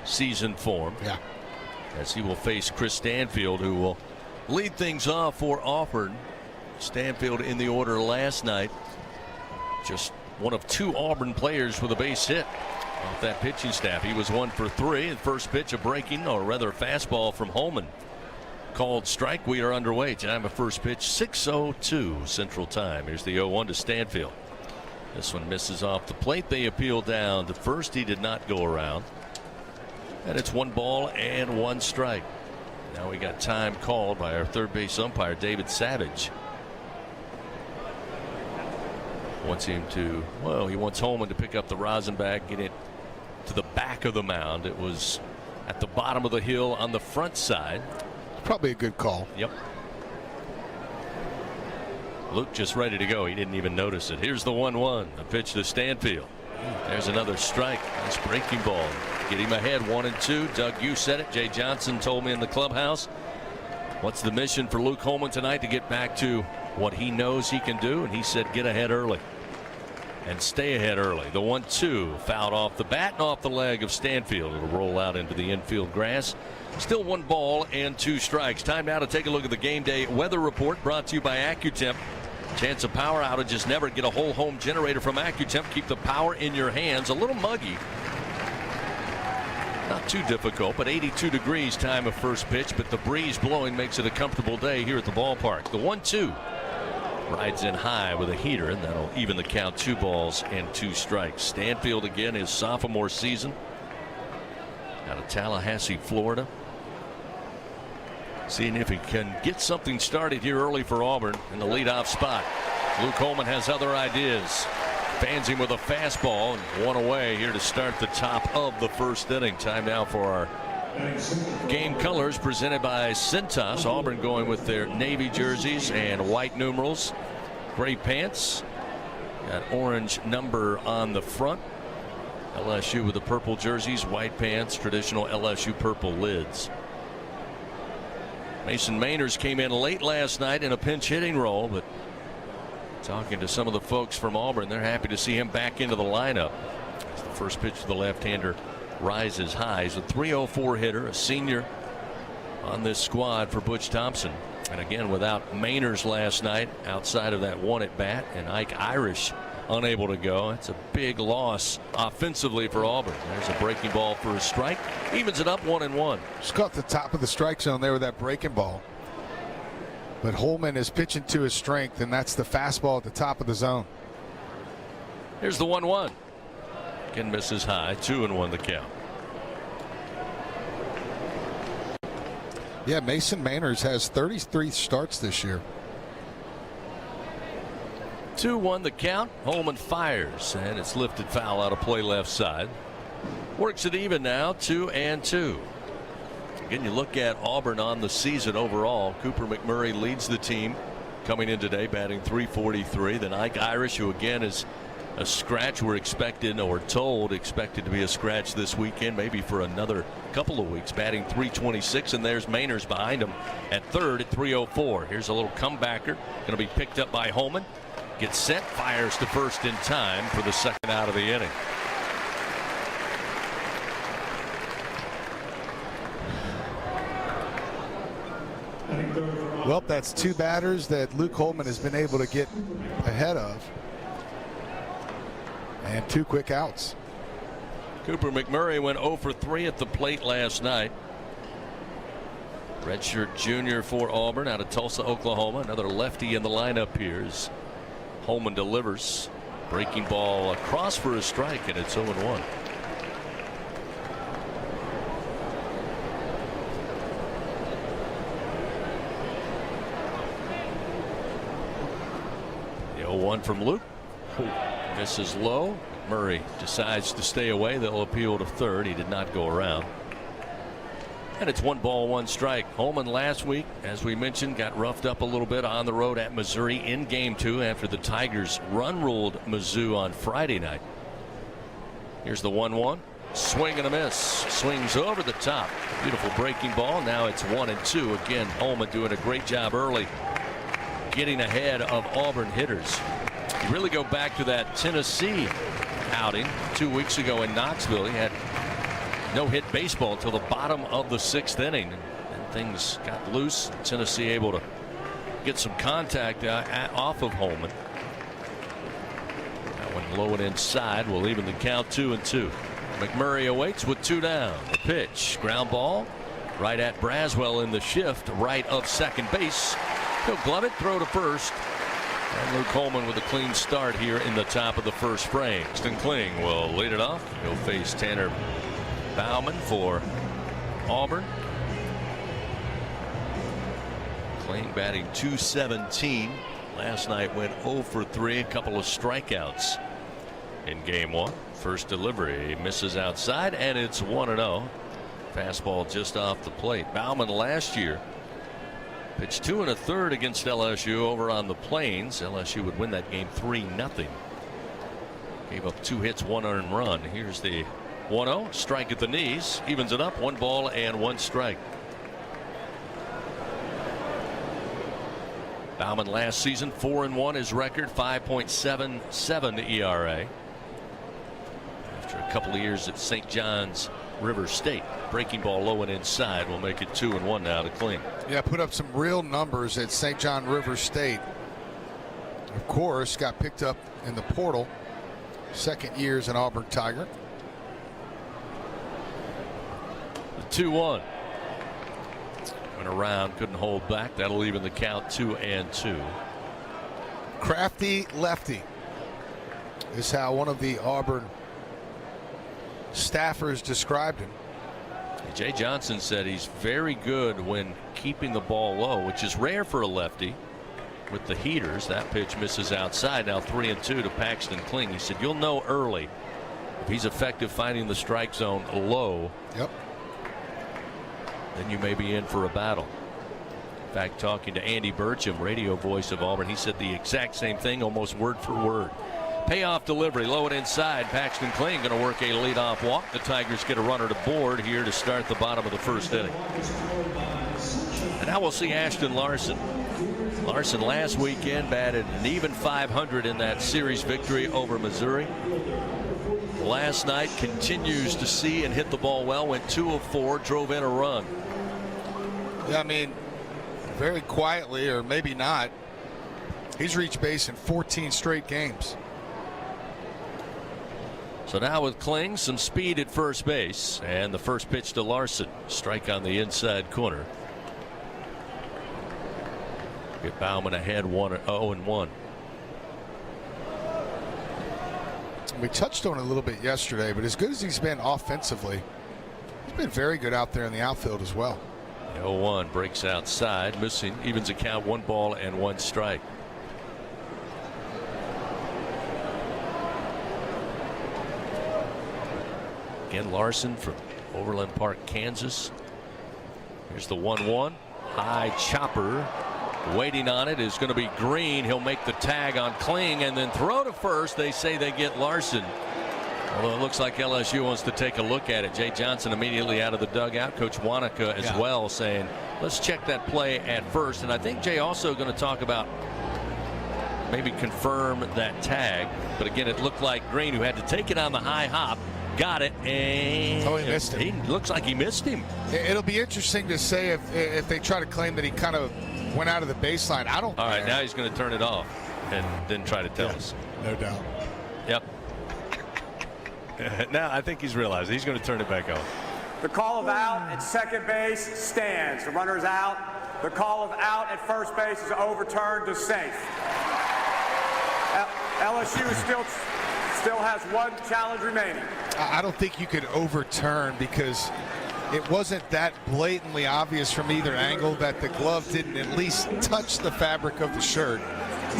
season form. Yeah. As he will face Chris Stanfield, who will lead things off for Auburn. Stanfield in the order last night. Just one of 2 Auburn players with a base hit off that pitching staff. He was 1 for 3. The first pitch, a breaking, or rather a fastball from Holman. Called strike. We are underway. Time of first pitch, 6:02 Central Time. Here's the 0-1 to Stanfield. This one misses off the plate. They appeal down to first. He did not go around. And it's 1 ball and 1 strike. Now we got time called by our third base umpire, David Savage. Wants him to, well, he wants Holman to pick up the rosin bag, get it to the back of the mound. It was at the bottom of the hill on the front side. Probably a good call. Yep. Luke just ready to go. He didn't even notice it. Here's the 1-1. A pitch to Stanfield. There's another strike. Nice breaking ball. Get him ahead, 1-2. Doug, you said it. Jay Johnson told me in the clubhouse. What's the mission for Luke Holman tonight? To get back to what he knows he can do. And he said get ahead early. And stay ahead early. The 1-2 fouled off the bat and off the leg of Stanfield. It'll roll out into the infield grass. Still 1 ball and 2 strikes. Time now to take a look at the game day weather report brought to you by AccuTemp. Chance of power outages never. Get a whole home generator from AccuTemp. Keep the power in your hands. A little muggy. Not too difficult, but 82 degrees time of first pitch. But the breeze blowing makes it a comfortable day here at the ballpark. The 1-2 rides in high with a heater, and that'll even the count. 2 balls and 2 strikes. Stanfield again his sophomore season out of Tallahassee, Florida. Seeing if he can get something started here early for Auburn in the leadoff spot. Luke Holman has other ideas. Fans him with a fastball and 1 away here to start the top of the first inning. Time now for our game colors presented by Cintas. Auburn going with their navy jerseys and white numerals. Gray pants. Got orange number on the front. LSU with the purple jerseys, white pants, traditional LSU purple lids. Mason Mainers came in late last night in a pinch hitting role, but talking to some of the folks from Auburn, they're happy to see him back into the lineup. As the first pitch to the left-hander rises high. He's a .304 hitter, a senior on this squad for Butch Thompson. And again, without Mainers last night, outside of that 1 at bat, and Ike Irish unable to go. It's a big loss offensively for Auburn. There's a breaking ball for a strike. Evens it up 1-1. Just caught the top of the strike zone there with that breaking ball. But Holman is pitching to his strength, and that's the fastball at the top of the zone. Here's the 1-1. Again misses high. 2-1 the count. Yeah, Mason Mainers has 33 starts this year. 2-1 the count. Holman fires, and it's lifted foul out of play left side. Works it even now, 2-2. Again, you look at Auburn on the season overall. Cooper McMurray leads the team coming in today, batting .343. Then Ike Irish, who again is a scratch. We're expected or told expected to be a scratch this weekend, maybe for another couple of weeks, batting .326. And there's Mainers behind him at third at .304. Here's a little comebacker, going to be picked up by Holman. Gets set, fires to first in time for the second out of the inning. Well, that's 2 batters that Luke Holman has been able to get ahead of. And 2 quick outs. Cooper McMurray went 0 for 3 at the plate last night. Redshirt junior for Auburn out of Tulsa, Oklahoma. Another lefty in the lineup here as Holman delivers. Breaking ball across for a strike, and it's 0-1. The 0-1 from Luke. Misses low. Murray decides to stay away. They'll appeal to third. He did not go around. And it's 1 ball, 1 strike. Holman last week, as we mentioned, got roughed up a little bit on the road at Missouri in game 2 after the Tigers run ruled Mizzou on Friday night. Here's the 1-1. Swing and a miss. Swings over the top. Beautiful breaking ball. Now it's 1-2. Again, Holman doing a great job early, getting ahead of Auburn hitters. You really go back to that Tennessee outing 2 weeks ago in Knoxville. He had no-hit baseball till the bottom of the 6th inning, and things got loose. Tennessee able to get some contact off of Holman. That one low and inside will even the count 2-2. McMurray awaits with 2 down. The pitch, ground ball right at Braswell in the shift, right of second base. He'll glove it, throw to first. And Luke Holman with a clean start here in the top of the first frame. Paxton Kling will lead it off. He'll face Tanner Bauman for Auburn. Kling batting .217. Last night went 0 for 3, a couple of strikeouts in game 1. First delivery misses outside, and it's 1-0. Fastball just off the plate. Bauman last year pitched 2 1/3 against LSU over on the Plains. LSU would win that game 3-0. Gave up 2 hits, 1 earned run. Here's the 1-0, strike at the knees, evens it up, 1 ball and 1 strike. Bauman last season 4-1 his record, 5.77 ERA. After a couple of years at St. John's River State. Breaking ball low and inside will make it 2-1 now to Kling. Yeah, put up some real numbers at St. John River State. Of course, got picked up in the portal. 2nd year as an Auburn Tiger. The 2-1. Went around, couldn't hold back. That'll even the count 2-2. Crafty lefty is how one of the Auburn staffers described him. Jay Johnson said he's very good when keeping the ball low, which is rare for a lefty with the heaters. That pitch misses outside. Now 3-2 to Paxton Kling. He said you'll know early if he's effective finding the strike zone low. Yep. Then you may be in for a battle. In fact, talking to Andy Burcham, radio voice of Auburn, he said the exact same thing, almost word for word. Payoff delivery, low and inside. Paxton Kling going to work a leadoff walk. The Tigers get a runner to board here to start the bottom of the 1st inning. And now we'll see Ashton Larson. Larson last weekend batted an even .500 in that series victory over Missouri. Last night continues to see and hit the ball well. Went 2 of 4, drove in a run. Yeah, I mean, very quietly, or maybe not, he's reached base in 14 straight games. So now with Kling, some speed at first base, and the first pitch to Larson. Strike on the inside corner. Get Bauman ahead 0-1. We touched on it a little bit yesterday, but as good as he's been offensively, he's been very good out there in the outfield as well. 0-1 breaks outside, missing, evens the count, 1 ball and 1 strike. Again, Larson from Overland Park, Kansas. Here's the 1-1. High chopper. Waiting on it is going to be Green. He'll make the tag on Kling and then throw to first. They say they get Larson. Although it looks like LSU wants to take a look at it. Jay Johnson immediately out of the dugout. Coach Wanaka as well saying, let's check that play at first. And I think Jay also going to talk about maybe confirm that tag. But again, it looked like Green, who had to take it on the high hop, got it, and he missed him. He looks like he missed him. It'll be interesting to say if they try to claim that he kind of went out of the baseline. I don't. All right, now he's going to turn it off and then try to tell us. No doubt. Yep. Now I think he's realized he's going to turn it back on. The call of out at second base stands. The runner's out. The call of out at first base is overturned to safe. LSU still has 1 challenge remaining. I don't think you could overturn because it wasn't that blatantly obvious from either angle that the glove didn't at least touch the fabric of the shirt.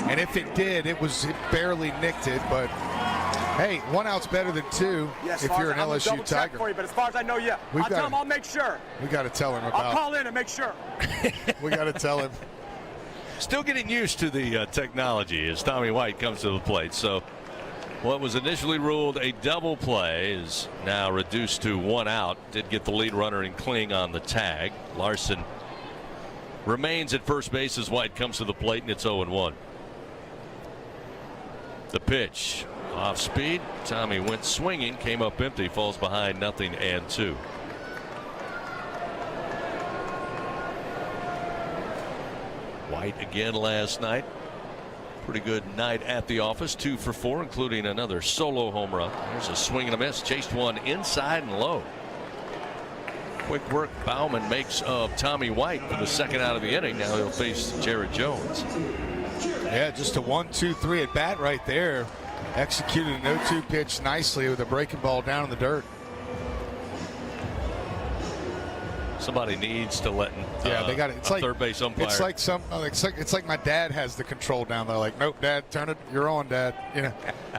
And if it did, it barely nicked it. But hey, 1 out's better than 2 if you're an LSU Tiger. For you, but as far as I know, yeah. I'll tell him I'll make sure. We got to tell him about. I'll call in and make sure. We got to tell him. Still getting used to the technology as Tommy White comes to the plate. So what was initially ruled a double play is now reduced to 1 out. Did get the lead runner in Kling on the tag. Larson remains at first base as White comes to the plate, and it's 0-1. The pitch Off speed. Tommy went swinging, came up empty, falls behind 0-2. White again last night. Pretty good night at the office. 2 for 4, including another solo home run. There's a swing and a miss. Chased one inside and low. Quick work. Baumann makes of Tommy White for the second out of the inning. Now he'll face Jared Jones. Yeah, just a 1-2-3 at bat right there. Executed an 0-2 pitch nicely with a breaking ball down in the dirt. Somebody needs to let they got it. It's like third base umpire. It's like my dad has the control down there. Like, nope, Dad, turn it. You're on, Dad. You know,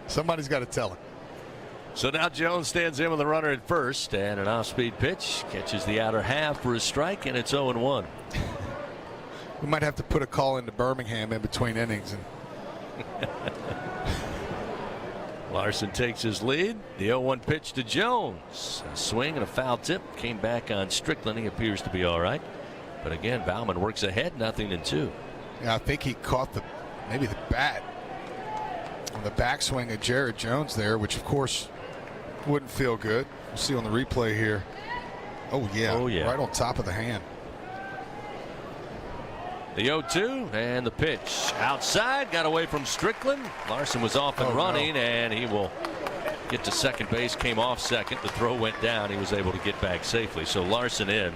somebody's got to tell him. So now Jones stands in with a runner at first, and an off-speed pitch catches the outer half for a strike, and it's 0-1. We might have to put a call into Birmingham in between innings. Larson takes his lead. The 0-1 pitch to Jones. A swing and a foul tip. Came back on Strickland. He appears to be all right. But again, Baumann works ahead, 0-2. Yeah, I think he caught maybe the bat on the backswing of Jared Jones there, which of course wouldn't feel good. We'll see on the replay here. Oh yeah. Right on top of the hand. The 0-2 and the pitch outside, got away from Strickland. Larson was off and running, and he will get to second base. Came off second. The throw went down. He was able to get back safely. So Larson in.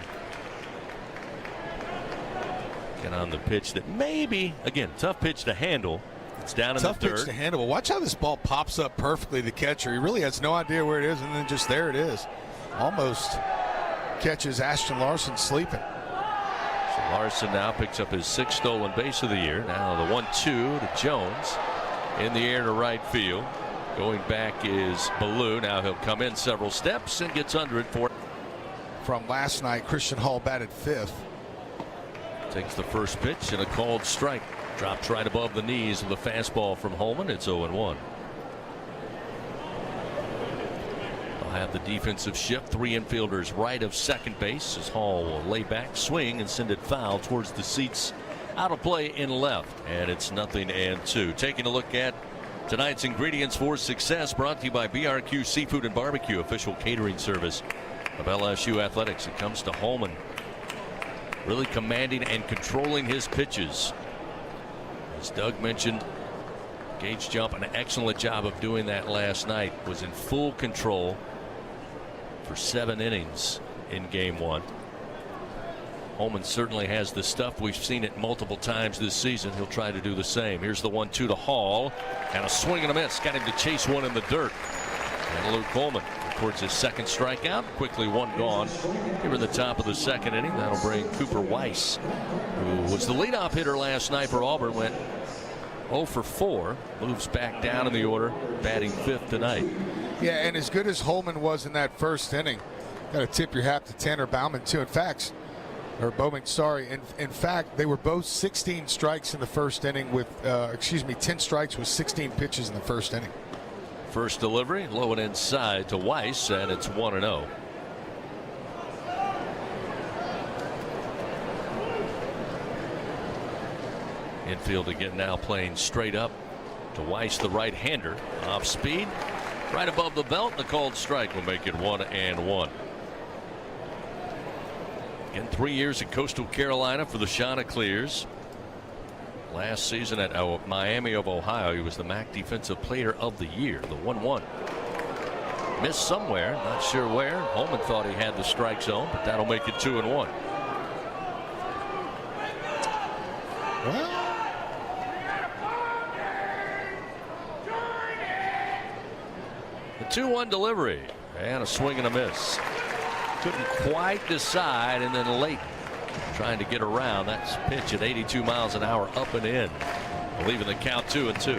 Get on the pitch that maybe, again, tough pitch to handle. It's down in the dirt. Tough pitch to handle. But watch how this ball pops up perfectly to the catcher. He really has no idea where it is, and then just there it is. Almost catches Ashton Larson sleeping. Larson now picks up his 6th stolen base of the year. Now the 1-2 to Jones in the air to right field. Going back is Ballou. Now he'll come in several steps and gets under it for. From last night, Christian Hall batted 5th. Takes the first pitch and a called strike. Drops right above the knees of the fastball from Holman. It's 0-1. Have the defensive shift. 3 infielders right of second base as Hall will lay back, swing, and send it foul towards the seats out of play in left. And it's 0-2. Taking a look at tonight's ingredients for success, brought to you by BRQ Seafood and Barbecue, official catering service of LSU Athletics. It comes to Holman, really commanding and controlling his pitches. As Doug mentioned, Gage Jump, an excellent job of doing that last night. Was in full control for 7 innings in game 1. Holman certainly has the stuff. We've seen it multiple times this season. He'll try to do the same. Here's the 1-2 to Hall, and a swing and a miss. Got him to chase one in the dirt. And Luke Coleman records his 2nd strikeout. Quickly 1 gone here in the top of the 2nd inning. That'll bring Cooper Weiss, who was the leadoff hitter last night for Auburn, went 0 for 4, moves back down in the order, batting 5th tonight. Yeah, and as good as Holman was in that first inning, got to tip your hat to Tanner Baumann too. In fact, in fact, they were both 16 strikes in the first inning with, 10 strikes with 16 pitches in the first inning. First delivery, low and inside to Weiss, and it's 1-0. Infield again now playing straight up to Weiss, the right-hander. Off speed, right above the belt. The called strike will make it 1-1. Again, 3 years at Coastal Carolina for the Chanticleers. Last season at Miami of Ohio, he was the MAC Defensive Player of the Year. The 1-1. Missed somewhere, not sure where. Holman thought he had the strike zone, but that'll make it 2-1. Well, the 2-1 delivery and a swing and a miss. Couldn't quite decide, and then late trying to get around. That's pitch at 82 miles an hour up and in, leaving the count 2-2.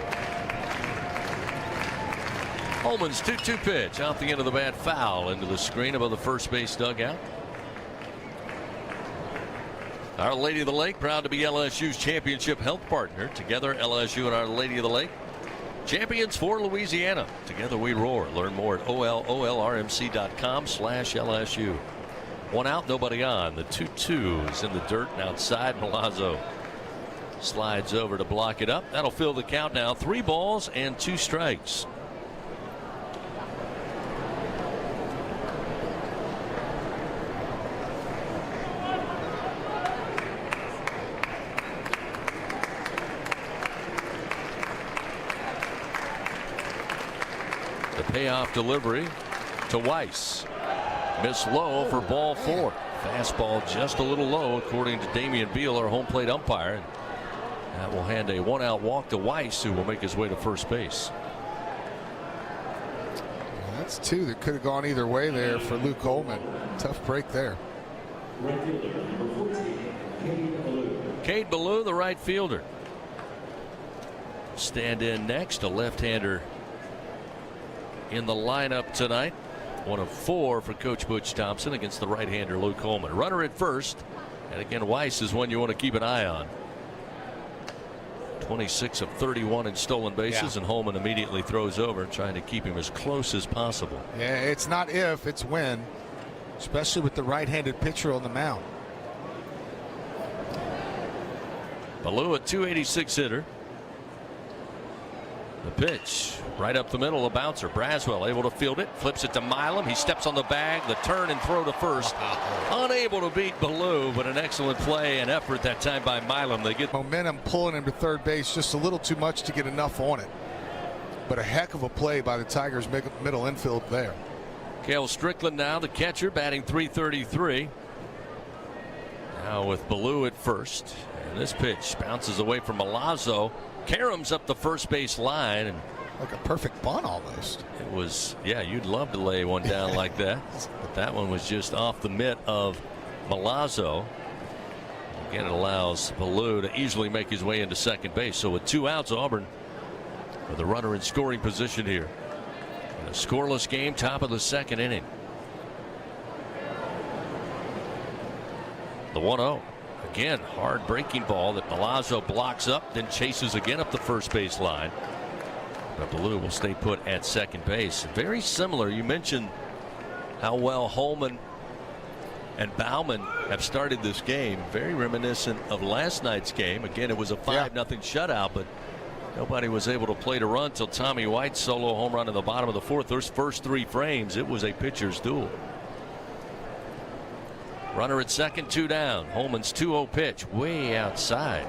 Holman's 2-2 pitch out the end of the bat, foul into the screen above the first base dugout. Our Lady of the Lake, proud to be LSU's championship health partner. Together, LSU and Our Lady of the Lake, champions for Louisiana. Together we roar. Learn more at olrmc.com/LSU. 1 out, nobody on. The 2-2 is in the dirt and outside. Milazzo slides over to block it up. That'll fill the count now. 3 balls and 2 strikes. payoff delivery to Weiss. Miss low for ball 4. Fastball just a little low, according to Damian Beal, our home plate umpire. And that will hand a 1-out walk to Weiss, who will make his way to first base. That's 2 that could have gone either way there for Luke Coleman. Tough break there. Cade Ballou, the right fielder. Stand in next, a left-hander in the lineup tonight. 1 of 4 for Coach Butch Thompson against the right-hander Luke Coleman. Runner at first, and again Weiss is one you want to keep an eye on. 26 of 31 in stolen bases, and Holman immediately throws over, trying to keep him as close as possible. Yeah, it's not if, it's when, especially with the right-handed pitcher on the mound. Ballou, a 286 hitter. The pitch right up the middle, a bouncer. Braswell able to field it, flips it to Milam. He steps on the bag, the turn and throw to first. Unable to beat Ballou, but an excellent play and effort that time by Milam. They get momentum pulling him to third base, just a little too much to get enough on it. But a heck of a play by the Tigers middle infield there. Cale Strickland now the catcher, batting .333. Now with Ballou at first, and this pitch bounces away from Milazzo. Karams up the first base line, and like a perfect bunt almost. It was, yeah, you'd love to lay one down like that, but that one was just off the mitt of Milazzo. Again, it allows Ballou to easily make his way into second base. So with 2 outs, Auburn with a runner in scoring position here in a scoreless game, top of the second inning. The 1-0. Again, hard breaking ball that Milazzo blocks up, then chases again up the first base line. But Ballou will stay put at second base. Very similar. You mentioned how well Holman and Baumann have started this game. Very reminiscent of last night's game. Again, it was a 5-0 shutout, but nobody was able to play to run until Tommy White's solo home run in the bottom of the 4th. Those first 3 frames, it was a pitcher's duel. Runner at second, 2 down. Holman's 2-0 pitch way outside.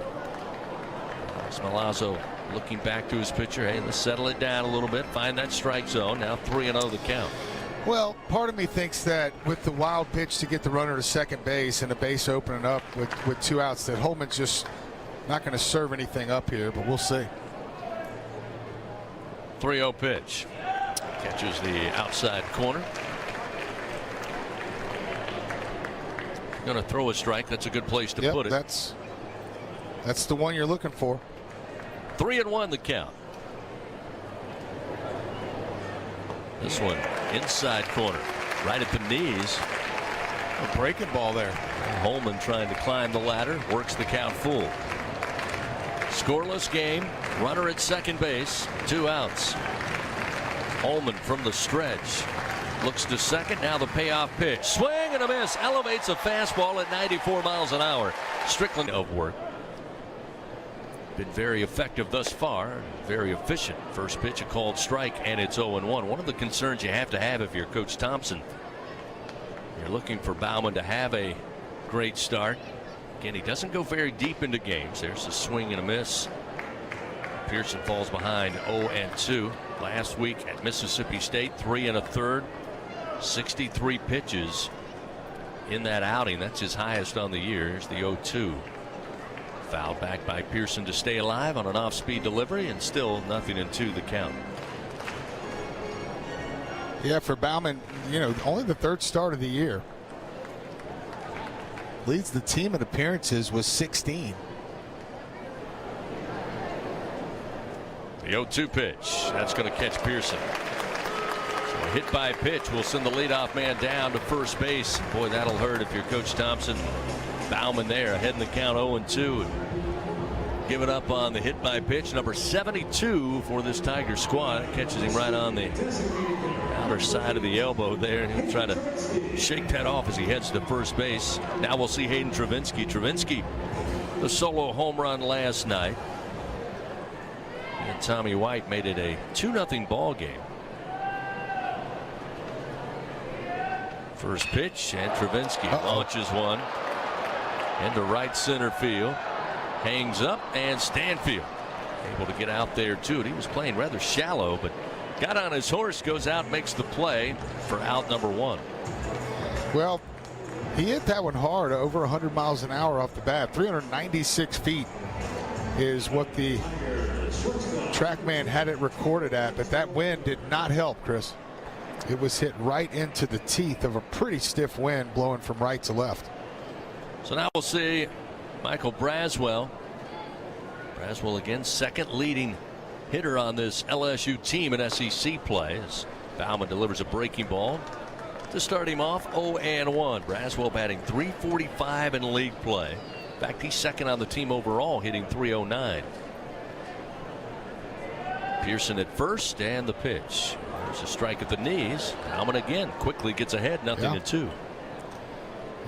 Milazzo looking back to his pitcher. Hey, let's settle it down a little bit, find that strike zone. Now 3-0 the count. Well, part of me thinks that with the wild pitch to get the runner to second base and the base opening up with 2 outs, that Holman's just not going to serve anything up here, but we'll see. 3-0 pitch. Catches the outside corner. Going to throw a strike. That's a good place to put it. That's the one you're looking for. 3-1 the count. This one inside corner, right at the knees. A breaking ball there. Holman trying to climb the ladder, works the count full. Scoreless game. Runner at second base, 2 outs. Holman from the stretch. Looks to second. Now the payoff pitch. Swing and a miss. Elevates a fastball at 94 miles an hour. Strickland of work. Been very effective thus far. Very efficient. First pitch, a called strike, and it's 0-1. One of the concerns you have to have if you're Coach Thompson, you're looking for Baumann to have a great start. Again, he doesn't go very deep into games. There's a swing and a miss. Pearson falls behind 0-2. Last week at Mississippi State, 3 1/3. 63 pitches in that outing. That's his highest on the year. Here's the 0-2. Fouled back by Pearson to stay alive on an off-speed delivery, and still 0-2 the count. Yeah, for Baumann, only the 3rd start of the year. Leads the team in appearances with 16. The 0-2 pitch. That's going to catch Pearson. Hit by pitch will send the leadoff man down to first base. Boy, that'll hurt if you're Coach Thompson. Baumann there ahead in the count, 0-2. Give it up on the hit by pitch, number 72 for this Tiger squad. Catches him right on the outer side of the elbow there, and he'll try to shake that off as he heads to first base. Now we'll see Hayden Travinski. Travinski, the solo home run last night, and Tommy White made it a 2-0 ball game. First pitch, and Travinski launches one into right center field. Hangs up, and Stanfield able to get out there too. And he was playing rather shallow, but got on his horse, goes out, makes the play for out number 1. Well, he hit that one hard, over 100 miles an hour off the bat. 396 feet is what the TrackMan had it recorded at, but that wind did not help, Chris. It was hit right into the teeth of a pretty stiff wind blowing from right to left. So now we'll see Michael Braswell. Braswell again, second leading hitter on this LSU team in SEC play, as Bauman delivers a breaking ball to start him off. 0-1. Braswell batting .345 in league play. In fact, he's second on the team overall, hitting .309. Pearson at first, and the pitch. There's a strike at the knees. Bauman again quickly gets ahead, 0-2.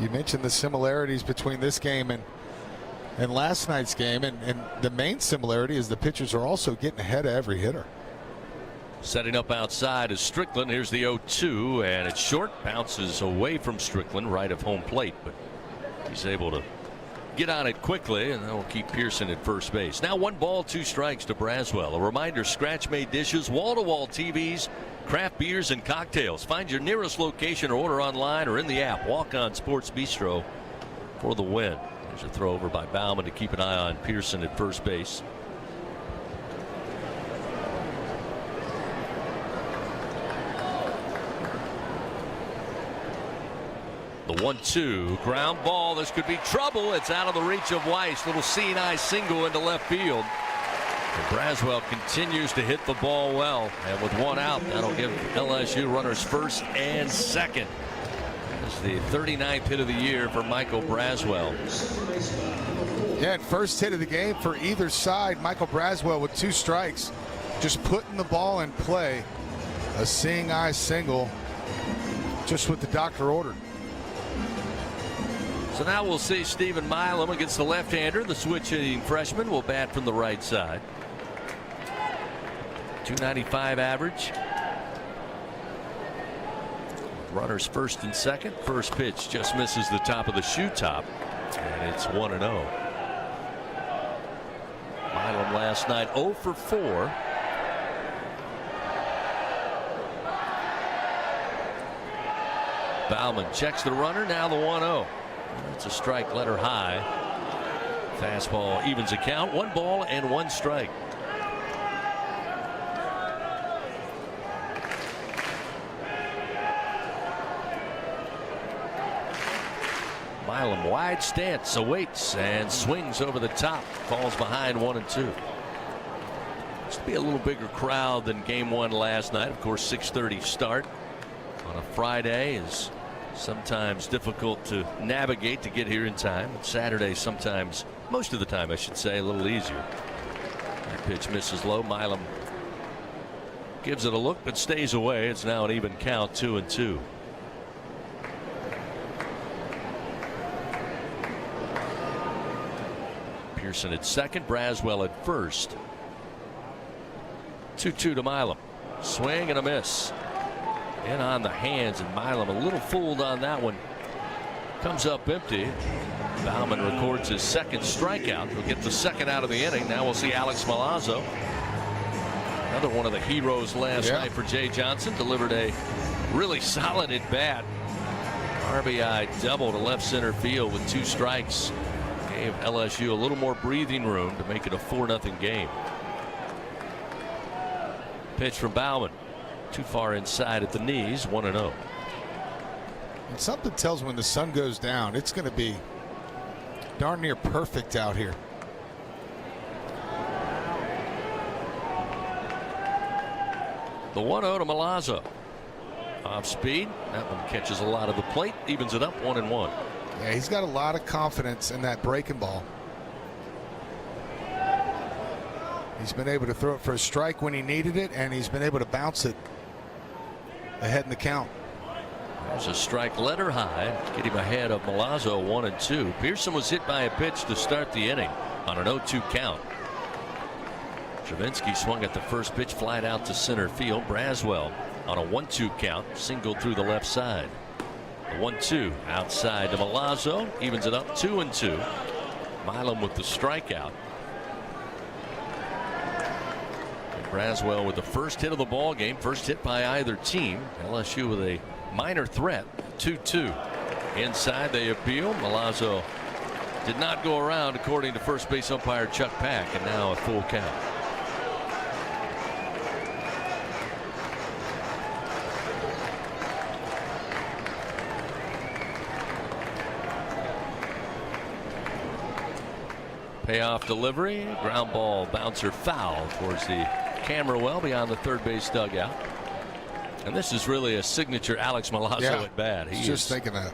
You mentioned the similarities between this game and last night's game, and the main similarity is the pitchers are also getting ahead of every hitter. Setting up outside is Strickland. Here's the 0-2, and it's short. Bounces away from Strickland, right of home plate, but he's able to get on it quickly, and that will keep Pearson at first base. Now 1 ball, 2 strikes to Braswell. A reminder: scratch-made dishes, wall-to-wall TVs, craft beers and cocktails. Find your nearest location or order online or in the app. Walk On Sports Bistro for the win. There's a throw over by Bauman to keep an eye on Pearson at first base. The 1-2 ground ball. This could be trouble. It's out of the reach of Weiss. Little seeing-eye single into left field. And Braswell continues to hit the ball well. And with 1 out, that'll give LSU runners first and second. It's the 39th hit of the year for Michael Braswell. Yeah, first hit of the game for either side. Michael Braswell with 2 strikes, just putting the ball in play. A seeing-eye single, just what the doctor ordered. So now we'll see Stephen Milam against the left-hander. The switch-hitting freshman will bat from the right side. .295 average. Runners first and second. First pitch just misses the top of the shoe top, and it's 1-0. Milam last night 0 for 4. Bauman checks the runner. Now the 1-0. It's a strike, letter high. Fastball evens the count. 1 ball and 1 strike. Milam wide stance, awaits and swings over the top. Falls behind 1-2. This will be a little bigger crowd than game 1 last night. Of course, 6:30 start on a Friday is sometimes difficult to navigate to get here in time. Saturday sometimes, most of the time I should say, a little easier. That pitch misses low. Milam gives it a look but stays away. It's now an even count, 2-2. Pearson at second, Braswell at first. 2-2 to Milam. Swing and a miss. In on the hands, and Milam a little fooled on that one. Comes up empty. Bauman records his second strikeout. He'll get the second out of the inning. Now we'll see Alex Milazzo. Another one of the heroes last night for Jay Johnson. Delivered a really solid at bat. RBI double to left center field with 2 strikes. Gave LSU a little more breathing room to make it a 4-0 game. Pitch from Bauman. Too far inside at the knees. 1-0. And something tells me when the sun goes down, it's going to be darn near perfect out here. The 1-0 to Milazzo. Off speed. That one catches a lot of the plate. Evens it up 1-1. Yeah, he's got a lot of confidence in that breaking ball. He's been able to throw it for a strike when he needed it, and he's been able to bounce it ahead in the count. There's a strike, letter high. Get him ahead of Milazzo, 1-2. Pearson was hit by a pitch to start the inning on an 0-2 count. Travinski swung at the first pitch, flied out to center field. Braswell on a 1-2 count, singled through the left side. The 1-2 outside to Milazzo, evens it up 2-2. Milam with the strikeout. Braswell with the first hit of the ball game, first hit by either team. LSU with a minor threat. 2-2. Inside they appeal. Milazzo did not go around according to first base umpire Chuck Pack, and now a full count. Payoff delivery, ground ball, bouncer foul towards the camera well beyond the third base dugout. And this is really a signature Alex Milazzo at bat. He's just thinking that.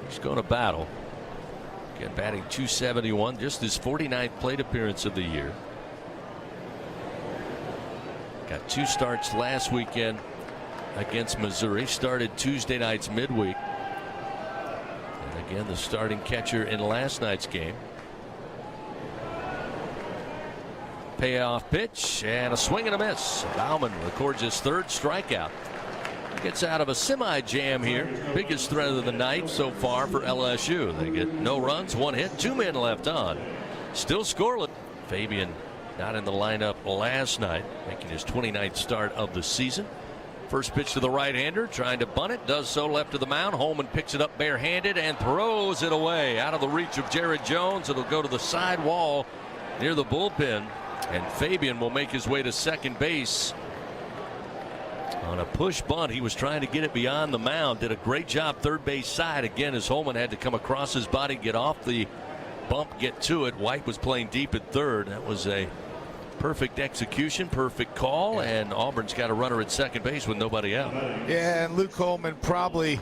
He's going to battle. Again, batting .271, just his 49th plate appearance of the year. Got 2 starts last weekend against Missouri. Started Tuesday night's midweek. And again, the starting catcher in last night's game. Payoff pitch and a swing and a miss. Bauman records his 3rd strikeout. Gets out of a semi jam here. Biggest threat of the night so far for LSU. They get no runs, 1 hit, 2 men left on. Still scoreless. Fabian not in the lineup last night, making his 29th start of the season. First pitch to the right-hander, trying to bunt it, does so left of the mound. Holman picks it up barehanded and throws it away out of the reach of Jared Jones. It'll go to the side wall near the bullpen. And Fabian will make his way to second base on a push bunt. He was trying to get it beyond the mound. Did a great job third base side. Again, as Holman had to come across his body, get off the bump, get to it. White was playing deep at third. That was a perfect execution, perfect call. And Auburn's got a runner at second base with nobody out. Yeah, and Luke Holman probably,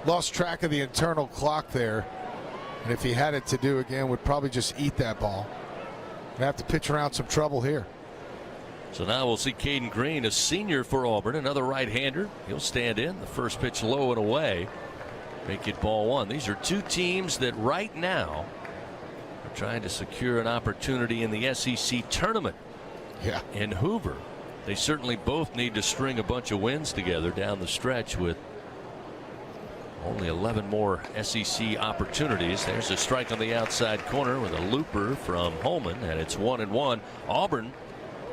lost track of the internal clock there. And if he had it to do again, would probably just eat that ball. Gonna have to pitch around some trouble here. So now we'll see Caden Green, a senior for Auburn, another right-hander. He'll stand in. The first pitch low and away. Make it ball 1. These are 2 teams that right now are trying to secure an opportunity in the SEC tournament. Yeah. In Hoover. They certainly both need to string a bunch of wins together down the stretch with only 11 more SEC opportunities. There's a strike on the outside corner with a looper from Holman, and it's 1-1. Auburn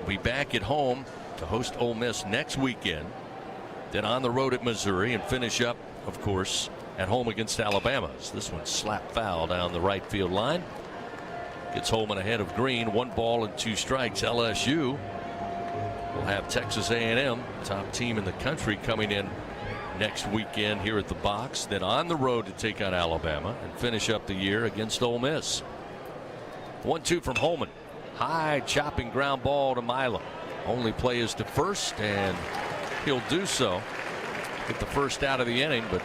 will be back at home to host Ole Miss next weekend. Then on the road at Missouri and finish up, of course, at home against Alabama. So this one slapped foul down the right field line. Gets Holman ahead of Green. 1 ball and 2 strikes. LSU will have Texas A&M, top team in the country, coming in next weekend here at the box, then on the road to take on Alabama and finish up the year against Ole Miss. 1-2 from Holman. High chopping ground ball to Milam. Only play is to first, and he'll do so. Get the first out of the inning, but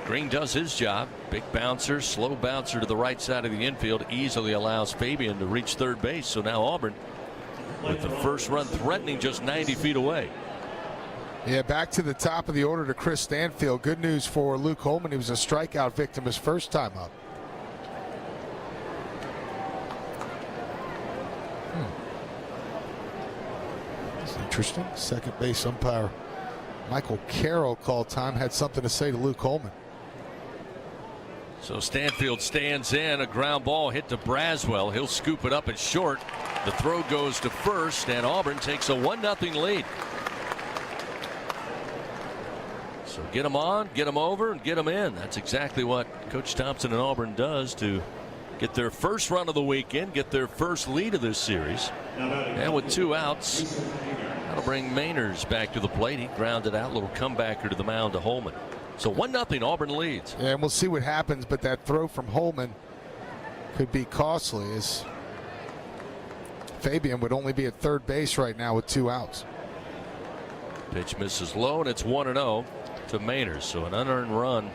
Green does his job. Big bouncer, slow bouncer to the right side of the infield, easily allows Fabian to reach third base. So now Auburn with the first run threatening just 90 feet away. Yeah, back to the top of the order to Chris Stanfield. Good news for Luke Holman. He was a strikeout victim his first time up. That's interesting. Second base umpire Michael Carroll called time. Had something to say to Luke Holman. So Stanfield stands in. A ground ball hit to Braswell. He'll scoop it up at short. The throw goes to first, and Auburn takes a 1-0 lead. So get them on, get them over, and get them in. That's exactly what Coach Thompson and Auburn does to get their first run of the weekend, get their first lead of this series. And with 2 outs, that'll bring Mainers back to the plate. He grounded out, a little comebacker to the mound to Holman. So 1-0 Auburn leads. Yeah, and we'll see what happens, but that throw from Holman could be costly, as Fabian would only be at third base right now with 2 outs. Pitch misses low, and it's 1-0 to Mainers. So an unearned run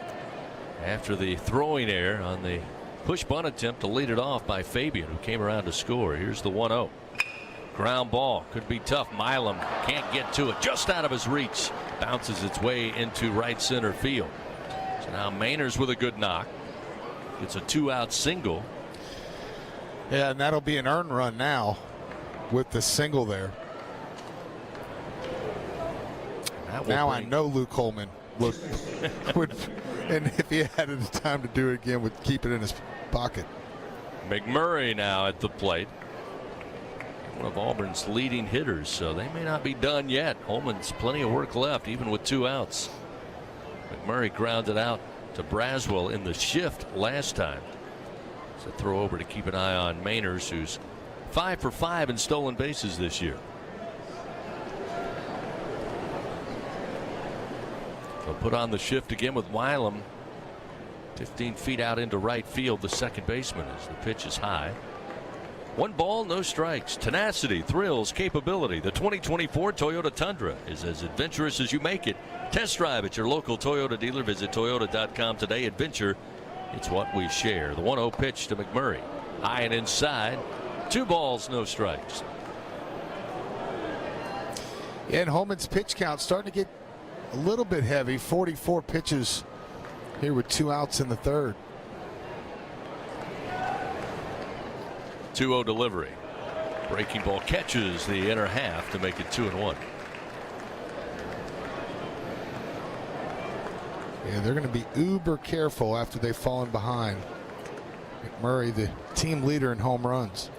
after the throwing error on the push bunt attempt to lead it off by Fabian, who came around to score. Here's the 1-0. Ground ball could be tough. Milam can't get to it, just out of his reach. Bounces its way into right center field. So now Mainers with a good knock. Gets a 2-out single. Yeah, and that'll be an earned run now with the single there. Now I know Luke Holman would, and if he had the time to do it again, would keep it in his pocket. McMurray now at the plate. one of Auburn's leading hitters, so they may not be done yet. Holman's plenty of work left, even with 2 outs. McMurray grounded out to Braswell in the shift last time. So throw over to keep an eye on Mainers, who's 5 for 5 in stolen bases this year. They'll put on the shift again with Wylam. 15 feet out into right field, the second baseman, as the pitch is high. 1 ball, no strikes. Tenacity, thrills, capability. The 2024 Toyota Tundra is as adventurous as you make it. Test drive at your local Toyota dealer. Visit Toyota.com today. Adventure, it's what we share. The 1-0 pitch to McMurray. High and inside. 2 balls, no strikes. Yeah, and Holman's pitch count starting to get a little bit heavy. 44 pitches here with 2 outs in the third. 2-0 delivery. Breaking ball catches the inner half to make it 2-1. Yeah, they're going to be uber careful after they've fallen behind. McMurray, the team leader in home runs.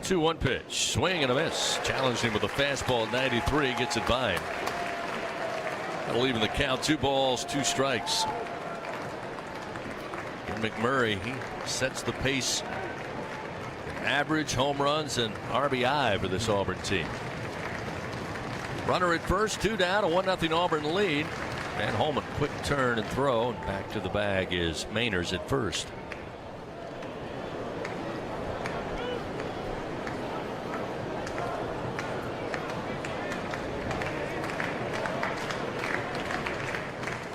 2-1 pitch. Swing and a miss. Challenged him with a fastball at 93. Gets it by him. That'll even the count. 2 balls, 2 strikes. And McMurray, he sets the pace in average, home runs, and RBI for this Auburn team. Runner at first, 2 down, a 1-0 Auburn lead. And Holman, quick turn and throw, and back to the bag is Mainers at first.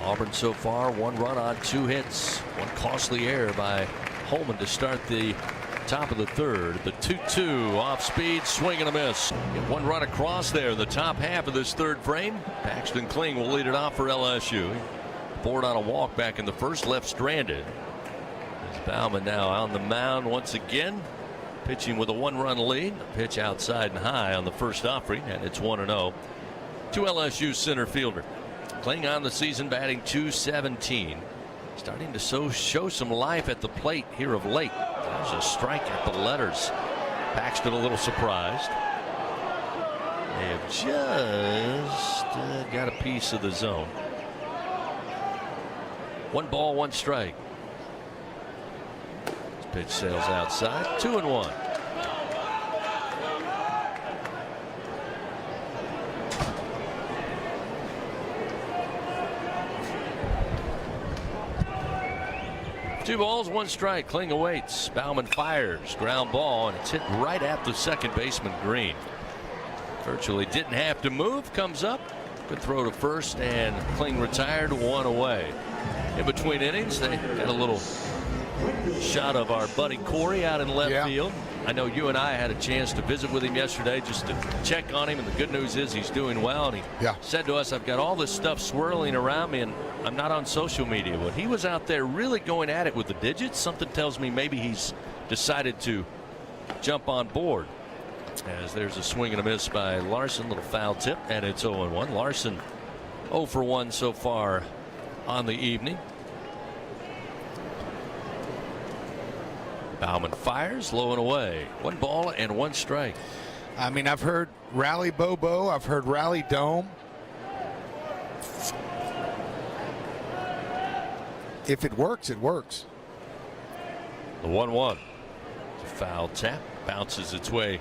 Auburn so far 1 run on 2 hits. 1 costly error by Holman to start the top of the third. The 2-2 off speed, swing and a miss. Get 1 run across there in the top half of this third frame. Paxton Kling will lead it off for LSU. Board on a walk back in the first, left stranded. As Bauman now on the mound once again, pitching with a 1-run lead. A pitch outside and high on the first offering, and it's 1-0 to LSU center fielder. Kling on the season, batting .217. Starting to show some life at the plate here of late. There's a strike at the letters. Paxton a little surprised. They have just got a piece of the zone. 1 ball, 1 strike. This pitch sails outside. 2-1. Two balls, 1 strike. Kling awaits. Bauman fires. Ground ball, and it's hit right at the second baseman Green. Virtually didn't have to move. Comes up. Good throw to first, and Kling retired, 1 away. In between innings, they got a little shot of our buddy Corey out in left field. I know you and I had a chance to visit with him yesterday just to check on him, and the good news is he's doing well. And he said to us, I've got all this stuff swirling around me, and I'm not on social media. But he was out there really going at it with the digits. Something tells me maybe he's decided to jump on board. As there's a swing and a miss by Larson, little foul tip, and it's 0-1. Larson 0 for 1 so far on the evening. Bauman fires, low and away. 1 ball and 1 strike. I mean, I've heard Rally Bobo. I've heard Rally Dome. If it works, it works. The 1-1. It's a foul tap. Bounces its way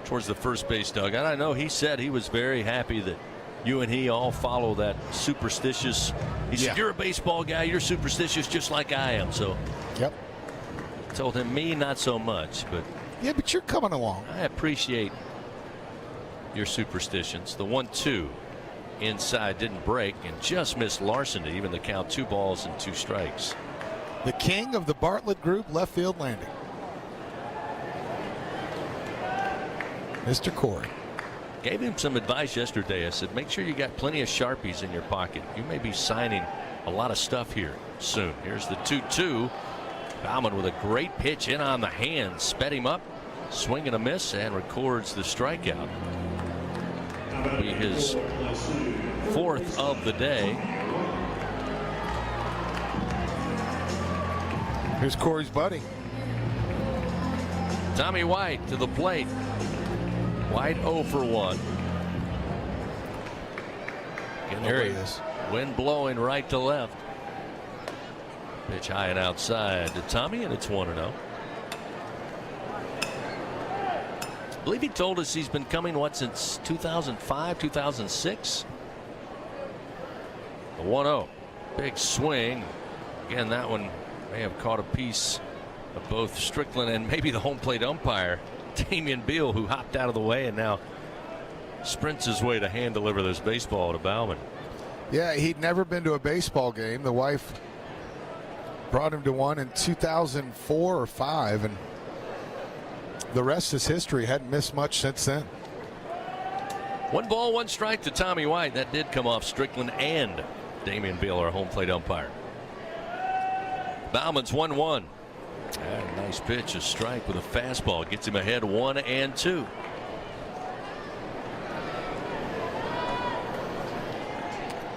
towards the first base dugout. I know he said he was very happy that you and he all follow that superstitious. He said, you're a baseball guy. You're superstitious just like I am. So. Yep. Told him, me not so much, but but you're coming along. I appreciate your superstitions. The 1-2 inside didn't break and just missed Larson to even the count. 2 balls and 2 strikes. The king of the Bartlett group, left field landing. Mr. Corey. Gave him some advice yesterday. I said, make sure you got plenty of Sharpies in your pocket. You may be signing a lot of stuff here soon. Here's the 2-2. Bauman with a great pitch in on the hand, sped him up, swing and a miss, and records the strikeout. It'll be his 4th of the day. Here's Corey's buddy. Tommy White to the plate. White 0 for 1. There he is. Wind blowing right to left. Pitch high and outside to Tommy, and it's 1-0. I believe he told us he's been coming since 2005, 2006. The 1-0. Big swing. Again, that one may have caught a piece of both Strickland and maybe the home plate umpire, Damian Beal, who hopped out of the way and now sprints his way to hand deliver this baseball to Baumann. Yeah, he'd never been to a baseball game. The wife brought him to one in 2004 or 5, and the rest is history. Hadn't missed much since then. 1 ball, 1 strike to Tommy White. That did come off Strickland and Damian Beal, our home plate umpire. Baumann's 1-1. Nice pitch, a strike with a fastball. Gets him ahead 1-2.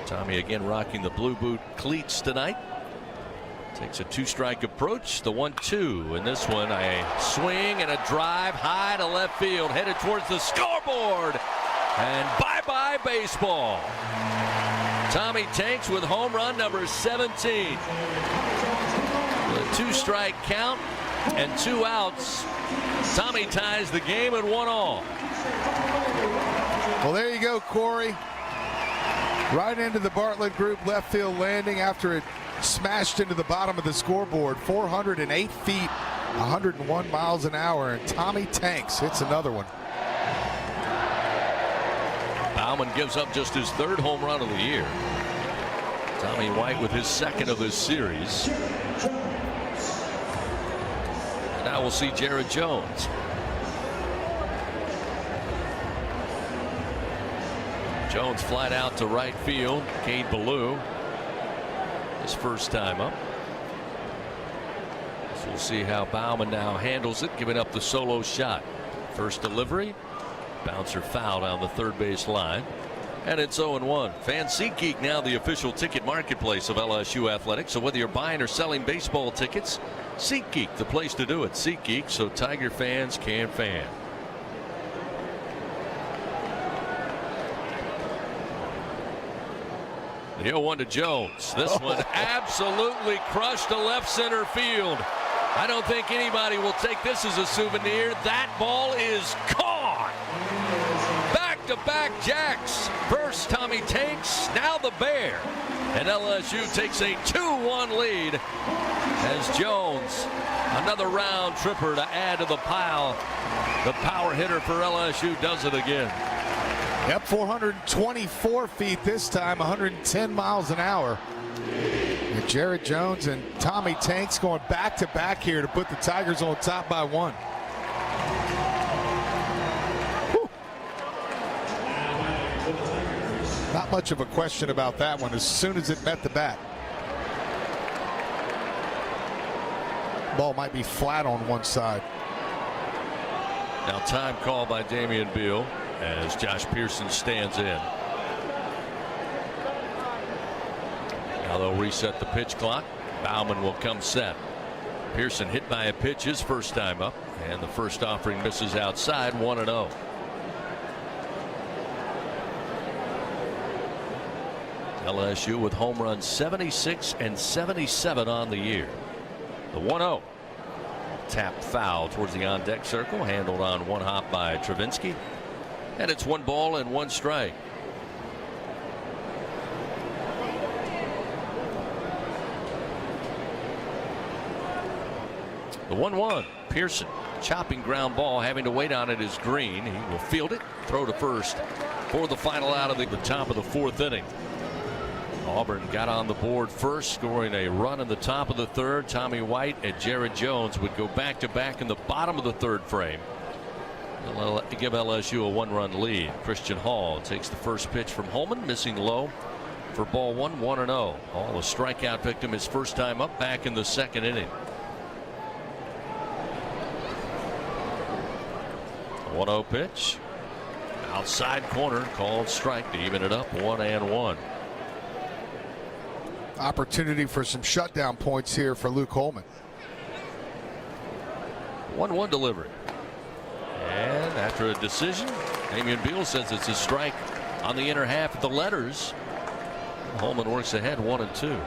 Tommy again rocking the blue boot cleats tonight. Takes a 2-strike approach. The 1-2. And this one, a swing and a drive high to left field, headed towards the scoreboard. And bye-bye baseball. Tommy Tanks with home run number 17. With a 2-strike count and 2 outs, Tommy ties the game at 1-1. Well, there you go, Corey. Right into the Bartlett Group left field landing after it smashed into the bottom of the scoreboard. 408 feet, 101 miles an hour, and Tommy Tanks hits another one. Baumann gives up just his 3rd home run of the year. Tommy White with his 2nd of this series. And now we'll see Jared Jones. Jones flied out to right field. Cade Ballou, his first time up. So we'll see how Baumann now handles it, giving up the solo shot. First delivery, bouncer foul down the third base line. And it's 0-1. Fan SeatGeek now the official ticket marketplace of LSU athletics. So whether you're buying or selling baseball tickets, SeatGeek, the place to do it. SeatGeek, so Tiger fans can fan. The 0-1 to Jones. This one absolutely crushed to left center field. I don't think anybody will take this as a souvenir. That ball is caught. Back-to-back jacks. First Tommy Tanks, now the Bear. And LSU takes a 2-1 lead as Jones, another round tripper to add to the pile. The power hitter for LSU does it again. Yep, 424 feet this time, 110 miles an hour. And Jared Jones and Tommy Tanks going back-to-back here to put the Tigers on top by 1. Whew. Not much of a question about that one as soon as it met the bat. Ball might be flat on one side. Now time call by Damian Beal as Josh Pearson stands in. Now they'll reset the pitch clock. Baumann will come set. Pearson hit by a pitch his first time up, and the first offering misses outside. 1-0. LSU with home runs 76 and 77 on the year. The 1-0. Tapped foul towards the on deck circle, handled on one hop by Travinski. And it's 1 ball and 1 strike. The 1-1. Pearson, chopping ground ball, having to wait on it is Green. He will field it, throw to first for the final out of the top of the 4th inning. Auburn got on the board first, scoring a run in the top of the 3rd. Tommy White and Jared Jones would go back-to-back in the bottom of the 3rd frame. They'll give LSU a 1-run lead. Christian Hall takes the first pitch from Holman, missing low for ball 1, 1-0. Hall, a strikeout victim, his first time up, back in the 2nd inning. 1-0 pitch. Outside corner, called strike to even it up, 1-1. Opportunity for some shutdown points here for Luke Holman. 1-1 delivery. And after a decision, Damian Beal says it's a strike on the inner half of the letters. Holman works ahead 1-2.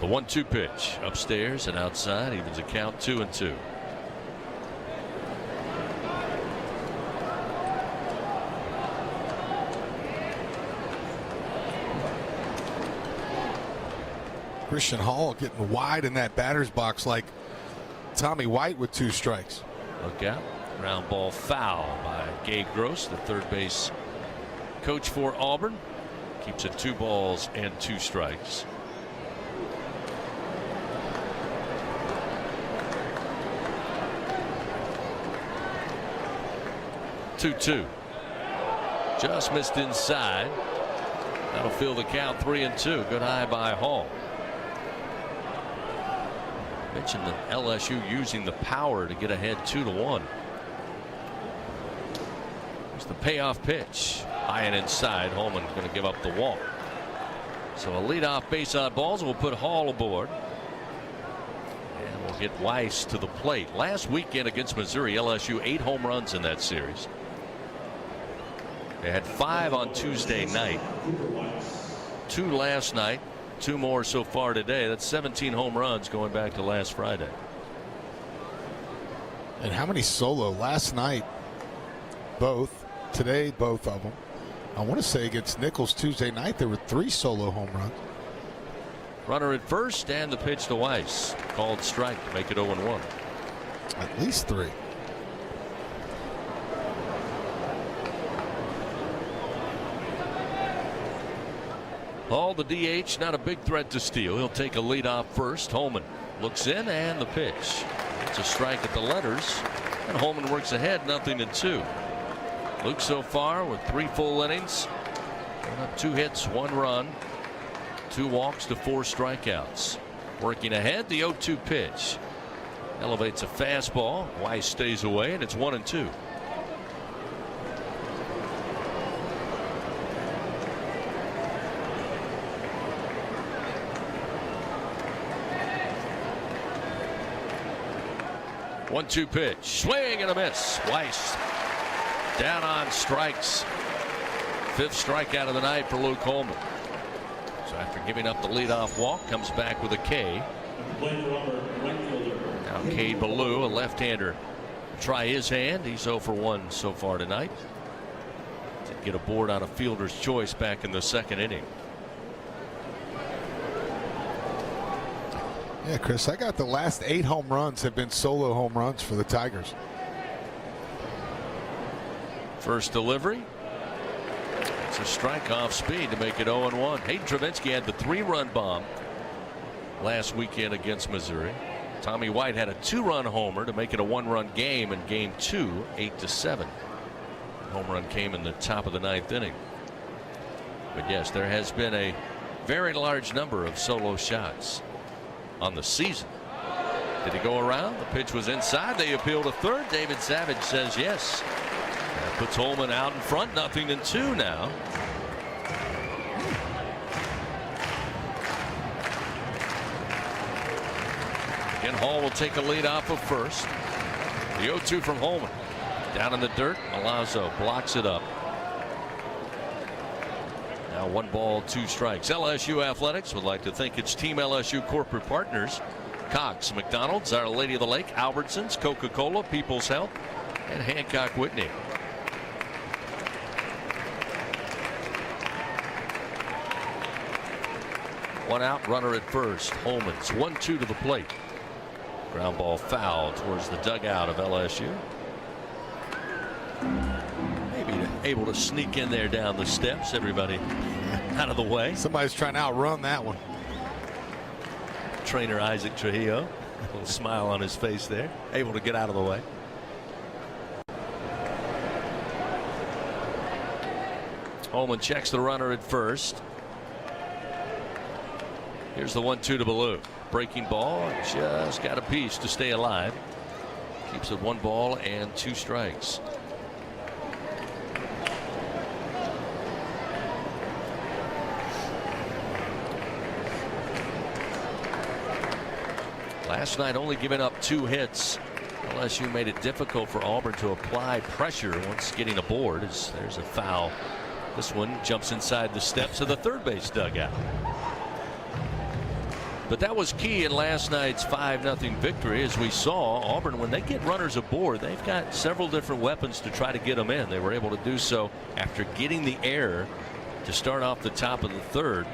The 1-2 pitch upstairs and outside evens a count 2-2. Christian Hall getting wide in that batter's box like Tommy White with 2 strikes. Look out. Ground ball foul by Gabe Gross, the third base coach for Auburn. Keeps it 2 balls and 2 strikes. Two. Just missed inside. That'll fill the count 3-2. Good eye by Hall. Mentioned the LSU using the power to get ahead 2-1. Here's the payoff pitch. High and inside. Holman going to give up the walk. So a leadoff base on balls will put Hall aboard. And we'll get Weiss to the plate. Last weekend against Missouri, LSU 8 home runs in that series. They had 5 on Tuesday night. 2 last night. 2 more so far today. That's 17 home runs going back to last Friday. And how many solo? Last night, both. Today, both of them. I want to say against Nichols Tuesday night, there were 3 solo home runs. Runner at first and the pitch to Weiss. Called strike to make it 0-1. At least 3. Hall, the DH, not a big threat to steal. He'll take a lead off first. Holman looks in and the pitch. It's a strike at the letters. And Holman works ahead 0-2. Luke so far with 3 full innings. 2 hits, 1 run, 2 walks to 4 strikeouts. Working ahead, the 0-2 pitch. Elevates a fastball. Weiss stays away and it's 1-2. One-two pitch, swing and a miss. Weiss down on strikes. 5th strikeout of the night for Luke Holman. So after giving up the leadoff walk, comes back with a K. Now Cade Ballou, a left-hander, try his hand. He's 0 for 1 so far tonight. Did get a board on a fielder's choice back in the 2nd inning. Yeah, Chris, I got the last 8 home runs have been solo home runs for the Tigers. First delivery. It's a strike off speed to make it 0-1. Hayden Travinski had the 3-run bomb last weekend against Missouri. Tommy White had a 2-run homer to make it a 1-run game in game 2, 8-7. Home run came in the top of the 9th inning. But yes, there has been a very large number of solo shots on the season. Did he go around? The pitch was inside. They appeal to third. David Savage says yes. That puts Holman out in front. 0-2 now. Again, Hall will take a lead off of first. The 0-2 from Holman. Down in the dirt. Milazzo blocks it up. Now 1 ball, 2 strikes. LSU Athletics would like to thank its Team LSU corporate partners: Cox, McDonald's, Our Lady of the Lake, Albertsons, Coca-Cola, People's Health, and Hancock Whitney. One out, runner at first. Holman's 1-2 to the plate. Ground ball foul towards the dugout of LSU. Maybe able to sneak in there down the steps. Everybody out of the way. Somebody's trying to outrun that one. Trainer Isaac Trujillo, a little smile on his face there, able to get out of the way. Holman checks the runner at first. Here's the 1-2 to Ballou. Breaking ball, just got a piece to stay alive. Keeps it 1 ball and 2 strikes. Last night only giving up 2 hits. LSU made it difficult for Auburn to apply pressure once getting aboard. As there's a foul. This one jumps inside the steps of the third base dugout. But that was key in last night's 5-0 victory. As we saw, Auburn, when they get runners aboard, they've got several different weapons to try to get them in. They were able to do so after getting the error to start off the top of the third.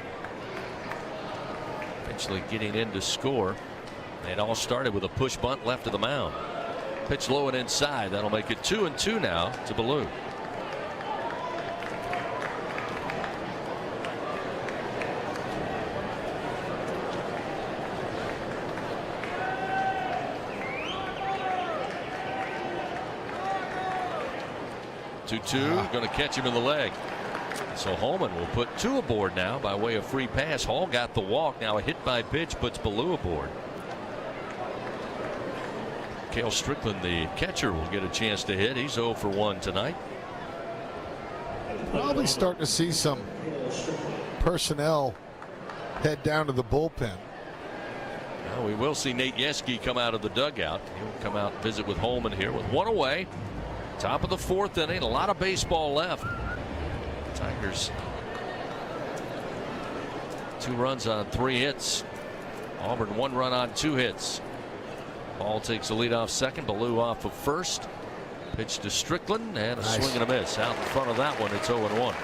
Eventually getting in to score. It all started with a push bunt left of the mound. Pitch low and inside. That'll make it 2-2 now to Ballou. Going to catch him in the leg. So Holman will put 2 aboard now by way of free pass. Hall got the walk. Now a hit by pitch puts Ballou aboard. Cale Strickland, the catcher, will get a chance to hit. He's 0 for 1 tonight. Probably starting to see some personnel head down to the bullpen. Well, we will see Nate Yeske come out of the dugout. He'll come out and visit with Holman here with 1 away. Top of the 4th inning. A lot of baseball left. Tigers 2 runs on 3 hits. Auburn 1 run on 2 hits. Ball takes the lead off second. Ballou off of first. Pitch to Strickland and a swing and a miss. Out in front of that one. It's 0-1.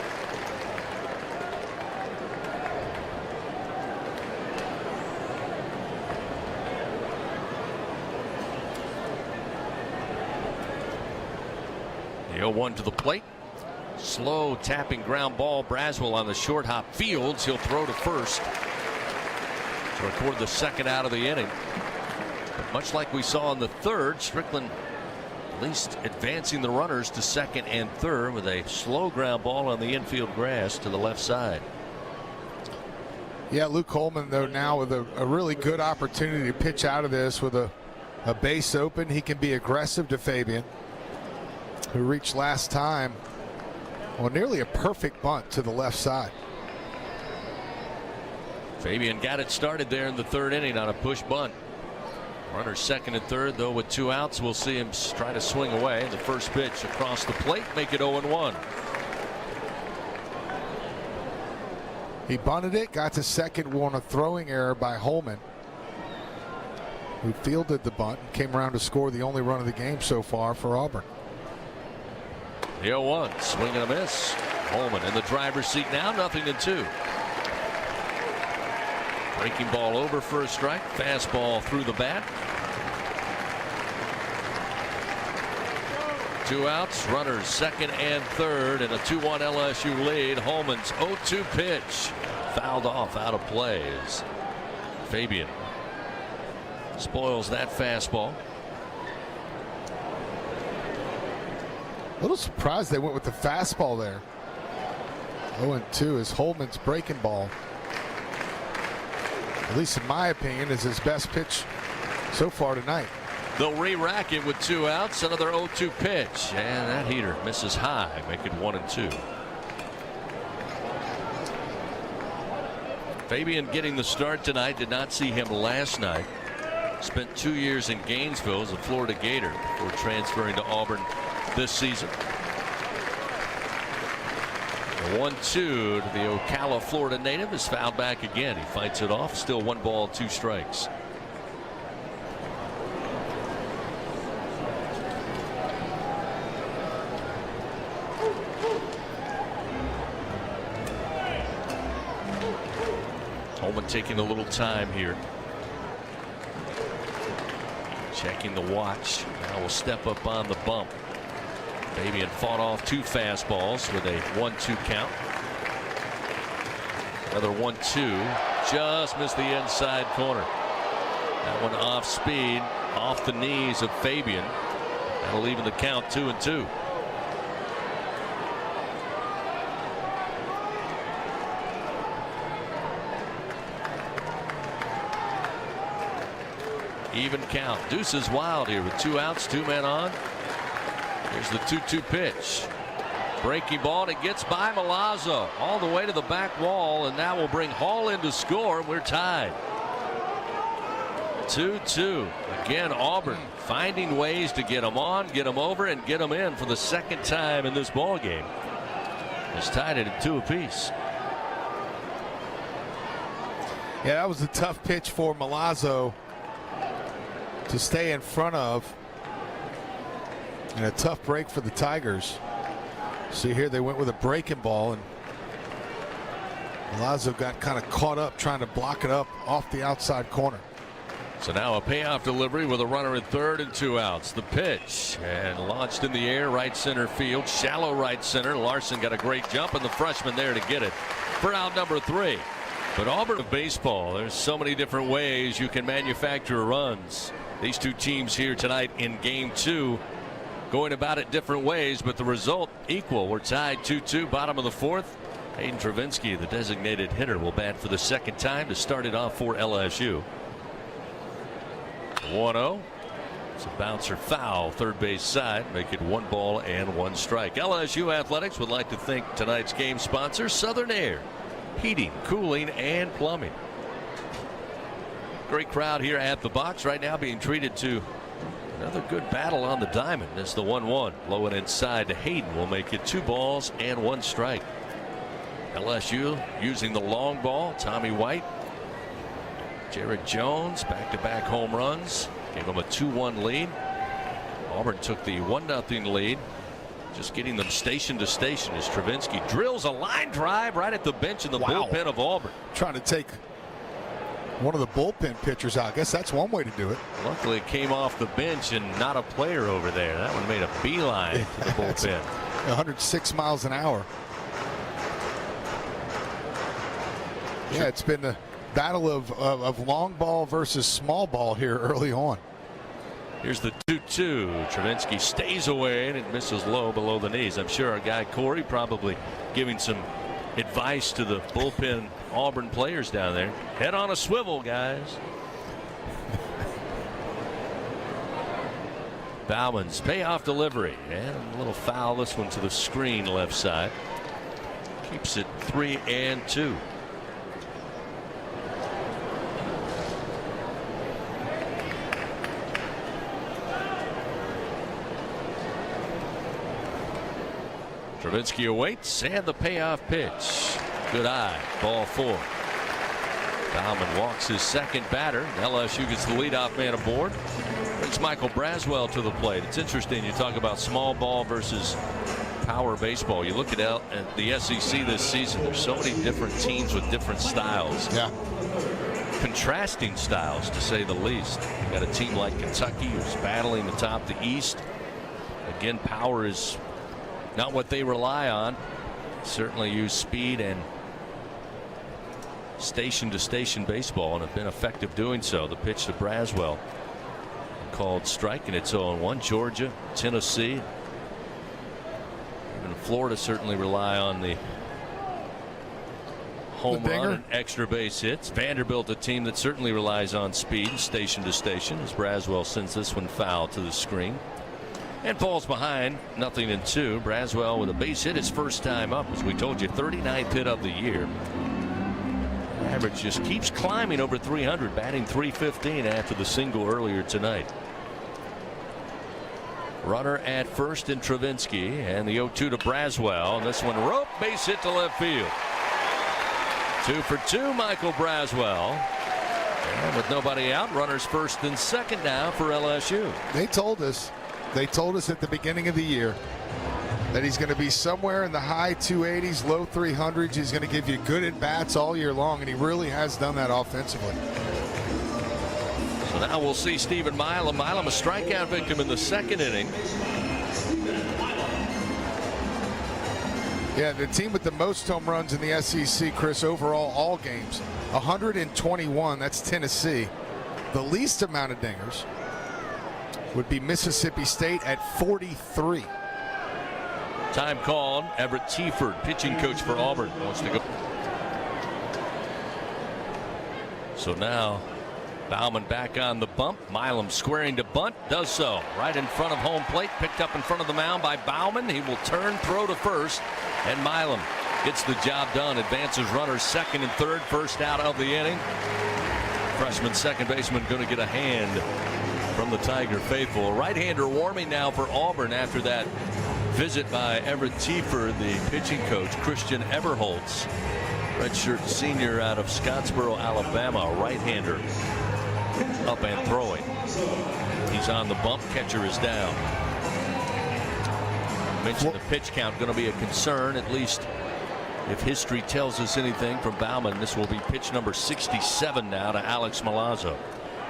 The 0-1 to the plate. Slow tapping ground ball. Braswell on the short hop. Fields. He'll throw to first to record the second out of the inning. But much like we saw in the third, Strickland at least advancing the runners to second and third with a slow ground ball on the infield grass to the left side. Yeah, Luke Holman, though, now with a really good opportunity to pitch out of this with a base open. He can be aggressive to Fabian, who reached last time on nearly a perfect bunt to the left side. Fabian got it started there in the third inning on a push bunt. Runners second and third, though, with 2 outs. We'll see him try to swing away. The first pitch across the plate, make it 0-1. He bunted it, got to second on a throwing error by Holman, who fielded the bunt and came around to score the only run of the game so far for Auburn. The 0-1, swing and a miss. Holman in the driver's seat now, 0-2. Breaking ball over for a strike. Fastball through the bat. 2 outs. Runners second and third, and a 2-1 LSU lead. Holman's 0-2 pitch fouled off out of play as Fabian spoils that fastball. A little surprised they went with the fastball there. 0-2 is Holman's breaking ball. At least in my opinion, is his best pitch so far tonight. They'll re-rack it with 2 outs. Another 0-2 pitch, and that heater misses high, make it 1-2. Fabian getting the start tonight. Did not see him last night. Spent 2 years in Gainesville as a Florida Gator before transferring to Auburn this season. The 1-2 to the Ocala, Florida native is fouled back again. He fights it off. Still 1 ball, 2 strikes. Holman taking a little time here. Checking the watch. Now will step up on the bump. Fabian fought off 2 fastballs with a 1-2 count. Another 1-2. Just missed the inside corner. That one off speed, off the knees of Fabian. That'll even the count 2-2. Even count. Deuce is wild here with 2 outs, 2 men on. Here's the 2-2 pitch. Breaking ball, and it gets by Milazzo all the way to the back wall, and that will bring Hall in to score, and we're tied. 2-2. Again, Auburn finding ways to get them on, get them over, and get them in for the second time in this ball game. It's tied it at 2 apiece. Yeah, that was a tough pitch for Milazzo to stay in front of, and a tough break for the Tigers. See here, they went with a breaking ball, and Milazzo got kind of caught up trying to block it up off the outside corner. So now a payoff delivery with a runner at third and 2 outs. The pitch, and launched in the air, right center field, shallow right center. Larson got a great jump, and the freshman there to get it for out number 3. But Auburn of baseball, there's so many different ways you can manufacture runs. These two teams here tonight in game 2 going about it different ways, but the result equal. We're tied 2-2, bottom of the 4th. Hayden Travinski, the designated hitter, will bat for the second time to start it off for LSU. 1-0. It's a bouncer foul, third base side, make it 1 ball and 1 strike. LSU Athletics would like to thank tonight's game sponsor, Southern Air, heating, cooling, and plumbing. Great crowd here at the box right now, being treated to another good battle on the diamond. It's the 1-1. Low and inside to Hayden will make it 2 balls and 1 strike. LSU using the long ball. Tommy White, Jared Jones, back-to-back home runs, gave them a 2-1 lead. Auburn took the 1-0 lead, just getting them station to station as Travinski drills a line drive right at the bench in the bullpen of Auburn. Trying to take one of the bullpen pitchers out. I guess that's one way to do it. Luckily it came off the bench and not a player over there. That one made a beeline to the bullpen. 106 miles an hour. Yeah, it's been a battle of long ball versus small ball here early on. Here's the 2-2. Travinski stays away and it misses low below the knees. I'm sure our guy Corey probably giving some advice to the bullpen Auburn players down there. Head on a swivel, guys. Bauman's payoff delivery, and a little foul, this one to the screen left side. Keeps it 3-2. Travinski awaits, and the payoff pitch. Good eye, ball 4. Bauman walks his second batter. LSU gets the leadoff man aboard. Brings Michael Braswell to the plate. It's interesting, you talk about small ball versus power baseball. You look at the SEC this season, there's so many different teams with different styles. Yeah. Contrasting styles, to say the least. You got a team like Kentucky who's battling atop the East. Again, power is not what they rely on. Certainly use speed and station to station baseball and have been effective doing so. The pitch to Braswell called strike, and it's 0-1. Georgia, Tennessee, even Florida certainly rely on the home run and extra base hits. Vanderbilt, a team that certainly relies on speed station to station, as Braswell sends this one foul to the screen and falls behind 0-2. Braswell with a base hit his first time up, as we told you, 39th hit of the year. Average just keeps climbing over 300, batting .315 after the single earlier tonight. Runner at first in Travinski, and the 0-2 to Braswell, and this one rope, base hit to left field. 2 for 2, Michael Braswell. And with nobody out, runners first and second now for LSU. They told us at the beginning of the year that he's going to be somewhere in the high 280s, low 300s. He's going to give you good at bats all year long, and he really has done that offensively. So now we'll see Stephen Milam. Milam, a strikeout victim in the second inning. Yeah, the team with the most home runs in the SEC, Chris, overall, all games, 121. That's Tennessee. The least amount of dingers would be Mississippi State at 43. Time called. Everett Tieford, pitching coach for Auburn, wants to go. So now Bauman back on the bump. Milam squaring to bunt, does so right in front of home plate, picked up in front of the mound by Bauman. He will turn, throw to first, and Milam gets the job done. Advances runners second and third, first out of the inning. Freshman second baseman going to get a hand from the Tiger faithful. A right-hander warming now for Auburn after that visit by Everett Tiefer, the pitching coach. Christian Everholtz, redshirt senior out of Scottsboro, Alabama, a right-hander, up and throwing. He's on the bump. Catcher is down. Mentioned the pitch count going to be a concern, at least if history tells us anything from Bauman. This will be pitch number 67 now to Alex Milazzo.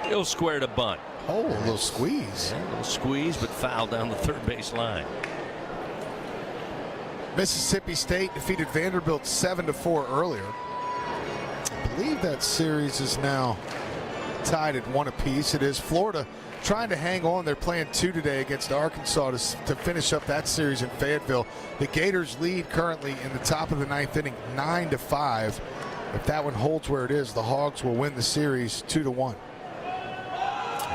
He'll square to bunt. Oh, a little squeeze. Yeah, a little squeeze, but foul down the third base line. Mississippi State defeated Vanderbilt 7-4 earlier. I believe that series is now tied at 1 apiece. It is Florida trying to hang on. They're playing 2 today against Arkansas to finish up that series in Fayetteville. The Gators lead currently in the top of the 9th inning 9-5. If that one holds where it is, the Hogs will win the series 2-1.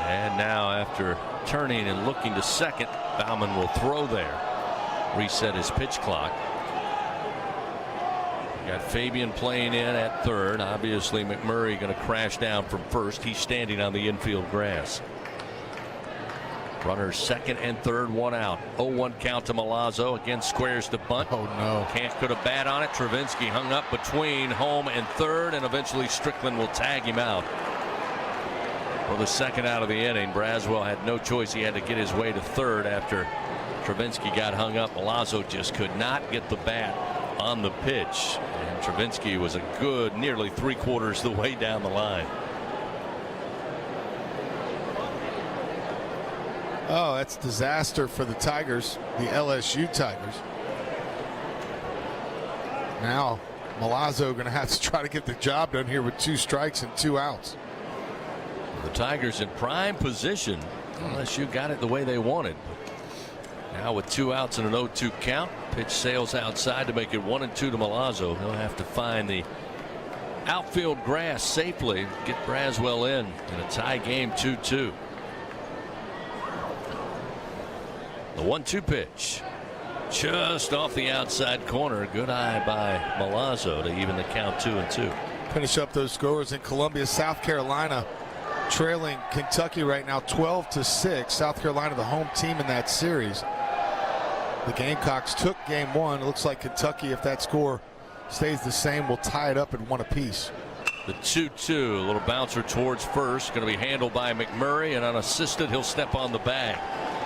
And now, after turning and looking to second, Bauman will throw there. Reset his pitch clock. Got Fabian playing in at third. Obviously McMurray going to crash down from first. He's standing on the infield grass. Runners second and third, 1 out. 0-1 count to Milazzo. Again squares to bunt. Oh no. Can't put a bat on it. Travinsky hung up between home and third, and eventually Strickland will tag him out. For the second out of the inning, Braswell had no choice. He had to get his way to third after Travinsky got hung up. Milazzo just could not get the bat on the pitch, and Travinsky was a good nearly 3/4 the way down the line. Oh, that's disaster for the Tigers, the LSU Tigers. Now Milazzo going to have to try to get the job done here with 2 strikes and 2 outs. The Tigers in prime position. LSU got it the way they wanted. Now with 2 outs and an 0-2 count, pitch sails outside to make it 1-2 to Milazzo. He'll have to find the outfield grass safely, get Braswell in a tie game 2-2. The 1-2 pitch just off the outside corner. Good eye by Milazzo to even the count 2-2. Finish up those scores in Columbia. South Carolina trailing Kentucky right now 12-6. South Carolina the home team in that series. The Gamecocks took game 1. It looks like Kentucky, if that score stays the same, will tie it up at 1 apiece. The 2-2, a little bouncer towards first, going to be handled by McMurray, and unassisted he'll step on the bag.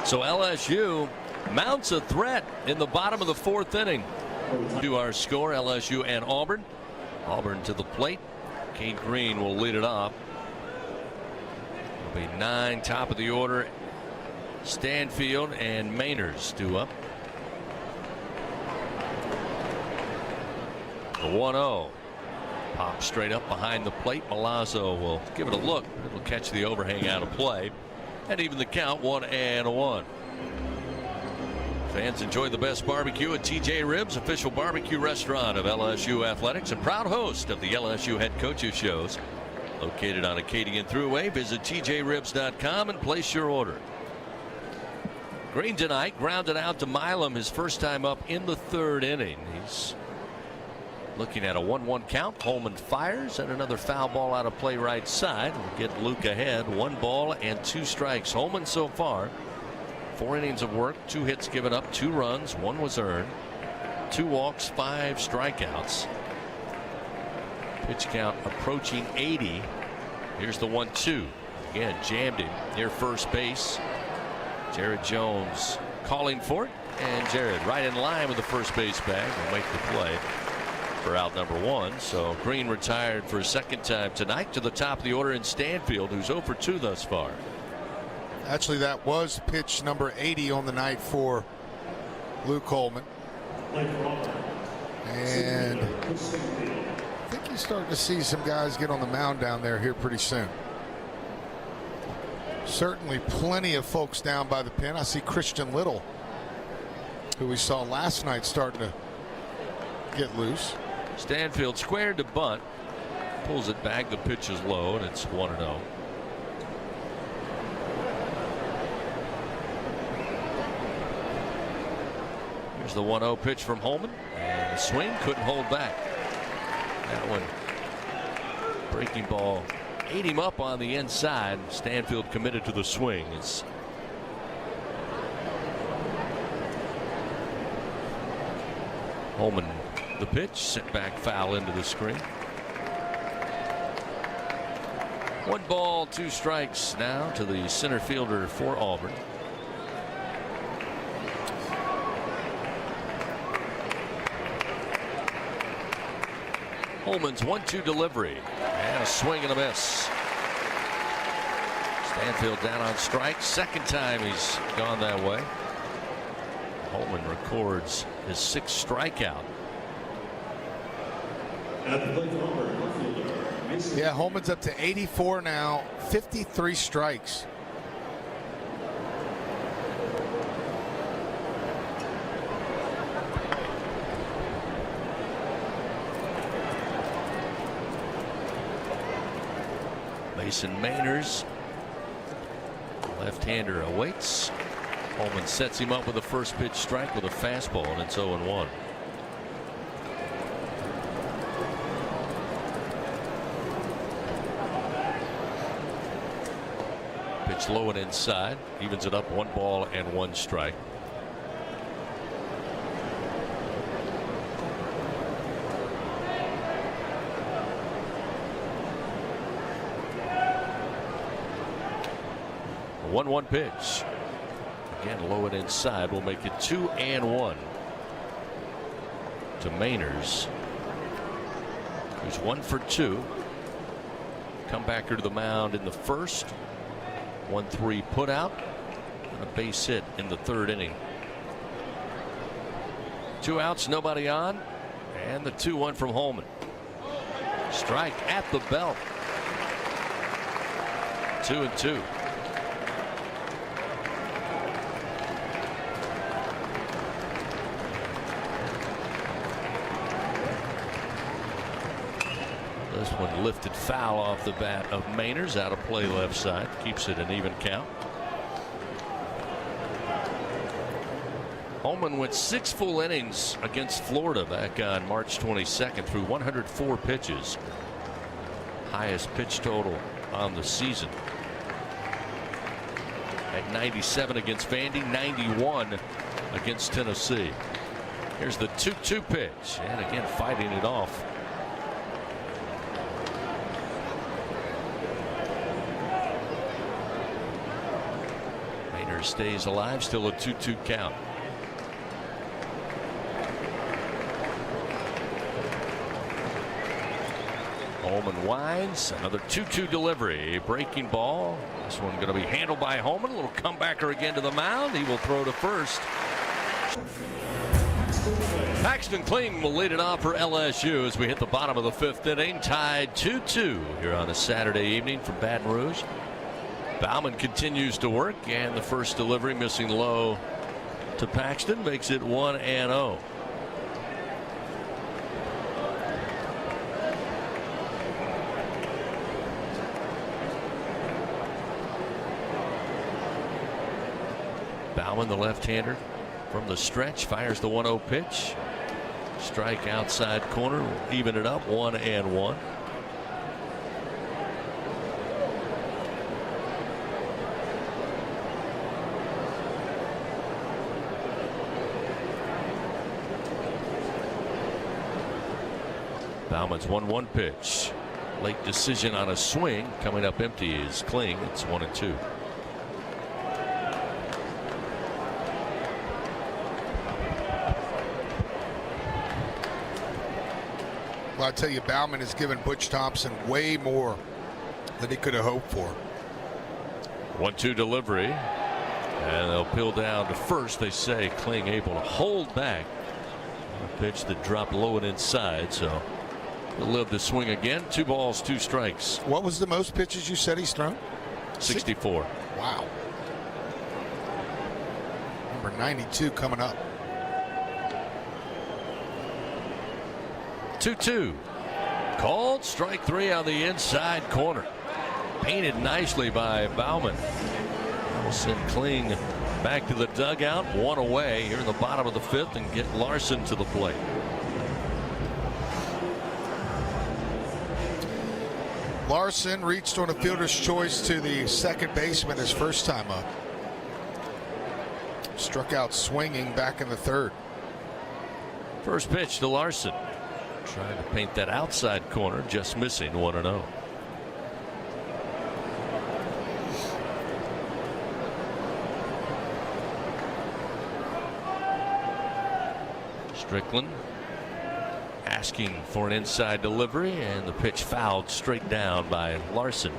So LSU mounts a threat in the bottom of the 4th inning. To our score, LSU and Auburn. Auburn to the plate. Kate Green will lead it off. It'll be 9, top of the order. Stanfield and Mainers due up. The 1-0. Pop straight up behind the plate. Milazzo will give it a look. It'll catch the overhang out of play. And even the count 1-1. Fans enjoy the best barbecue at TJ Ribs, official barbecue restaurant of LSU Athletics and proud host of the LSU head coaches shows. Located on Acadian Thruway. Visit tjribs.com and place your order. Green tonight grounded out to Milam, his first time up in the 3rd inning. He's looking at a 1-1 count. Holman fires, and another foul ball out of play right side will get Luke ahead. 1 ball and 2 strikes. Holman so far 4 innings of work, 2 hits given up, 2 runs, 1 was earned, 2 walks, 5 strikeouts. Pitch count approaching 80. Here's the 1-2. Again, jammed him near first base. Jared Jones calling for it, and Jared right in line with the first base bag will make the play for out number 1. So Green retired for a 2nd time tonight. To the top of the order in Stanfield, who's 0 for 2 thus far. Actually, that was pitch number 80 on the night for Luke Holman. And I think you're starting to see some guys get on the mound down there here pretty soon. Certainly plenty of folks down by the pen. I see Christian Little, who we saw last night, starting to get loose. Stanfield squared to bunt, pulls it back. The pitch is low, and it's 1-0. Here's the 1-0 pitch from Holman, and the swing couldn't hold back. That one, breaking ball ate him up on the inside. Stanfield committed to the swing. It's Holman the pitch, sit back foul into the screen. 1 ball, 2 strikes now to the center fielder for Auburn. Holman's 1-2 delivery and a swing and a miss. Stanfield down on strikes. Second time he's gone that way. Holman records his 6th strikeout. Yeah, Holman's up to 84 now, 53 strikes. Mason Mainers, left-hander, awaits. Holman sets him up with a first pitch strike with a fastball, and it's 0-1. Pitch low and inside, evens it up, 1 ball and 1 strike. A 1-1 pitch. Again, low and inside will make it 2-1 to Mainers, who's 1 for 2. Comebacker to the mound in the first. 1-3 put out and a base hit in the 3rd inning. 2 outs, nobody on, and the 2-1 from Holman. Strike at the belt. 2-2. This one lifted foul off the bat of Mainers, out of play left side, keeps it an even count. Holman went 6 full innings against Florida back on March 22nd through 104 pitches. Highest pitch total on the season. At 97 against Vandy, 91 against Tennessee. Here's the 2-2 pitch, and again fighting it off. Stays alive, still a 2-2 count. Holman winds, another 2-2 delivery, breaking ball. This one going to be handled by Holman. A little comebacker again to the mound. He will throw to first. Paxton Kling will lead it off for LSU as we hit the bottom of the 5th inning, tied 2-2 here on a Saturday evening from Baton Rouge. Bauman continues to work, and the first delivery missing low to Paxton makes it 1-0. Bauman, the left-hander, from the stretch, fires the 1-0 pitch. Strike outside corner, will even it up, 1-1. Bauman's 1-1 pitch. Late decision on a swing. Coming up empty is Kling. It's 1-2. Well, I tell you, Bauman has given Butch Thompson way more than he could have hoped for. 1-2 delivery, and they'll peel down to first. They say Kling able to hold back a pitch that dropped low and inside, so he'll live to swing again. 2 balls, 2 strikes. What was the most pitches you said he's thrown? 64. Wow. Number 92 coming up. 2-2. Called strike 3 on the inside corner. Painted nicely by Bauman. Will send Kling back to the dugout, 1 away here in the bottom of the 5th, and get Larson to the plate. Larson reached on a fielder's choice to the second baseman his first time up. Struck out swinging back in the third. First pitch to Larson. Trying to paint that outside corner, just missing 1-0. Strickland asking for an inside delivery, and the pitch fouled straight down by Larson.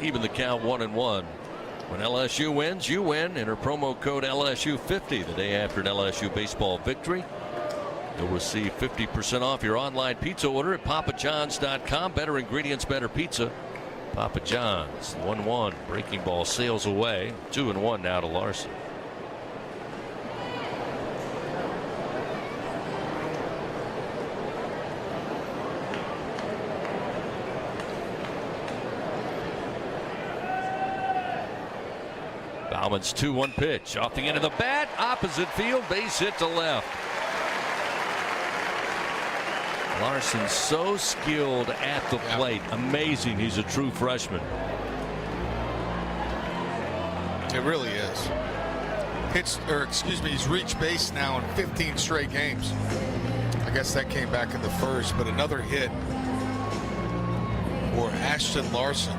Even the count 1-1. When LSU wins, you win. Enter promo code LSU50 the day after an LSU baseball victory. You'll receive 50% off your online pizza order at papajohns.com. Better ingredients, better pizza. Papa John's. 1-1. Breaking ball sails away. 2-1 now to Larson. Bauman's 2-1 pitch off the end of the bat, opposite field, base hit to left. Larson's so skilled at the plate. Amazing. He's a true freshman. It really is. He's reached base now in 15 straight games. I guess that came back in the first, but another hit for Ashton Larson.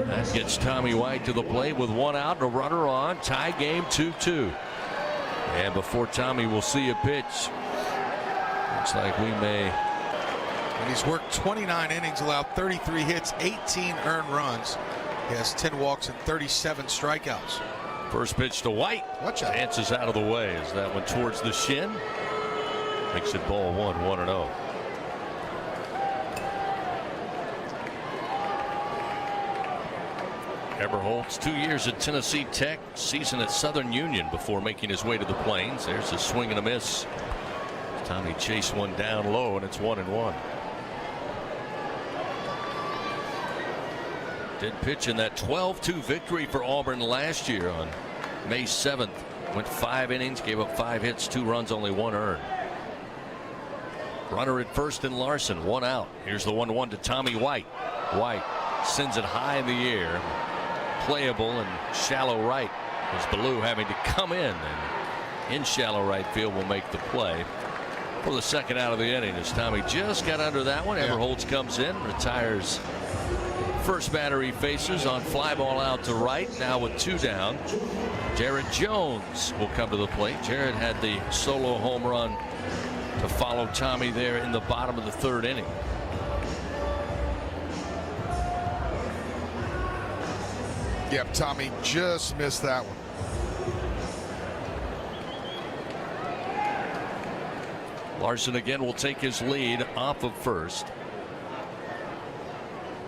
That gets Tommy White to the plate with 1 out and a runner on. Tie game 2-2. And before Tommy will see a pitch, looks like we may. And he's worked 29 innings, allowed 33 hits, 18 earned runs. He has 10 walks and 37 strikeouts. First pitch to White. Watch out. Dances out of the way. Is that one towards the shin? Makes it ball 1-0. Eberholtz, 2 years at Tennessee Tech, season at Southern Union before making his way to the Plains. There's a swing and a miss. Tommy chased one down low, and it's 1-1. Did pitch in that 12-2 victory for Auburn last year on May 7th. Went 5 innings, gave up 5 hits, 2 runs, only 1 earned. Runner at first and Larson, 1 out. Here's the 1-1 to Tommy White. White sends it high in the air. Playable and shallow right. As Ballou having to come in, and in shallow right field will make the play for the second out of the inning. As Tommy just got under that one. Eberholtz comes in, retires. First batter he faces on fly ball out to right. Now with 2 down, Jared Jones will come to the plate. Jared had the solo home run to follow Tommy there in the bottom of the 3rd inning. Yep, Tommy just missed that one. Larson again will take his lead off of first.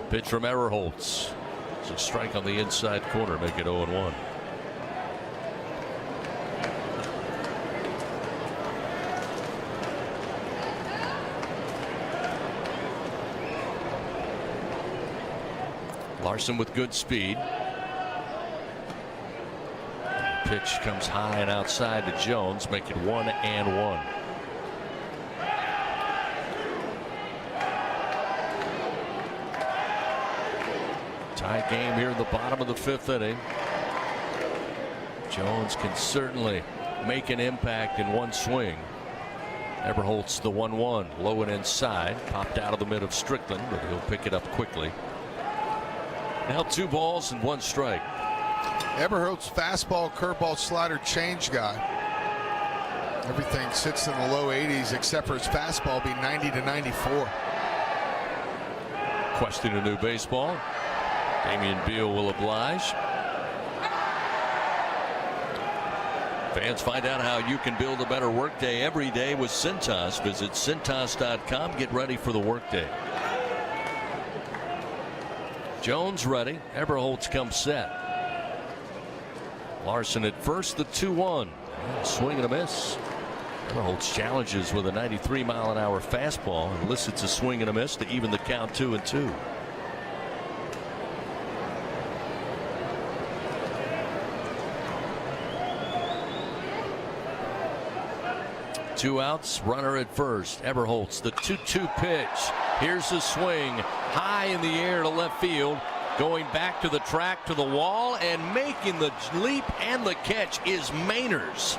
Pitch from Eberholtz. It's a strike on the inside corner, make it 0-1. Larson with good speed. Pitch comes high and outside to Jones, make it 1-1. Tie game here in the bottom of the 5th inning. Jones can certainly make an impact in one swing. Eberholtz the 1-1, low and inside, popped out of the mid of Strickland, but he'll pick it up quickly. Now 2 balls and 1 strike. Eberholtz fastball, curveball, slider, change guy. Everything sits in the low 80s except for his fastball being 90 to 94. Question a new baseball. Damian Beal will oblige. Fans, find out how you can build a better workday every day with Cintas. Visit Cintas.com. Get ready for the workday. Jones ready. Eberholtz comes set. Larson at first, the 2-1. Swing and a miss. Eberholtz challenges with a 93-mile-an-hour fastball and elicits a swing and a miss to even the count 2-2. Two outs, runner at first. Eberholtz, the 2-2 pitch. Here's a swing high in the air to left field. Going back to the track, to the wall, and making the leap and the catch is Mainers.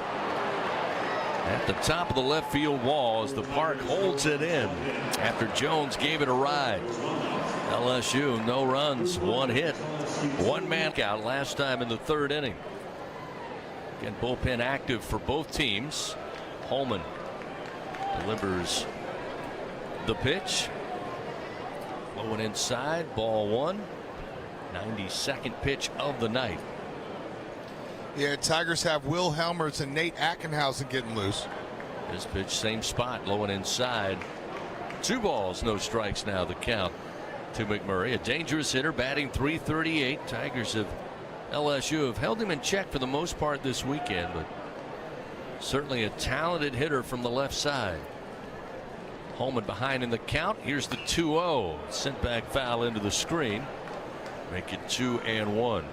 At the top of the left field wall as the park holds it in after Jones gave it a ride. LSU, no runs, 1 hit, 1 man out last time in the 3rd inning. Again, bullpen active for both teams. Holman delivers the pitch. Low and inside, ball 1. 92nd pitch of the night. Yeah, Tigers have Will Helmers and Nate Ackenhausen getting loose. This pitch, same spot, low and inside. 2 balls, no strikes now, the count to McMurray. A dangerous hitter, batting .338. Tigers of LSU have held him in check for the most part this weekend, but certainly a talented hitter from the left side. Holman behind in the count. Here's the 2-0. Sent back foul into the screen. Make it 2-1.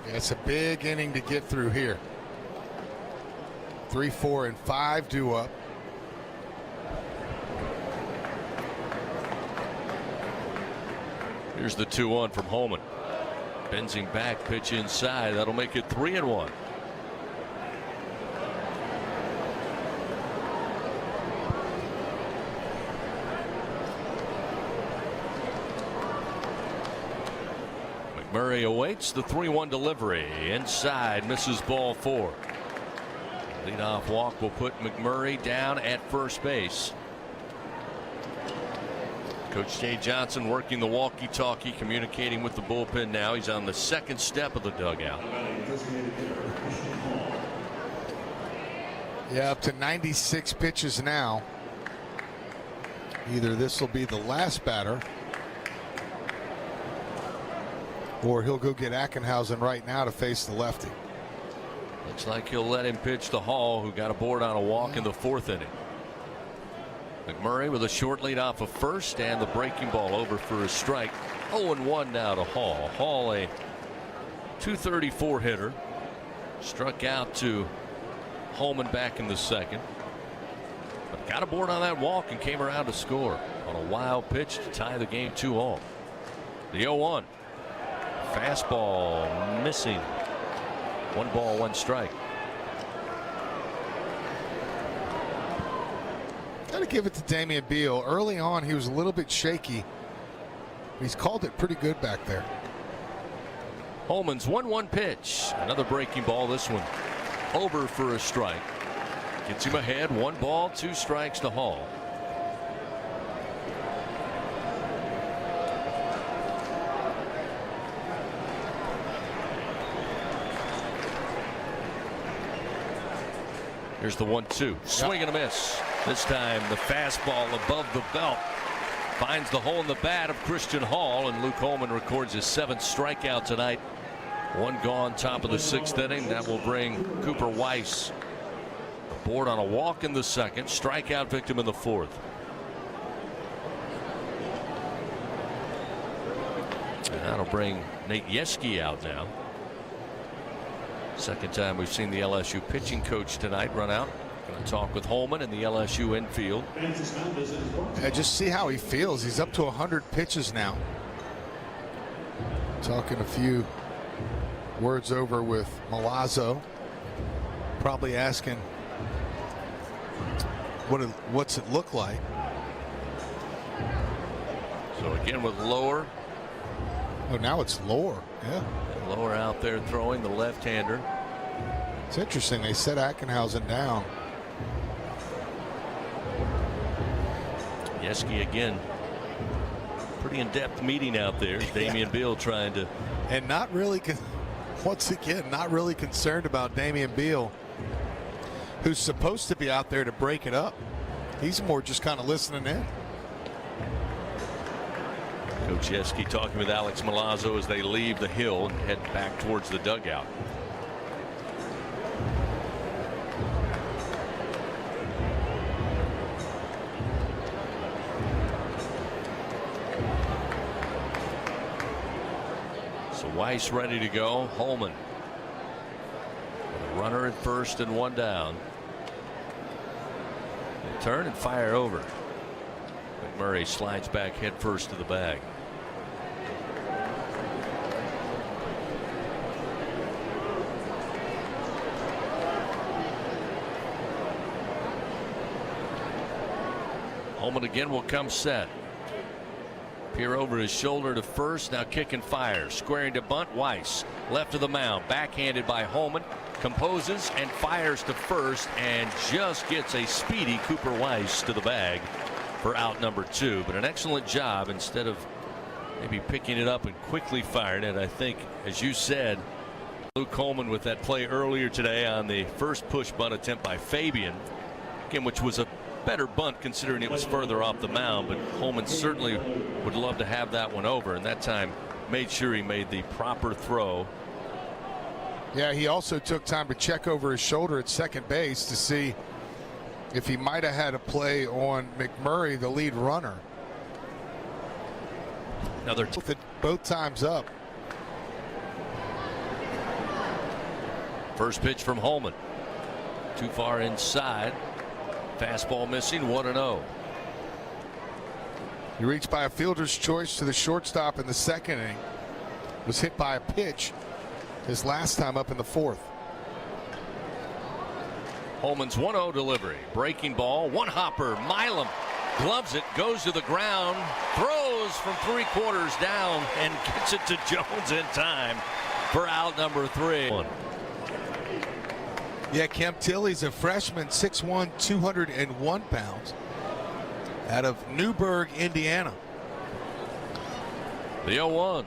Yeah, it's a big inning to get through here. 3, 4, and 5 due up. Here's the 2-1 from Holman. Benzing back, pitch inside. That'll make it 3-1. Murray awaits the 3-1 delivery. Inside, misses ball 4. Leadoff walk will put McMurray down at first base. Coach Jay Johnson working the walkie-talkie, communicating with the bullpen now. He's on the 2nd step of the dugout. Yeah, up to 96 pitches now. Either this will be the last batter, or he'll go get Ackenhausen right now to face the lefty. Looks like he'll let him pitch to Hall, who got aboard on a walk in the 4th inning. McMurray with a short lead off of first, and the breaking ball over for a strike. 0-1 now to Hall. Hall, a .234 hitter, struck out to Holman back in the 2nd, but got aboard on that walk and came around to score on a wild pitch to tie the game 2-all. The 0-1. Fastball missing. 1 ball, 1 strike. Got to give it to Damian Beal. Early on, he was a little bit shaky. He's called it pretty good back there. Holman's 1-1 pitch. Another breaking ball. This one over for a strike. Gets him ahead. 1 ball, 2 strikes to Hall. Here's the 1-2. Swing and a miss. This time the fastball above the belt finds the hole in the bat of Christian Hall, and Luke Holman records his 7th strikeout tonight. 1 gone, top of the 6th inning. That will bring Cooper Weiss aboard on a walk in the 2nd. Strikeout victim in the 4th. And that'll bring Nate Yeski out now. 2nd time we've seen the LSU pitching coach tonight run out. Going to talk with Holman in the LSU infield. Yeah, just see how he feels. He's up to 100 pitches now. Talking a few words over with Milazzo. Probably asking what's it look like. So again with lower. Oh, now it's lower. Yeah. Lower out there throwing, the left-hander. It's interesting. They set Ackenhausen down. Yeski again. Pretty in-depth meeting out there. Damian Beal trying to. And not really, once again, not really concerned about Damian Beal, who's supposed to be out there to break it up. He's more just kind of listening in. Coach Yeski talking with Alex Milazzo as they leave the hill and head back towards the dugout. So Weiss ready to go. Holman with a runner at first and 1 down. They turn and fire over. McMurray slides back head first to the bag. Holman again will come set. Peer over his shoulder to first. Now kick and fire. Squaring to bunt. Weiss left of the mound. Backhanded by Holman. Composes and fires to first and just gets a speedy Cooper Weiss to the bag for out number 2. But an excellent job instead of maybe picking it up and quickly firing it. I think, as you said, Luke Holman with that play earlier today on the first push bunt attempt by Fabian, again, which was a better bunt considering it was further off the mound, but Holman certainly would love to have that one over, and that time made sure he made the proper throw. Yeah, he also took time to check over his shoulder at second base to see if he might have had a play on McMurray, the lead runner. Another both times up. First pitch from Holman. Too far inside. Fastball missing, 1-0. He reached by a fielder's choice to the shortstop in the second inning. Was hit by a pitch his last time up in the fourth. Holman's 1-0 delivery. Breaking ball. One hopper. Milam gloves it. Goes to the ground. Throws from 3/4 down and gets it to Jones in time for out number 3. Yeah, Kemp Tilley's a freshman, 6'1", 201 pounds, out of Newburgh, Indiana. The 0-1.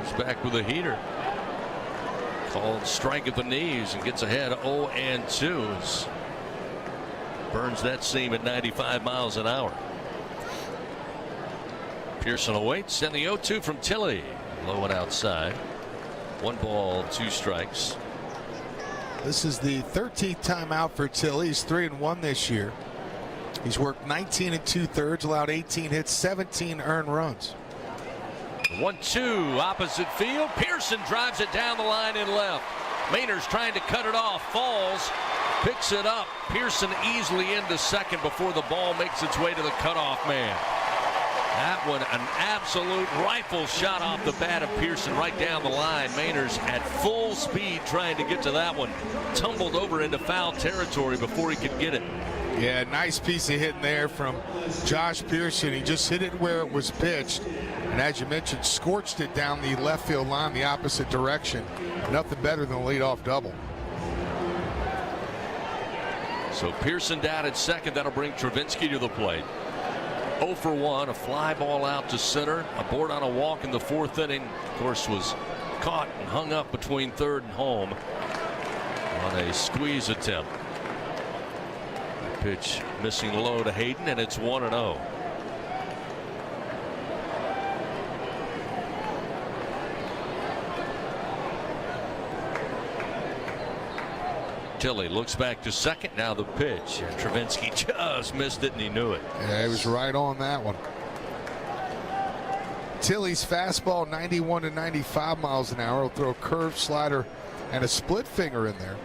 He's back with a heater. Called strike at the knees and gets ahead 0-2. Burns that seam at 95 miles an hour. Pearson awaits, and the 0-2 from Tilley. Low and outside. 1 ball, 2 strikes. This is the 13th time out for Tilley. He's 3-1 this year. He's worked 19 2/3, allowed 18 hits, 17 earned runs. 1-2 opposite field. Pearson drives it down the line in left. Maynard's trying to cut it off. Falls. Picks it up. Pearson easily into second before the ball makes its way to the cutoff man. That one, an absolute rifle shot off the bat of Pearson right down the line. Maynard's at full speed trying to get to that one. Tumbled over into foul territory before he could get it. Yeah, nice piece of hitting there from Josh Pearson. He just hit it where it was pitched. And as you mentioned, scorched it down the left field line the opposite direction. Nothing better than a leadoff double. So Pearson down at second. That'll bring Travinski to the plate. 0 for 1, a fly ball out to center, a board on a walk in the 4th inning. Of course, was caught and hung up between third and home on a squeeze attempt. Pitch missing low to Hayden, and it's 1-0. Tilley looks back to second. Now the pitch. Travinski just missed it, and he knew it. Yeah, he was right on that one. Tilley's fastball 91 to 95 miles an hour. He'll throw a curve, slider, and a split finger in there.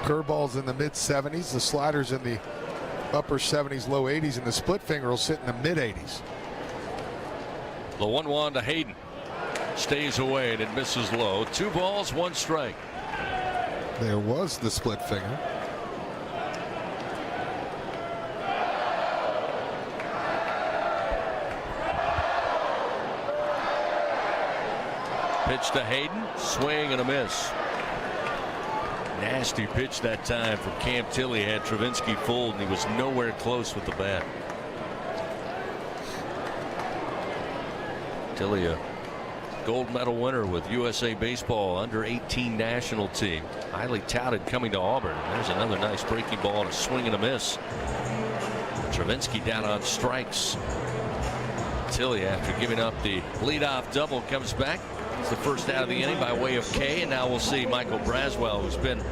Curveball's in the mid 70s. The slider's in the upper 70s, low 80s, and the split finger will sit in the mid 80s. The 1-1 to Hayden. Stays away and it misses low. 2 balls, 1 strike. There was the split finger. Pitch to Hayden. Swing and a miss. Nasty pitch that time from Cam Tilley. Had Travinski fooled, and he was nowhere close with the bat. Tilley, a gold medal winner with USA Baseball under 18 national team. Highly touted coming to Auburn. There's another nice breaking ball and a swing and a miss. Travinski down on strikes. Tilley, after giving up the leadoff double, comes back. It's the first out of the inning by way of K, and now we'll see Michael Braswell, who's been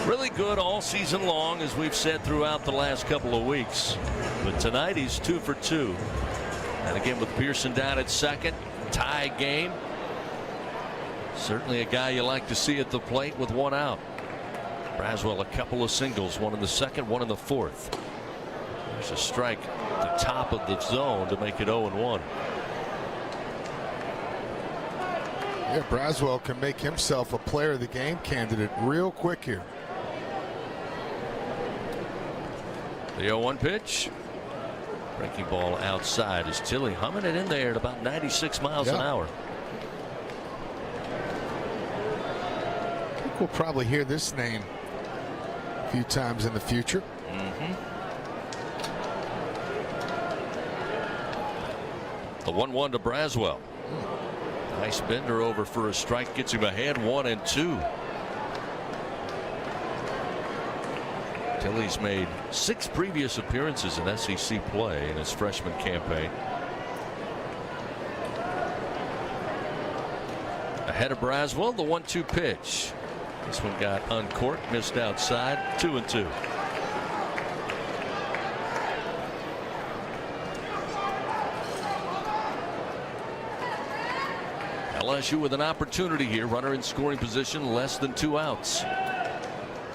really good all season long, as we've said throughout the last couple of weeks. But tonight he's 2 for 2. And again with Pearson down at second, tie game. Certainly a guy you like to see at the plate with 1 out. Braswell a couple of singles, 1 in the second, 1 in the 4th. There's a strike at the top of the zone to make it 0-1. Yeah, Braswell can make himself a player of the game candidate real quick here. The 0-1 pitch. Breaking ball outside as Tilley humming it in there at about 96 miles an hour. I think we'll probably hear this name a few times in the future. The 1-1 to Braswell. Nice bender over for a strike, gets him ahead 1-2. Tilley's made 6 previous appearances in SEC play in his freshman campaign. Ahead of Braswell, the 1-2 pitch. This one got uncorked, missed outside, 2-2. LSU with an opportunity here. Runner in scoring position, less than 2 outs.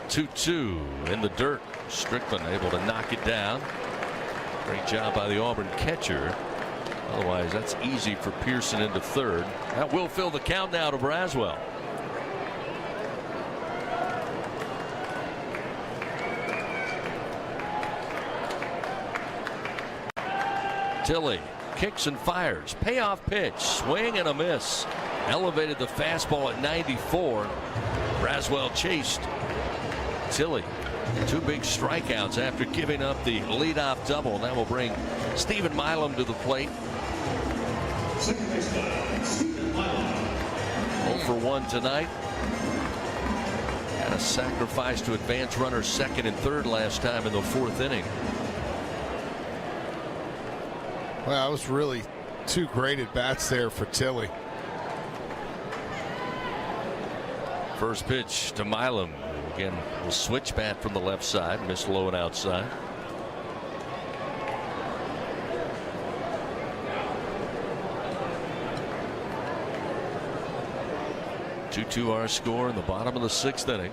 2-2 in the dirt. Strickland able to knock it down. Great job by the Auburn catcher. Otherwise, that's easy for Pearson into third. That will fill the count now to Braswell. Tilley kicks and fires. Payoff pitch. Swing and a miss. Elevated the fastball at 94. Braswell chased Tilley. 2 big strikeouts after giving up the leadoff double. That will bring Stephen Milam to the plate. 0 for 1 tonight. Had a sacrifice to advance runners second and third last time in the 4th inning. Well, that was really 2 great at bats there for Tilley. First pitch to Milam. Again, will switch bat from the left side, missed low and outside. Two our score in the bottom of the 6th inning.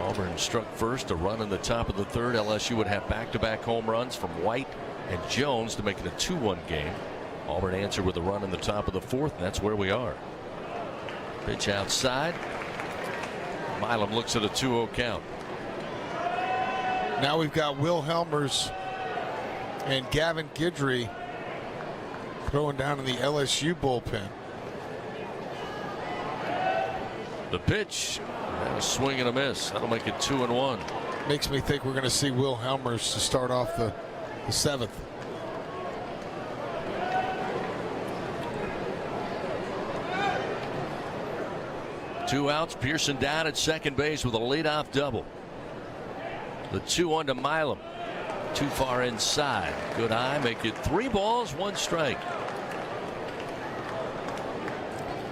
Auburn struck first, a run in the top of the 3rd. LSU would have back-to-back home runs from White and Jones to make it a 2-1 game. Auburn answered with a run in the top of the 4th, and that's where we are. Pitch outside. Milam looks at a 2-0 count. Now we've got Will Helmers and Gavin Guidry throwing down in the LSU bullpen. The pitch, and a swing and a miss. That'll make it 2-1. Makes me think we're going to see Will Helmers to start off the 7th. Two outs. Pearson down at second base with a leadoff double. The 2-1 to Milam. Too far inside. Good eye. Make it 3 balls, 1 strike.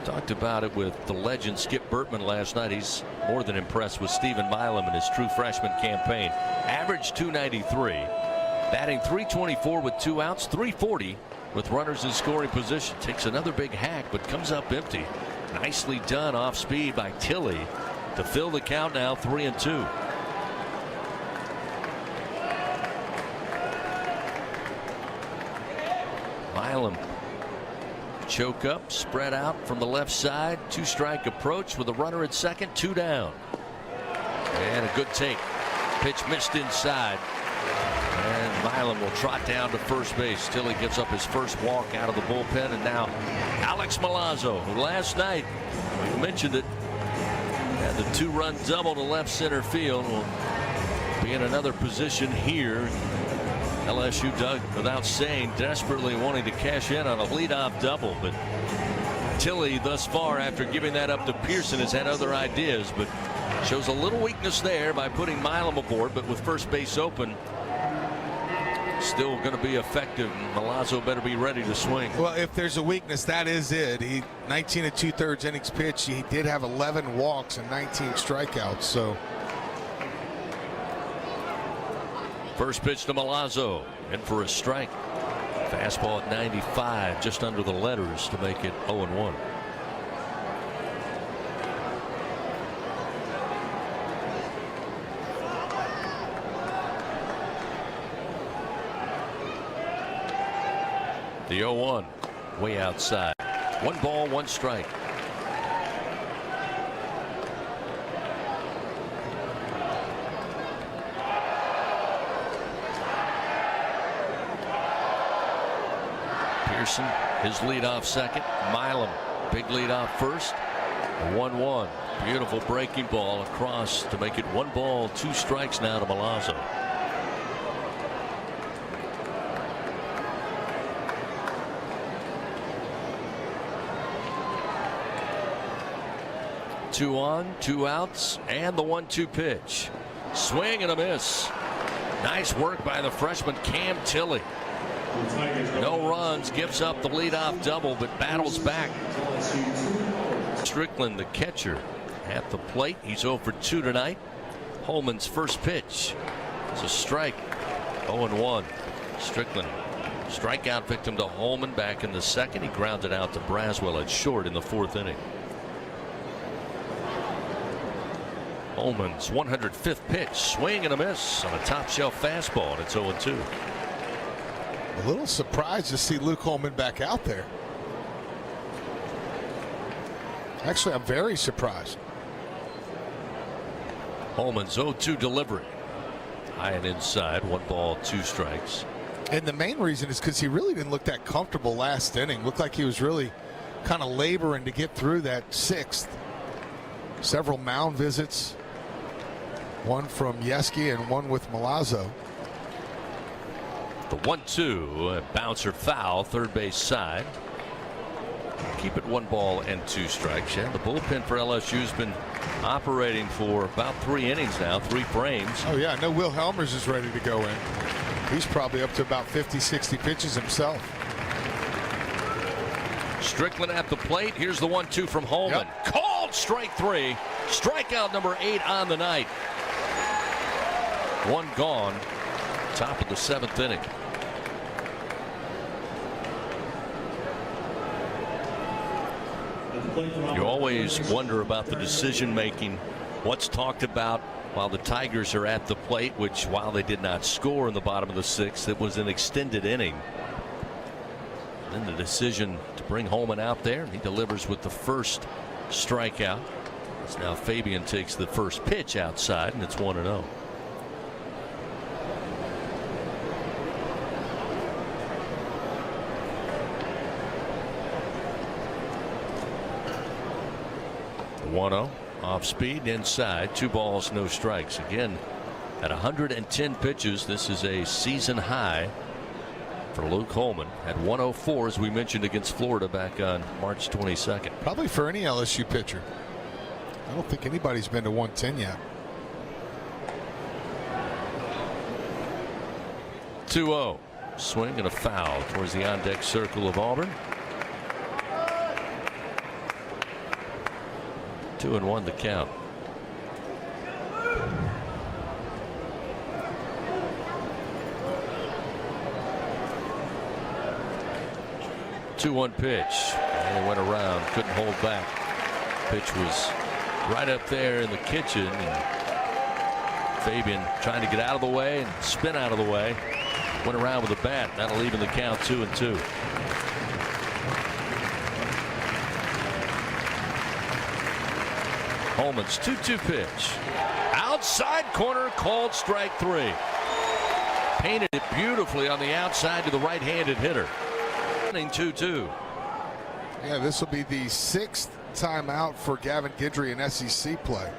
Talked about it with the legend Skip Bertman last night. He's more than impressed with Stephen Milam in his true freshman campaign. Average 293. Batting .324 with 2 outs. .340 with runners in scoring position. Takes another big hack but comes up empty. Nicely done off speed by Tilley to fill the count now 3-2. Milam choke up, spread out from the left side, 2-strike approach with a runner at second, 2 down. And a good take. Pitch missed inside. And Milam will trot down to first base. Tilley gives up his first walk out of the bullpen. And now Alex Milazzo, who last night, we mentioned it, had the 2-run double to left center field, will be in another position here. LSU, Doug, without saying, desperately wanting to cash in on a leadoff double. But Tilley thus far, after giving that up to Pearson, has had other ideas, but shows a little weakness there by putting Milam aboard. But with first base open, still going to be effective. Milazzo better be ready to swing. Well, if there's a weakness, that is it. He 19 2/3 innings pitched. He did have 11 walks and 19 strikeouts. So first pitch to Milazzo, in for a strike. Fastball at 95, just under the letters to make it 0-1. The 0-1 way outside. 1 ball, 1 strike. Pearson, his leadoff second. Milam, big leadoff first. 1-1. Beautiful breaking ball across to make it 1 ball, 2 strikes now to Milazzo. Two on, 2 outs, and the 1-2 pitch. Swing and a miss. Nice work by the freshman Cam Tilley. No runs, gives up the leadoff double, but battles back. Strickland, the catcher, at the plate. He's 0 for 2 tonight. Holman's first pitch. It's a strike. 0-1. Strickland, strikeout victim to Holman back in the second. He grounded out to Braswell at short in the 4th inning. Holman's 105th pitch. Swing and a miss on a top shelf fastball, and it's 0-2. A little surprised to see Luke Holman back out there. Actually, I'm very surprised. Holman's 0-2 delivery. High and inside. 1 ball, 2 strikes. And the main reason is because he really didn't look that comfortable last inning. Looked like he was really kind of laboring to get through that 6th. Several mound visits. 1 from Yeski and 1 with Milazzo. The 1-2, a bouncer foul, third base side. Keep it 1 ball and 2 strikes. Yeah, the bullpen for LSU has been operating for about 3 innings now, 3 frames. Oh yeah, I know Will Helmers is ready to go in. He's probably up to about 50-60 pitches himself. Strickland at the plate. Here's the 1-2 from Holman. Yep. Called strike 3. Strikeout number 8 on the night. 1 gone. Top of the 7th inning. You always wonder about the decision making. What's talked about while the Tigers are at the plate, which while they did not score in the bottom of the 6th, it was an extended inning. Then the decision to bring Holman out there, and he delivers with the first strikeout. As now Fabian takes the first pitch outside, and it's 1-0. The 1-0 off speed inside. 2 balls, no strikes. Again, at 110 pitches, this is a season high for Luke Holman at 104, as we mentioned, against Florida back on March 22nd. Probably for any LSU pitcher. I don't think anybody's been to 110 yet. 2-0. Swing and a foul towards the on-deck circle of Auburn. 2-1 the count. Two-one pitch. And it went around. Couldn't hold back. Pitch was right up there in the kitchen. And Fabian trying to get out of the way and spin out of the way. Went around with a bat. That'll even the count 2-2. Holman's 2-2 pitch. Outside corner, called strike 3. Painted it beautifully on the outside to the right-handed hitter. 2-2. Yeah, this will be the 6th time out for Gavin Guidry in SEC play.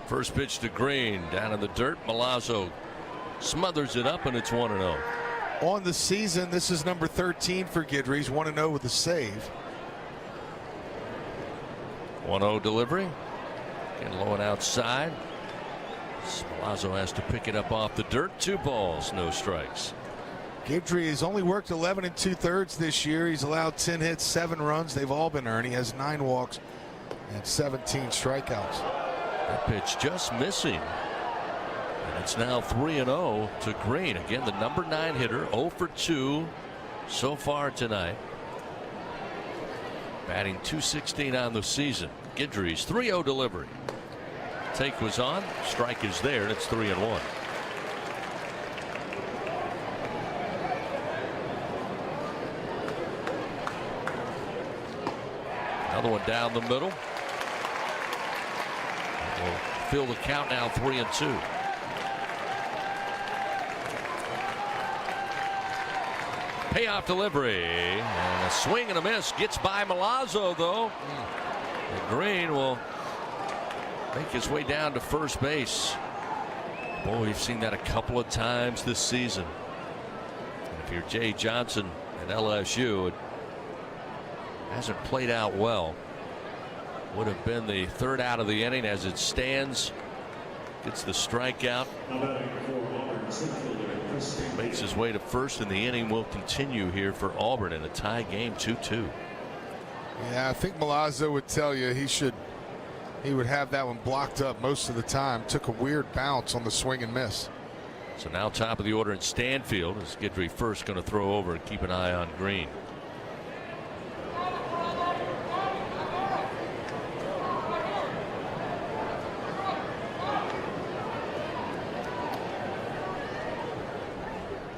First pitch to Green, down in the dirt. Milazzo smothers it up, and it's 1-0. On the season, this is number 13 for Guidry. He's 1-0 with a save. 1-0 delivery. Getting low and outside. Milazzo has to pick it up off the dirt. 2 balls, no strikes. Guidry has only worked 11 2/3 this year. He's allowed 10 hits, 7 runs. They've all been earned. He has 9 walks and 17 strikeouts. That pitch just missing. And it's now 3-0 to Green. Again, the number 9 hitter, 0 for 2 so far tonight. Batting .216 on the season. Guidry's 3-0 delivery. Take was on. Strike is there, and it's 3-1. Another one down the middle. We'll fill the count now 3-2. Payoff delivery and a swing and a miss. Gets by Milazzo though. And Green will make his way down to first base. Boy, we've seen that a couple of times this season. And if you're Jay Johnson at LSU, it hasn't played out well. Would have been the third out of the inning. As it stands, gets the strikeout, makes his way to first, and the inning will continue here for Auburn in a tie game 2-2. Yeah, I think Milazzo would tell you he would have that one blocked up most of the time. Took a weird bounce on the swing and miss. So now top of the order in Stanfield as Guidry first, going to throw over and keep an eye on Green.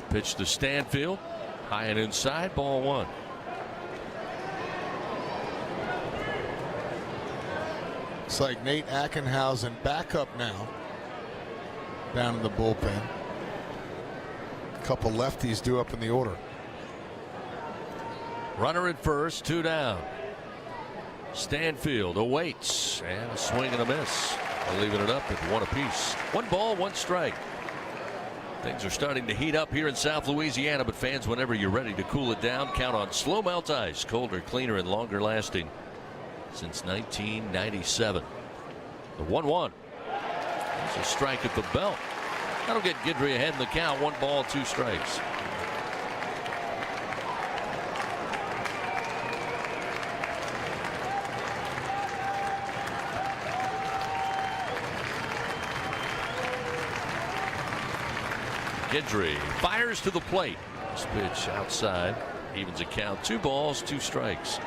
Pitch to Stanfield, high and inside, ball one. It's like Nate Ackenhausen back up now down in the bullpen. A couple lefties due up in the order. Runner at first, 2 down. Stanfield awaits and a swing and a miss. They're leaving it up at 1 apiece. 1 ball, 1 strike. Things are starting to heat up here in South Louisiana, but fans, whenever you're ready to cool it down, count on Slow Melt Ice. Colder, cleaner, and longer lasting since 1997. The 1-1. There's a strike at the belt. That'll get Guidry ahead in the count. 1 ball, 2 strikes. Guidry fires to the plate. This pitch outside evens a count. 2 balls, 2 strikes.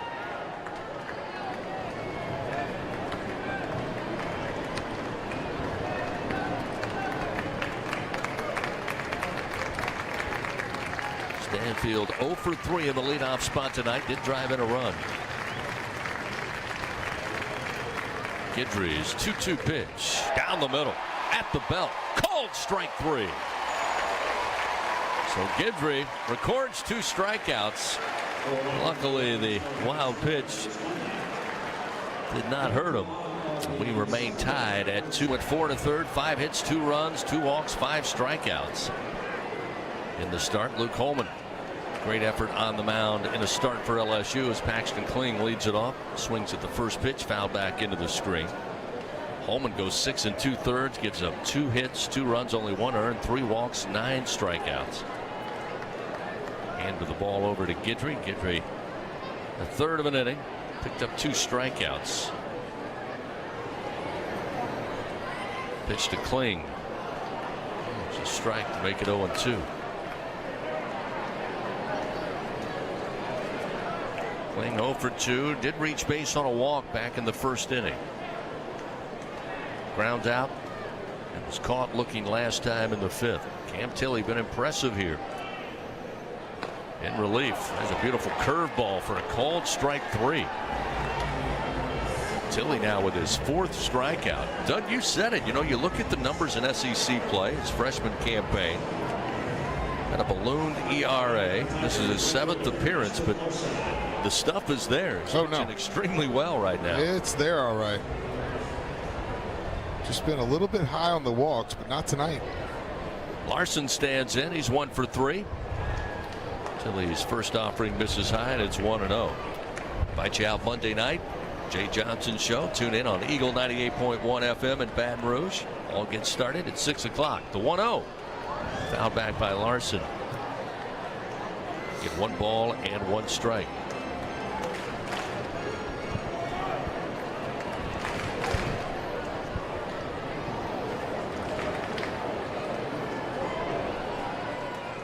Stanfield 0 for 3 in the leadoff spot tonight. Did drive in a run. Guidry's 2-2 pitch down the middle at the belt. Called strike 3. So Guidry records 2 strikeouts. Luckily, the wild pitch did not hurt him. We remain tied at 2 and 4 to third. 5 hits, 2 runs, 2 walks, 5 strikeouts. In the start, Luke Holman. Great effort on the mound in a start for LSU as Paxton Kling leads it off. Swings at the first pitch, foul back into the screen. Holman goes 6 2/3, gives up 2 hits, 2 runs, only 1 earned, 3 walks, 9 strikeouts. Hand the ball over to Guidry. Guidry, a third of an inning, picked up 2 strikeouts. Pitch to Kling. It's a strike to make it 0-2. Kling 0 for 2. Did reach base on a walk back in the first inning. Grounds out and was caught looking last time in the 5th. Cam Tilley been impressive here. In relief, there's a beautiful curveball for a called strike 3. Tilley now with his 4th strikeout. Doug, you said it. You know, you look at the numbers in SEC play, his freshman campaign. Had a ballooned ERA. This is his 7th appearance, but the stuff is there. He's pitching extremely well right now. It's there, all right. Just been a little bit high on the walks, but not tonight. Larson stands in. He's 1 for 3. Tilley's first offering misses high, and it's 1-0. Invite you out Monday night. Jay Johnson Show. Tune in on Eagle 98.1 FM in Baton Rouge. All gets started at 6 o'clock. The 1-0. Fouled back by Larson. Get 1 ball and 1 strike.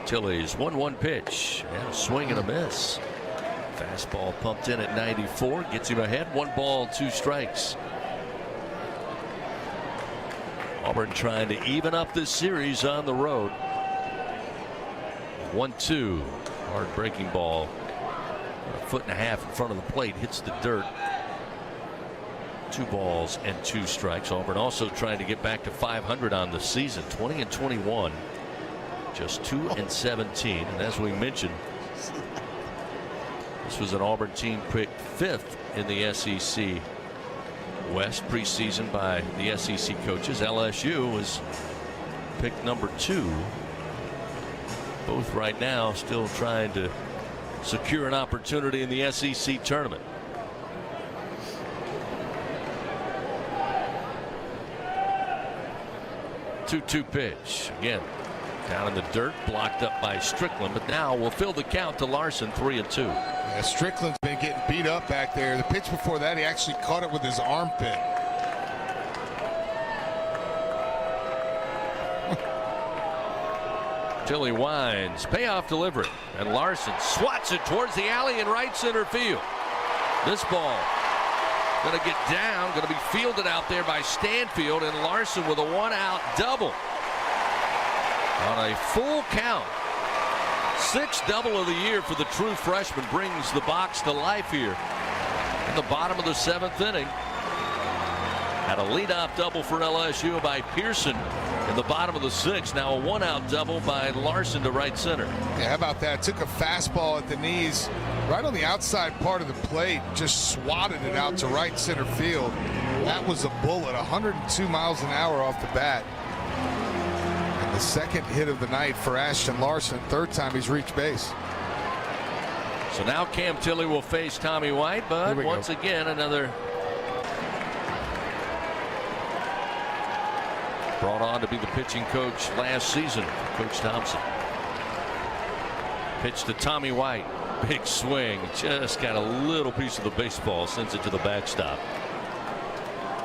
Tilley's 1-1 pitch and a swing and a miss. Fastball pumped in at 94, gets him ahead. 1 ball, 2 strikes. Auburn trying to even up this series on the road. 1-2, hard breaking ball. 1.5 feet in front of the plate, hits the dirt. 2 balls and 2 strikes. Auburn also trying to get back to 500 on the season. 20-21, just 2-17. And as we mentioned, this was an Auburn team picked 5th in the SEC West preseason by the SEC coaches. LSU was picked number 2. Both right now still trying to secure an opportunity in the SEC tournament. Two pitch again down in the dirt, blocked up by Strickland, but now will fill the count to Larson. 3-2. Yeah, Strickland's been getting beat up back there. The pitch before that, he actually caught it with his armpit. Tilly winds, payoff delivery, and Larson swats it towards the alley in right center field. This ball going to get down, going to be fielded out there by Stanfield, and Larson with a 1-out double on a full count. 6th double of the year for the true freshman, brings the box to life here in the bottom of the 7th inning. Had a leadoff double for LSU by Pearson in the bottom of the 6th. Now a 1-out double by Larson to right center. Yeah, how about that? Took a fastball at the knees right on the outside part of the plate, just swatted it out to right center field. That was a bullet, 102 miles an hour off the bat. And the 2nd hit of the night for Ashton Larson, 3rd time he's reached base. So now Cam Tilly will face Tommy White, but once again another brought on to be the pitching coach last season, Coach Thompson. Pitch to Tommy White. Big swing. Just got a little piece of the baseball. Sends it to the backstop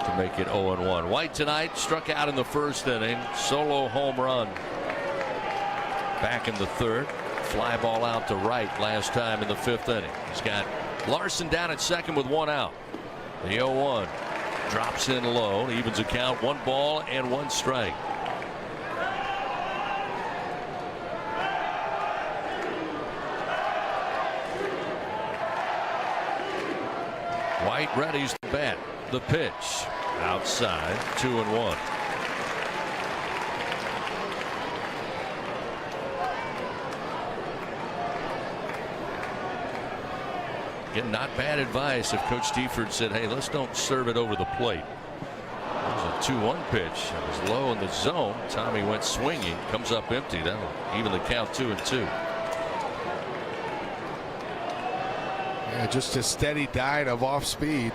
to make it 0-1. White tonight struck out in the 1st inning. Solo home run back in the 3rd. Fly ball out to right last time in the 5th inning. He's got Larson down at 2nd with 1 out. The 0-1. Drops in low, evens the count, 1 ball and 1 strike. White readies the bat. The pitch outside, 2-1. Again, not bad advice if Coach Stieford said, hey, let's don't serve it over the plate. It was a 2-1 pitch. It was low in the zone. Tommy went swinging, comes up empty. That'll even the count 2-2. Yeah, just a steady diet of off speed.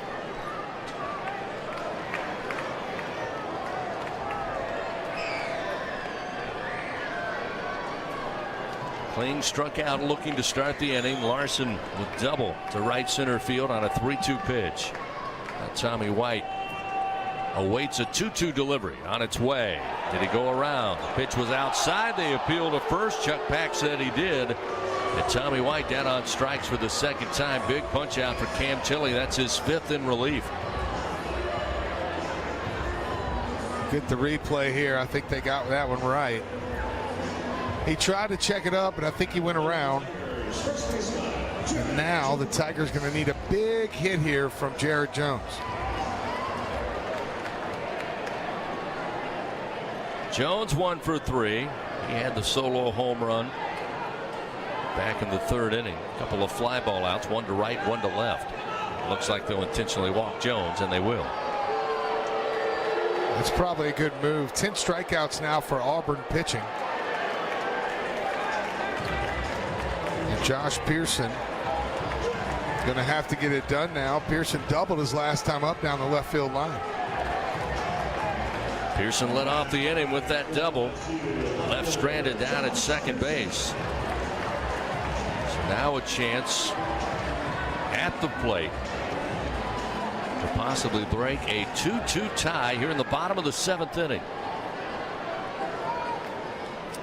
Kling struck out looking to start the inning. Larson with double to right center field on a 3-2 pitch. Now Tommy White awaits a 2-2 delivery on its way. Did he go around? The pitch was outside. They appealed to first. Chuck Pack said he did. And Tommy White down on strikes for the 2nd time. Big punch out for Cam Tilly. That's his 5th in relief. Get the replay here. I think they got that one right. He tried to check it up, but I think he went around. And now the Tigers going to need a big hit here from Jared Jones. Jones 1 for 3. He had the solo home run back in the 3rd inning. A couple of fly ball outs, 1 to right, 1 to left. Looks like they'll intentionally walk Jones, and they will. That's probably a good move. 10 strikeouts now for Auburn pitching. Josh Pearson going to have to get it done now. Pearson doubled his last time up down the left field line. Pearson led off the inning with that double. Left stranded down at 2nd base. So now a chance at the plate to possibly break a 2-2 tie here in the bottom of the 7th inning.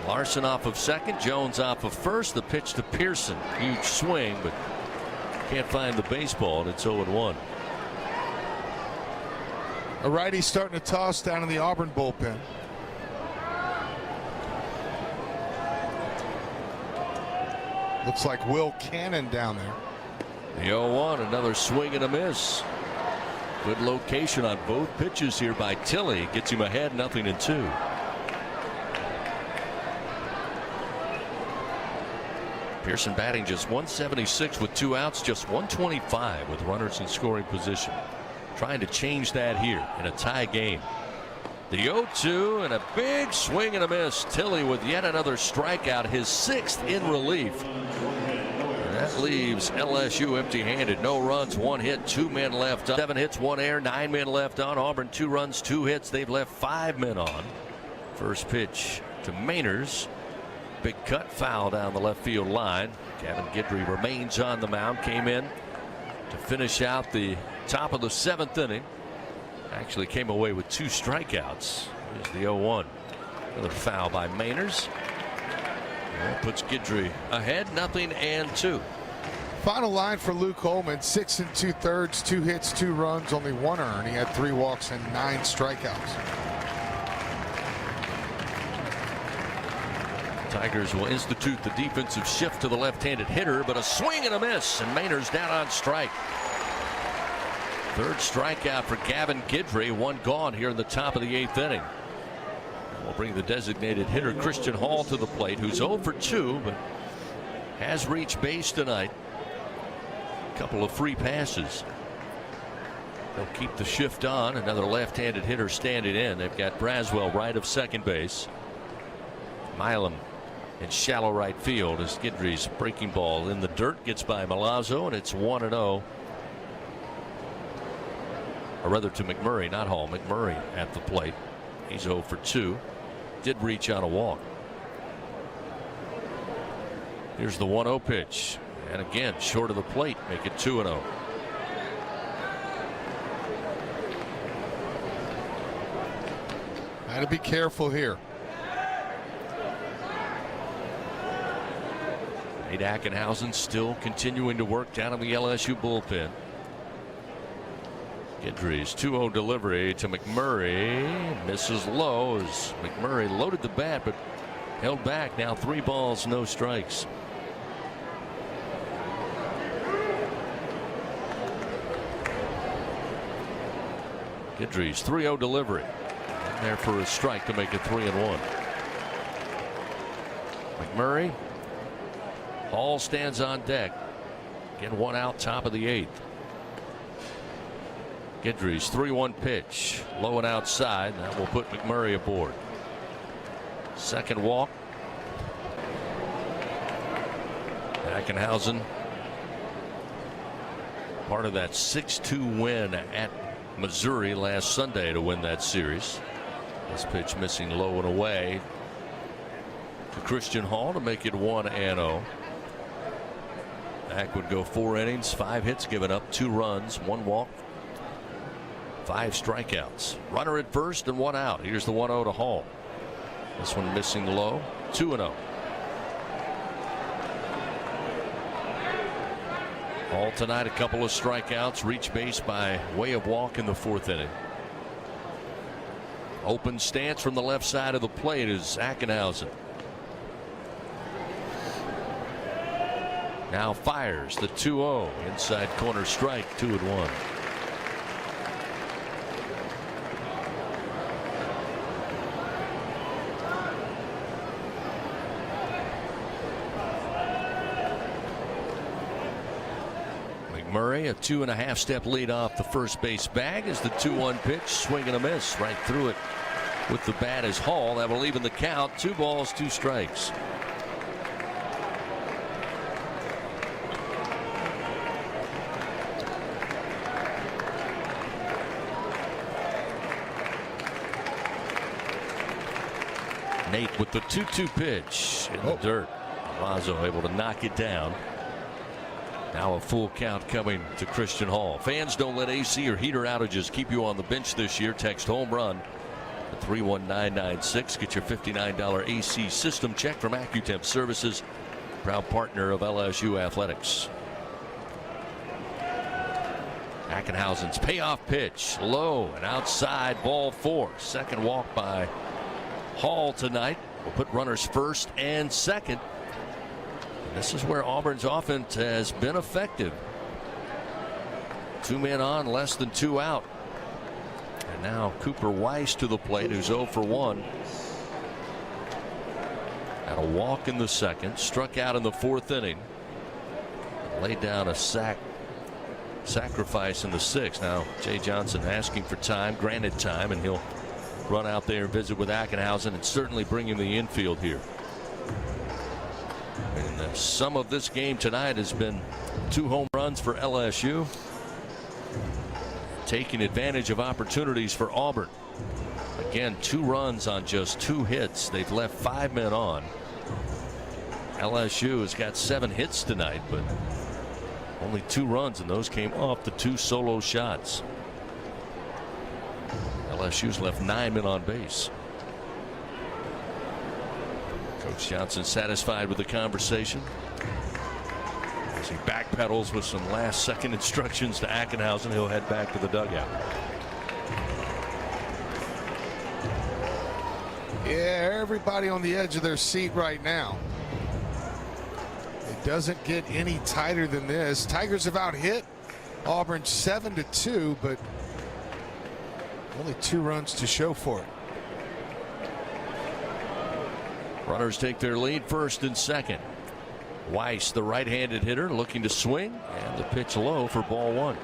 Larson off of 2nd, Jones off of 1st. The pitch to Pearson. Huge swing, but can't find the baseball, and it's 0-1. A righty starting to toss down in the Auburn bullpen. Looks like Will Cannon down there. The 0-1, another swing and a miss. Good location on both pitches here by Tilley. Gets him ahead 0-2. Pearson batting just 176 with 2 outs, just 125 with runners in scoring position. Trying to change that here in a tie game. The 0-2 and a big swing and a miss. Tilley with yet another strikeout, his 6th in relief. And that leaves LSU empty-handed. No runs, 1 hit, 2 men left on. 7 hits, 1 error, 9 men left on. Auburn 2 runs, 2 hits. They've left 5 men on. First pitch to Mainers. Big cut foul down the left field line. Gavin Guidry remains on the mound. Came in to finish out the top of the 7th inning. Actually came away with 2 strikeouts. Here's the 0-1. Another foul by Mainers. That puts Guidry ahead 0-2. Final line for Luke Holman, 6 2/3, 2 hits, 2 runs, only 1 earned. He had 3 walks and 9 strikeouts. Tigers will institute the defensive shift to the left-handed hitter, but a swing and a miss, and Mainers down on strike. 3rd strikeout for Gavin Guidry, 1 gone here in the top of the 8th inning. We'll bring the designated hitter Christian Hall to the plate, who's 0 for 2, but has reached base tonight. A couple of free passes. They'll keep the shift on. Another left-handed hitter standing in. They've got Braswell right of second base. Milam in shallow right field as Guidry's breaking ball in the dirt gets by Milazzo, and it's 1-0. Or rather to McMurray, not Hall. McMurray at the plate. He's 0 for 2. Did reach on a walk. Here's the 1-0 pitch. And again, short of the plate, make it 2-0. Got to be careful here. Nate Ackenhausen still continuing to work down in the LSU bullpen. Guidry's 2-0 delivery to McMurray. Misses low as McMurray loaded the bat but held back. Now 3 balls, no strikes. Guidry's 3-0 delivery. And there for a strike to make it 3-1. McMurray. Hall stands on deck. Again, 1 out, top of the 8th. Guidry's 3-1 pitch, low and outside. That will put McMurray aboard. 2nd walk. Ackenhausen, part of that 6-2 win at Missouri last Sunday to win that series. This pitch missing low and away to Christian Hall to make it 1-0. Ack would go 4 innings, 5 hits given up, 2 runs, 1 walk, 5 strikeouts. Runner at first and 1 out. Here's the 1-0 to Hall. This one missing low. 2-0. Hall tonight, a couple of strikeouts. Reached base by way of walk in the 4th inning. Open stance from the left side of the plate is Ackenhausen. Now fires the 2-0 inside corner strike, 2-1. McMurray, a 2.5 step lead off the first base bag as the 2-1 pitch, swing and a miss right through it with the bat is Hall. That will even the count. 2 balls, 2 strikes. Nate with the 2-2 pitch in the dirt. Milazzo able to knock it down. Now a full count coming to Christian Hall. Fans, don't let AC or heater outages keep you on the bench this year. Text home run to 31996. Get your $59 AC system check from AccuTemp Services, proud partner of LSU Athletics. Ackenhausen's payoff pitch, low and outside, ball 4. 2nd walk by Hall tonight will put runners 1st and 2nd. And this is where Auburn's offense has been effective. 2 men on, less than 2 out. And now Cooper Weiss to the plate, who's 0 for 1. Had a walk in the second, struck out in the 4th inning. Laid down a sacrifice in the 6th. Now Jay Johnson asking for time, granted time, and he'll run out there and visit with Ackenhausen and certainly bring him the infield here. And the sum of this game tonight has been 2 home runs for LSU, taking advantage of opportunities for Auburn. Again, 2 runs on just 2 hits. They've left 5 men on. LSU has got 7 hits tonight, but only 2 runs, and those came off the 2 solo shots. LSU's left 9 men on base. Coach Johnson satisfied with the conversation as he backpedals with some last-second instructions to Ackenhausen. He'll head back to the dugout. Yeah, everybody on the edge of their seat right now. It doesn't get any tighter than this. Tigers have out-hit Auburn 7-2, but only 2 runs to show for it. Runners take their lead, 1st and 2nd. Weiss, the right-handed hitter, looking to swing, and the pitch low for ball 1.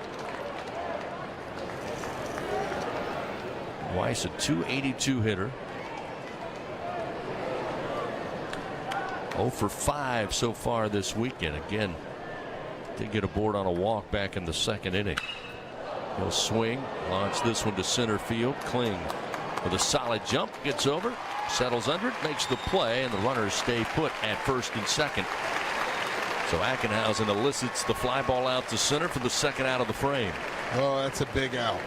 Weiss, a .282 hitter. 0 for 5 so far this weekend. Again, did get aboard on a walk back in the 2nd inning. He'll swing, launch this one to center field. Kling with a solid jump, gets over, settles under it, makes the play, and the runners stay put at 1st and 2nd. So Ackenhausen elicits the fly ball out to center for the 2nd out of the frame. Oh, that's a big out.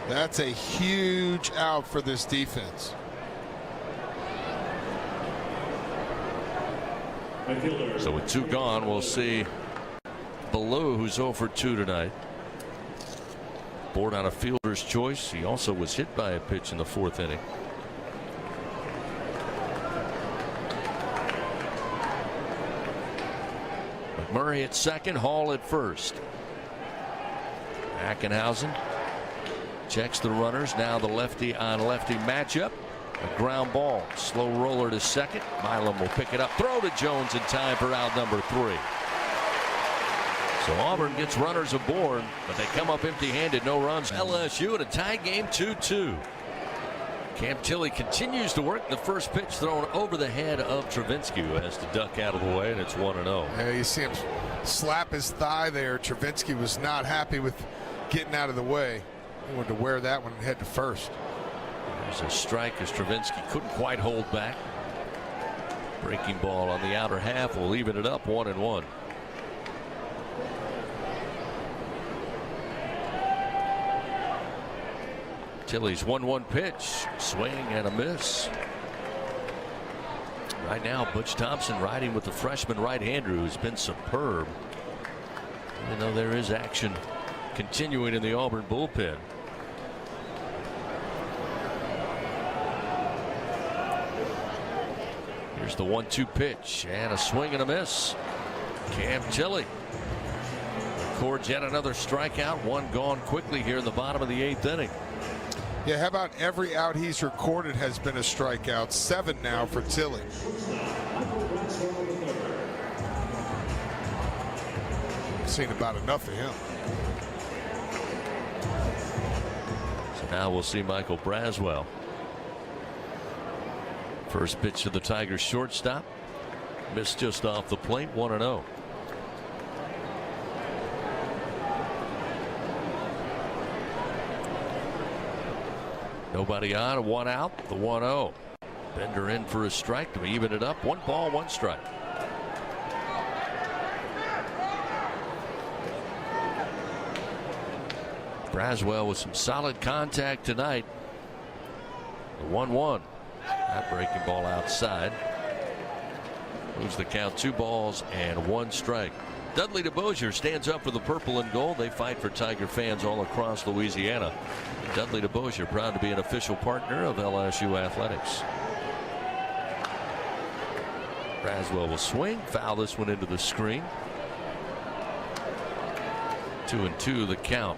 That's a huge out for this defense. So with 2 gone, we'll see Ballou, who's 0 for 2 tonight. Board on a fielder's choice. He also was hit by a pitch in the 4th inning. McMurray at 2nd, Hall at 1st. Ackenhausen checks the runners. Now the lefty on lefty matchup. A ground ball, slow roller to 2nd. Milam will pick it up, throw to Jones in time for out number 3. So Auburn gets runners aboard, but they come up empty-handed, no runs. LSU at a tie game, 2-2. Cam Tilley continues to work. The first pitch thrown over the head of Travinsky, who has to duck out of the way, and it's 1-0. Yeah, you see him slap his thigh there. Travinsky was not happy with getting out of the way. He wanted to wear that one and head to 1st. There's a strike as Travinsky couldn't quite hold back. Breaking ball on the outer half will even it up, 1-1. Tilley's 1-1 pitch, swing and a miss. Right now Butch Thompson riding with the freshman right-hander who's been superb. Even though there is action continuing in the Auburn bullpen. Here's the 1-2 pitch and a swing and a miss. Cam Tilley records yet another strikeout. 1 gone quickly here in the bottom of the 8th inning. Yeah, how about every out he's recorded has been a strikeout? 7 now for Tilley. Seen about enough of him. So now we'll see Michael Braswell. First pitch to the Tigers shortstop. Missed just off the plate, 1-0. Nobody on, 1 out, the 1-0. Bender in for a strike to even it up. 1 ball, 1 strike. Braswell with some solid contact tonight. The 1-1. That breaking ball outside. Moves the count 2 balls and 1 strike. Dudley DeBosier stands up for the purple and gold. They fight for Tiger fans all across Louisiana. Dudley DeBosier proud to be an official partner of LSU athletics. Braswell will swing, foul this one into the screen. 2-2 the count.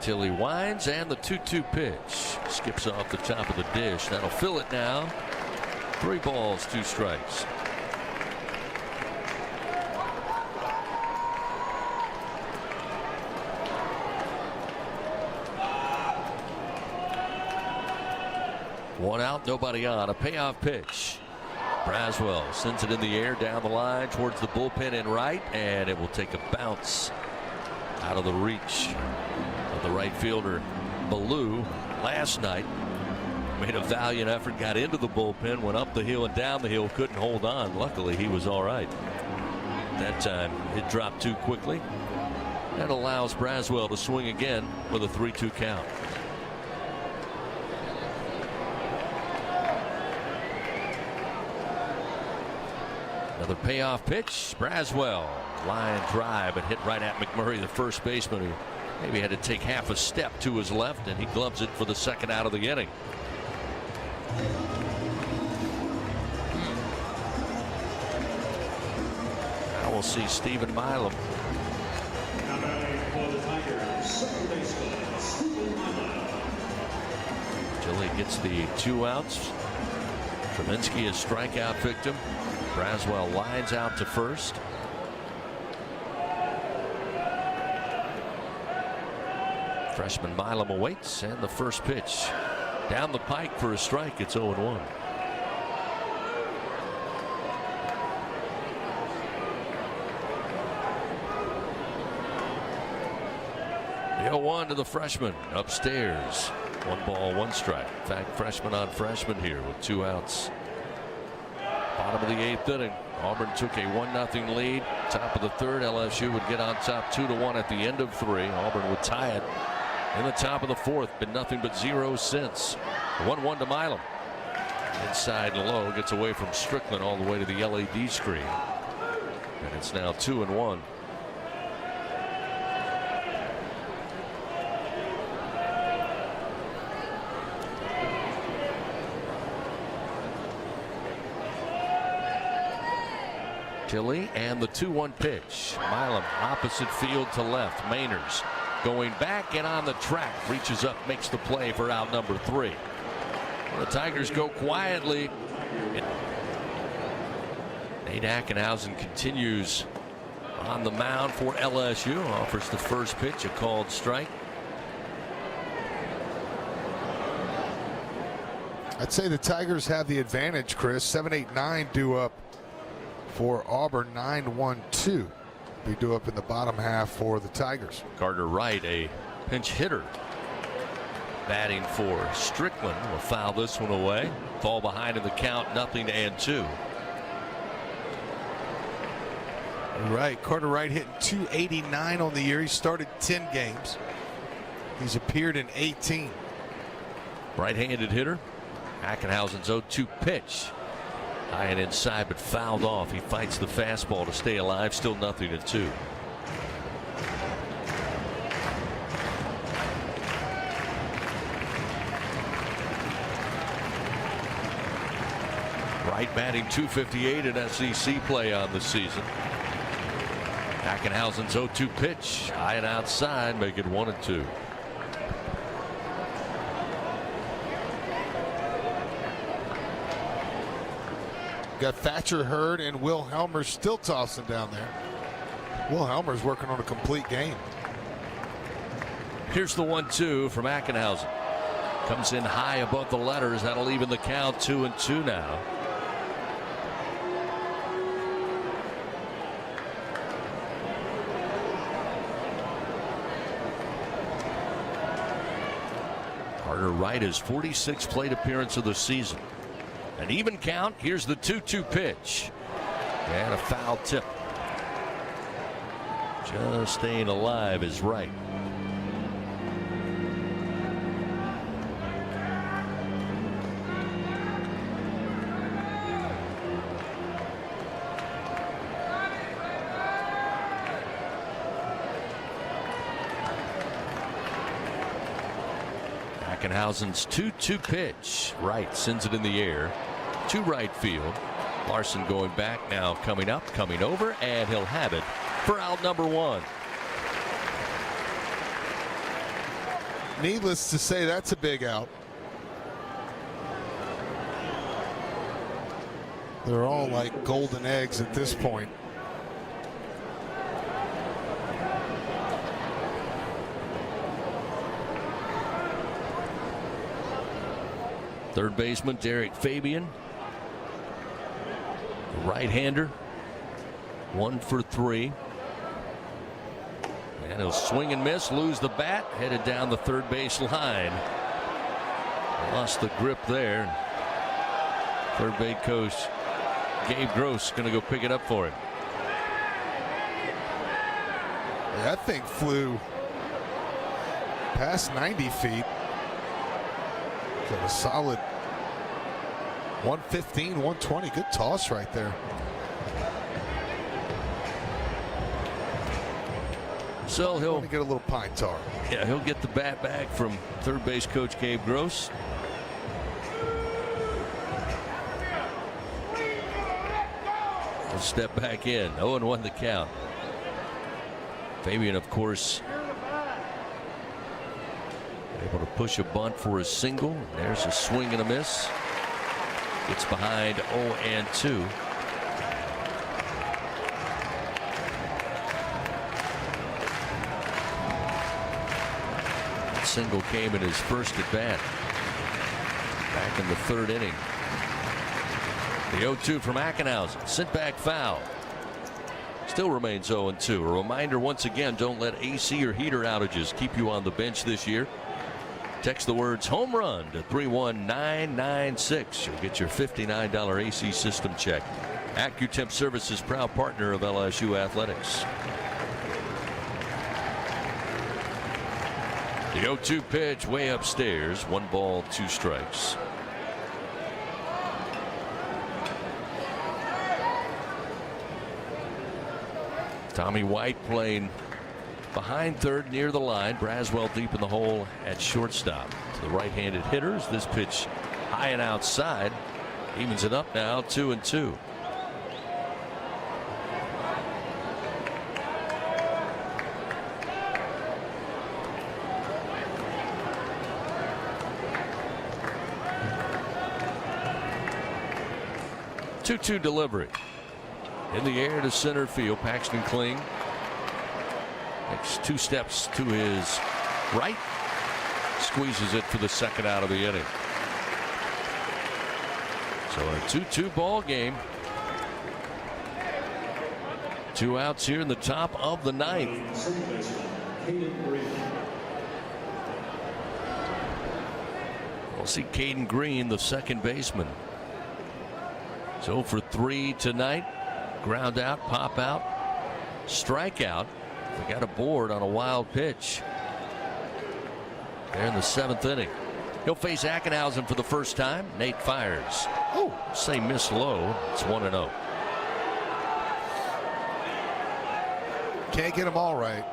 Tilly winds, and the 2-2 pitch skips off the top of the dish. That'll fill it now. 3 balls, 2 strikes. One out, nobody on. A payoff pitch. Braswell sends it in the air down the line towards the bullpen in right, and it will take a bounce out of the reach of the right fielder. Ballou last night made a valiant effort, got into the bullpen, went up the hill and down the hill, couldn't hold on. Luckily, he was all right. That time it dropped too quickly. That allows Braswell to swing again with a 3-2 count. Another payoff pitch. Braswell, line drive, but hit right at McMurray, the first baseman, who maybe had to take half a step to his left, and he gloves it for the second out of the inning. Now we'll see Stephen Milam. Tilly gets the 2 outs. Trubinsky is strikeout victim. Braswell lines out to first. Freshman Milam awaits, and the first pitch down the pike for a strike. It's 0-1. The 0-1 to the freshman upstairs. 1 ball, 1 strike. In fact, freshman on freshman here with 2 outs. Bottom of the 8th inning. Auburn took a 1-0 lead. Top of the 3rd, LSU would get on top 2-1 at the end of 3. Auburn would tie it in the top of the 4th. Been nothing but 0 since. 1-1 to Milam. Inside low, gets away from Strickland all the way to the LED screen. And it's now 2-1. Tilly, and the 2-1 pitch. Milam opposite field to left. Mainers going back and on the track, reaches up, makes the play for out number 3. Well, the Tigers go quietly. Nate Ackenhausen continues on the mound for LSU. Offers the first pitch, a called strike. I'd say the Tigers have the advantage, Chris. 7-8-9 due up for Auburn. 9-1-2 be due up in the bottom half for the Tigers. Carter Wright, a pinch hitter, batting for Strickland, will foul this one away. Fall behind in the count, 0-2. Right, Carter Wright hitting .289 on the year. He started 10 games. He's appeared in 18. Right-handed hitter. Ackenhausen's 0-2 pitch. High and inside, but fouled off. He fights the fastball to stay alive. Still 0-2. Wright batting .258 in SEC play on the season. Ackenhausen's 0-2 pitch. High and outside, make it 1-2. Got Thatcher Hurd and Will Helmer still tossing down there. Will Helmer's working on a complete game. Here's the 1-2 from Ackenhausen. Comes in high above the letters. That'll even the count. 2-2 now. Carter Wright, his 46th plate appearance of the season. An even count. Here's the 2-2 pitch. And a foul tip. Just staying alive is Wright. Ackenhausen's 2-2 pitch. Right, sends it in the air to right field. Larson going back now, coming up, coming over, and he'll have it for out number 1. Needless to say, that's a big out. They're all like golden eggs at this point. Third baseman Derek Fabian, right-hander, 1 for 3. And he'll swing and miss, lose the bat, headed down the third base line. Lost the grip there. Third base coach Gabe Gross going to go pick it up for him. That thing flew past 90 feet. So a solid 115, 120. Good toss right there. So he'll get a little pine tar. Yeah, he'll get the bat back from third base coach Gabe Gross. He'll step back in. 0-1 the count. Fabian, of course, able to push a bunt for a single. There's a swing and a miss. Gets behind 0-2. Single came in his first at bat back in the third inning. The 0-2 from Ackenhausen, sent back foul. Still remains 0-2. A reminder once again, don't let AC or heater outages keep you on the bench this year. Text the words home run to 31996. You'll get your $59 AC system check. AccuTemp Services, proud partner of LSU Athletics. The 0-2 pitch way upstairs. 1 ball, 2 strikes. Tommy White playing behind third near the line. Braswell deep in the hole at shortstop. To the right-handed hitters, this pitch high and outside. Evens it up now, 2-2. Two delivery in the air to center field. Paxton Kling makes 2 steps to his right, squeezes it for the second out of the inning. So a 2-2 ball game. 2 outs here in the top of the 9th. We'll see Caden Green, the second baseman. So for 3 tonight. Ground out, pop out, strikeout. They got a board on a wild pitch there in the 7th inning. He'll face Ackenhausen for the first time. Nate fires. Oh, say miss low. It's 1-0. Can't get them all right.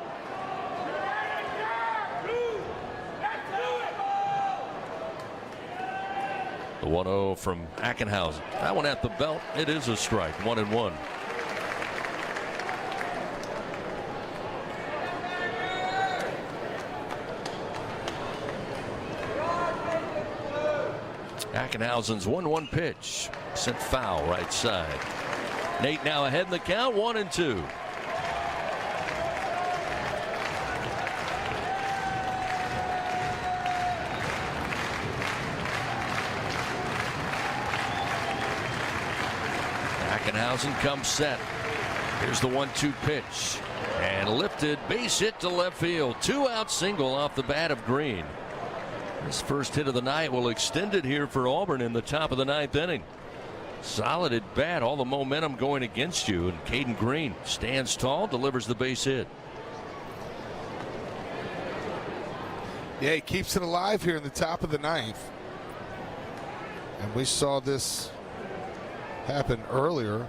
The 1-0 from Ackenhausen. That one at the belt. It is a strike. 1-1. Ackenhausen's 1-1 pitch sent foul right side. Nate now ahead in the count, 1-2. Ackenhausen comes set. Here's the 1-2 pitch and lifted, base hit to left field. 2-out single off the bat of Green. His first hit of the night will extend it here for Auburn in the top of the 9th inning. Solid at bat, all the momentum going against you, and Caden Green stands tall, delivers the base hit. Yeah, he keeps it alive here in the top of the 9th. And we saw happen earlier,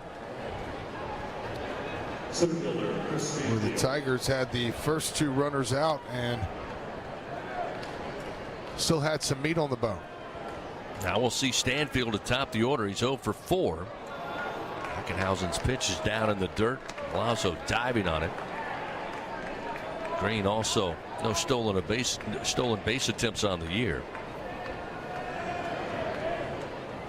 where the Tigers had the first 2 runners out and still had some meat on the bone. Now we'll see Stanfield atop the order. He's 0 for 4. Ackenhausen's pitch is down in the dirt. Milazzo diving on it. Green also no stolen base attempts on the year.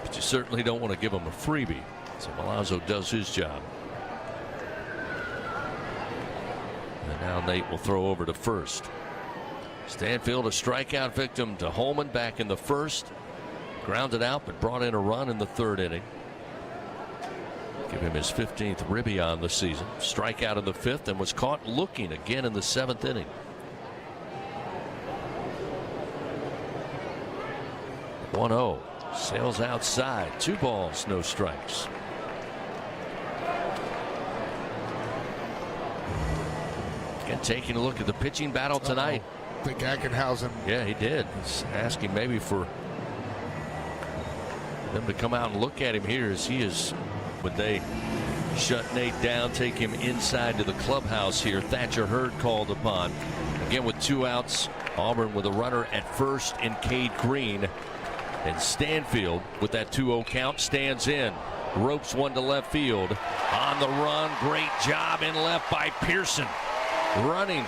But you certainly don't want to give him a freebie. So Milazzo does his job. And now Nate will throw over to first. Stanfield a strikeout victim to Holman back in the first. Grounded out but brought in a run in the third inning. Give him his 15th ribby on the season. Strikeout in the fifth and was caught looking again in the seventh inning. (1-0) sails outside. 2 balls, no strikes. Again, taking a look at the pitching battle tonight. I think Ackenhausen. Yeah, he did. He's asking maybe for them to come out and look at him here as he is. When they shut Nate down, take him inside to the clubhouse here. Thatcher Hurd called upon. Again with 2 outs. Auburn with a runner at first in Cade Green. And Stanfield with that 2-0 count stands in. Ropes one to left field. On the run. Great job in left by Pearson. Running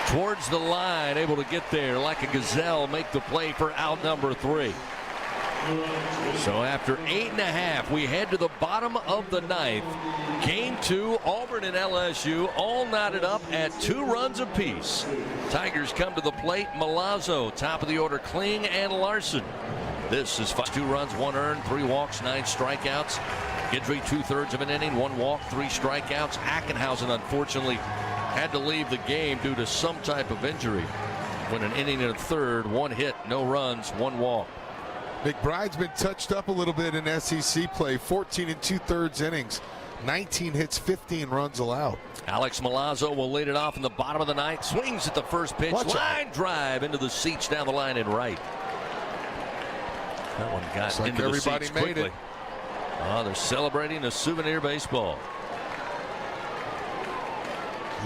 towards the line. Able to get there like a gazelle. Make the play for out number 3. So after 8.5, we head to the bottom of the ninth. Game 2, Auburn and LSU all knotted up at 2 runs apiece. Tigers come to the plate. Milazzo, top of the order, Kling and Larson. This is 2 runs, 1 earned, 3 walks, 9 strikeouts. Guidry 2/3 of an inning, 1 walk, 3 strikeouts. Ackenhausen unfortunately had to leave the game due to some type of injury. Went an inning and a third, 1 hit, no runs, 1 walk. McBride's been touched up a little bit in SEC play. 14 2/3 innings, 19 hits, 15 runs allowed. Alex Milazzo will lead it off in the bottom of the ninth. Swings at the first pitch. Line drive into the seats down the line in right. That one got into the seats quickly. Oh, they're celebrating a souvenir baseball.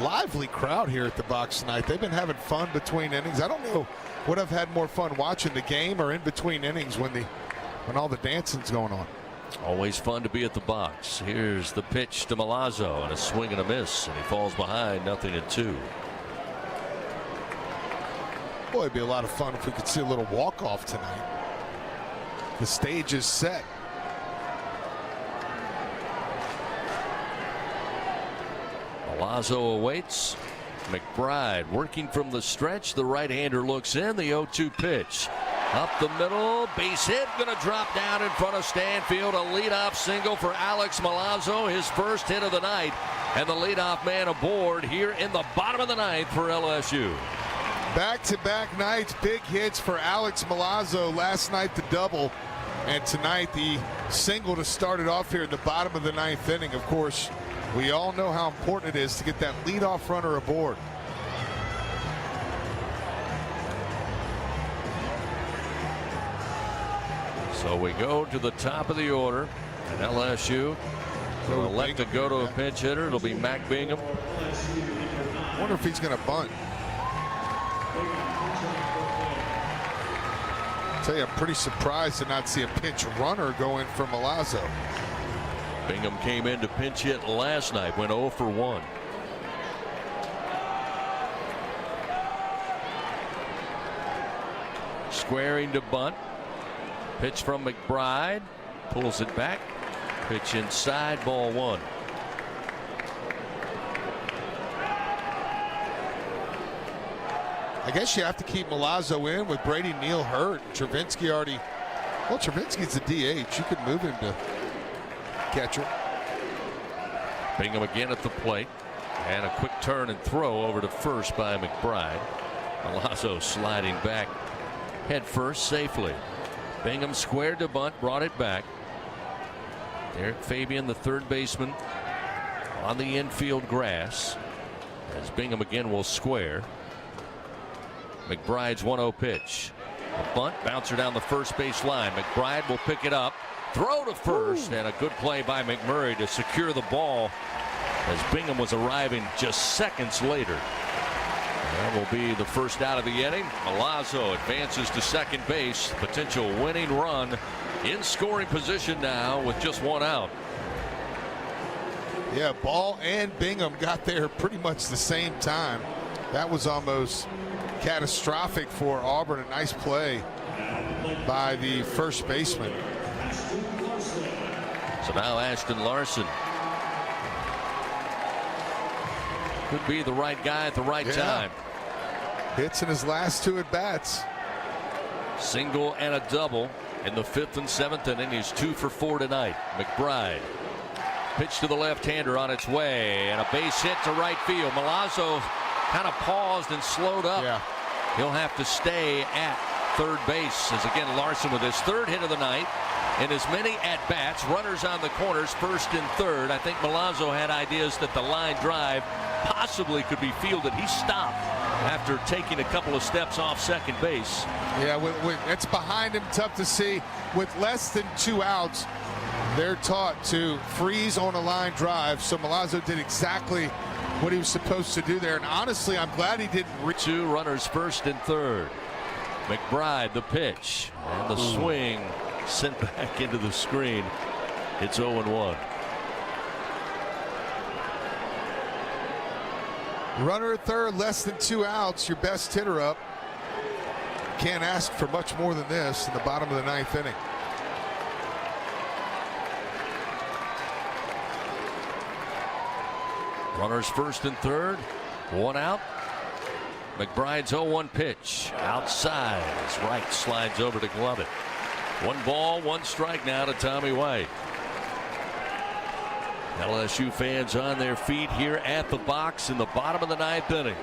Lively crowd here at the box tonight. They've been having fun between innings. I don't know would have had more fun watching the game or in between innings when all the dancing's going on. Always fun to be at the box. Here's the pitch to Milazzo and a swing and a miss, and he falls behind 0-2. Boy, it'd be a lot of fun if we could see a little walk-off tonight. The stage is set. Milazzo awaits. McBride working from the stretch. The right-hander looks in. The 0-2 pitch. Up the middle. Base hit. Going to drop down in front of Stanfield. A leadoff single for Alex Milazzo. His first hit of the night. And the leadoff man aboard here in the bottom of the ninth for LSU. Back-to-back nights. Big hits for Alex Milazzo. Last night the double. And tonight the single to start it off here in the bottom of the ninth inning. Of course, we all know how important it is to get that leadoff runner aboard. So we go to the top of the order, and LSU will elect to go to a pinch hitter. It'll be Mac Bingham. I wonder if he's going to bunt. I'll tell you, I'm pretty surprised to not see a pinch runner go in for Milazzo. Bingham came in to pinch hit last night, went 0 for 1. Squaring to bunt. Pitch from McBride. Pulls it back. Pitch inside, ball 1. I guess you have to keep Milazzo in with Brady Neal hurt. Travinsky already. Well, Travinsky's the DH. You could move him to catcher. Bingham again at the plate, and a quick turn and throw over to first by McBride. Milazzo sliding back head first safely. Bingham squared to bunt, brought it back. Derek Fabian, the third baseman, on the infield grass as Bingham again will square. McBride's 1-0 pitch. A bunt, bouncer down the first base line. McBride will pick it up. Throw to first, and a good play by McMurray to secure the ball as Bingham was arriving just seconds later. That will be the first out of the inning. Milazzo advances to second base. Potential winning run in scoring position now with just one out. Yeah, Ball and Bingham got there pretty much the same time. That was almost catastrophic for Auburn. A nice play by the first baseman. So now Ashton Larson could be the right guy at the right time. Hits in his last 2 at bats. Single and a double in the 5th and 7th inning. He's 2 for 4 tonight. McBride. Pitch to the left-hander on its way, and a base hit to right field. Milazzo kind of paused and slowed up. Yeah. He'll have to stay at third base, as again Larson with his 3rd hit of the night and as many at-bats. Runners on the corners, 1st and 3rd. I think Milazzo had ideas that the line drive possibly could be fielded. He stopped after taking a couple of steps off second base. Yeah, it's behind him, tough to see. With less than 2 outs, they're taught to freeze on a line drive. So Milazzo did exactly what he was supposed to do there. And honestly, I'm glad he didn't reach. 2 runners, 1st and 3rd. McBride, the pitch, and the swing sent back into the screen. It's 0-1. Runner at third, less than 2 outs, your best hitter up. Can't ask for much more than this in the bottom of the 9th inning. Runners 1st and 3rd, 1 out. McBride's 0-1 pitch outside. His right slides over to glove it. 1 ball, 1 strike now to Tommy White. LSU fans on their feet here at the box in the bottom of the 9th inning.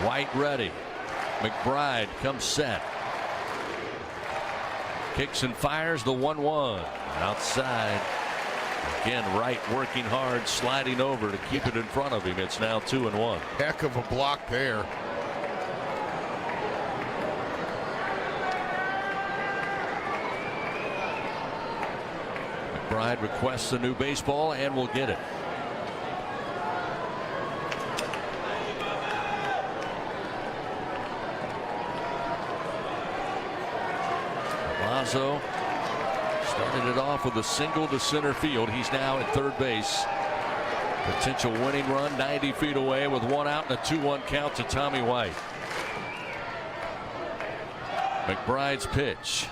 White ready. McBride comes set. Kicks and fires the 1-1 outside. Again, Wright working hard, sliding over to keep it in front of him. It's now 2-1. Heck of a block there. McBride requests a new baseball and will get it. Milazzo started it off with a single to center field. He's now at third base. Potential winning run 90 feet away with 1 out and a 2-1 count to Tommy White. McBride's pitch.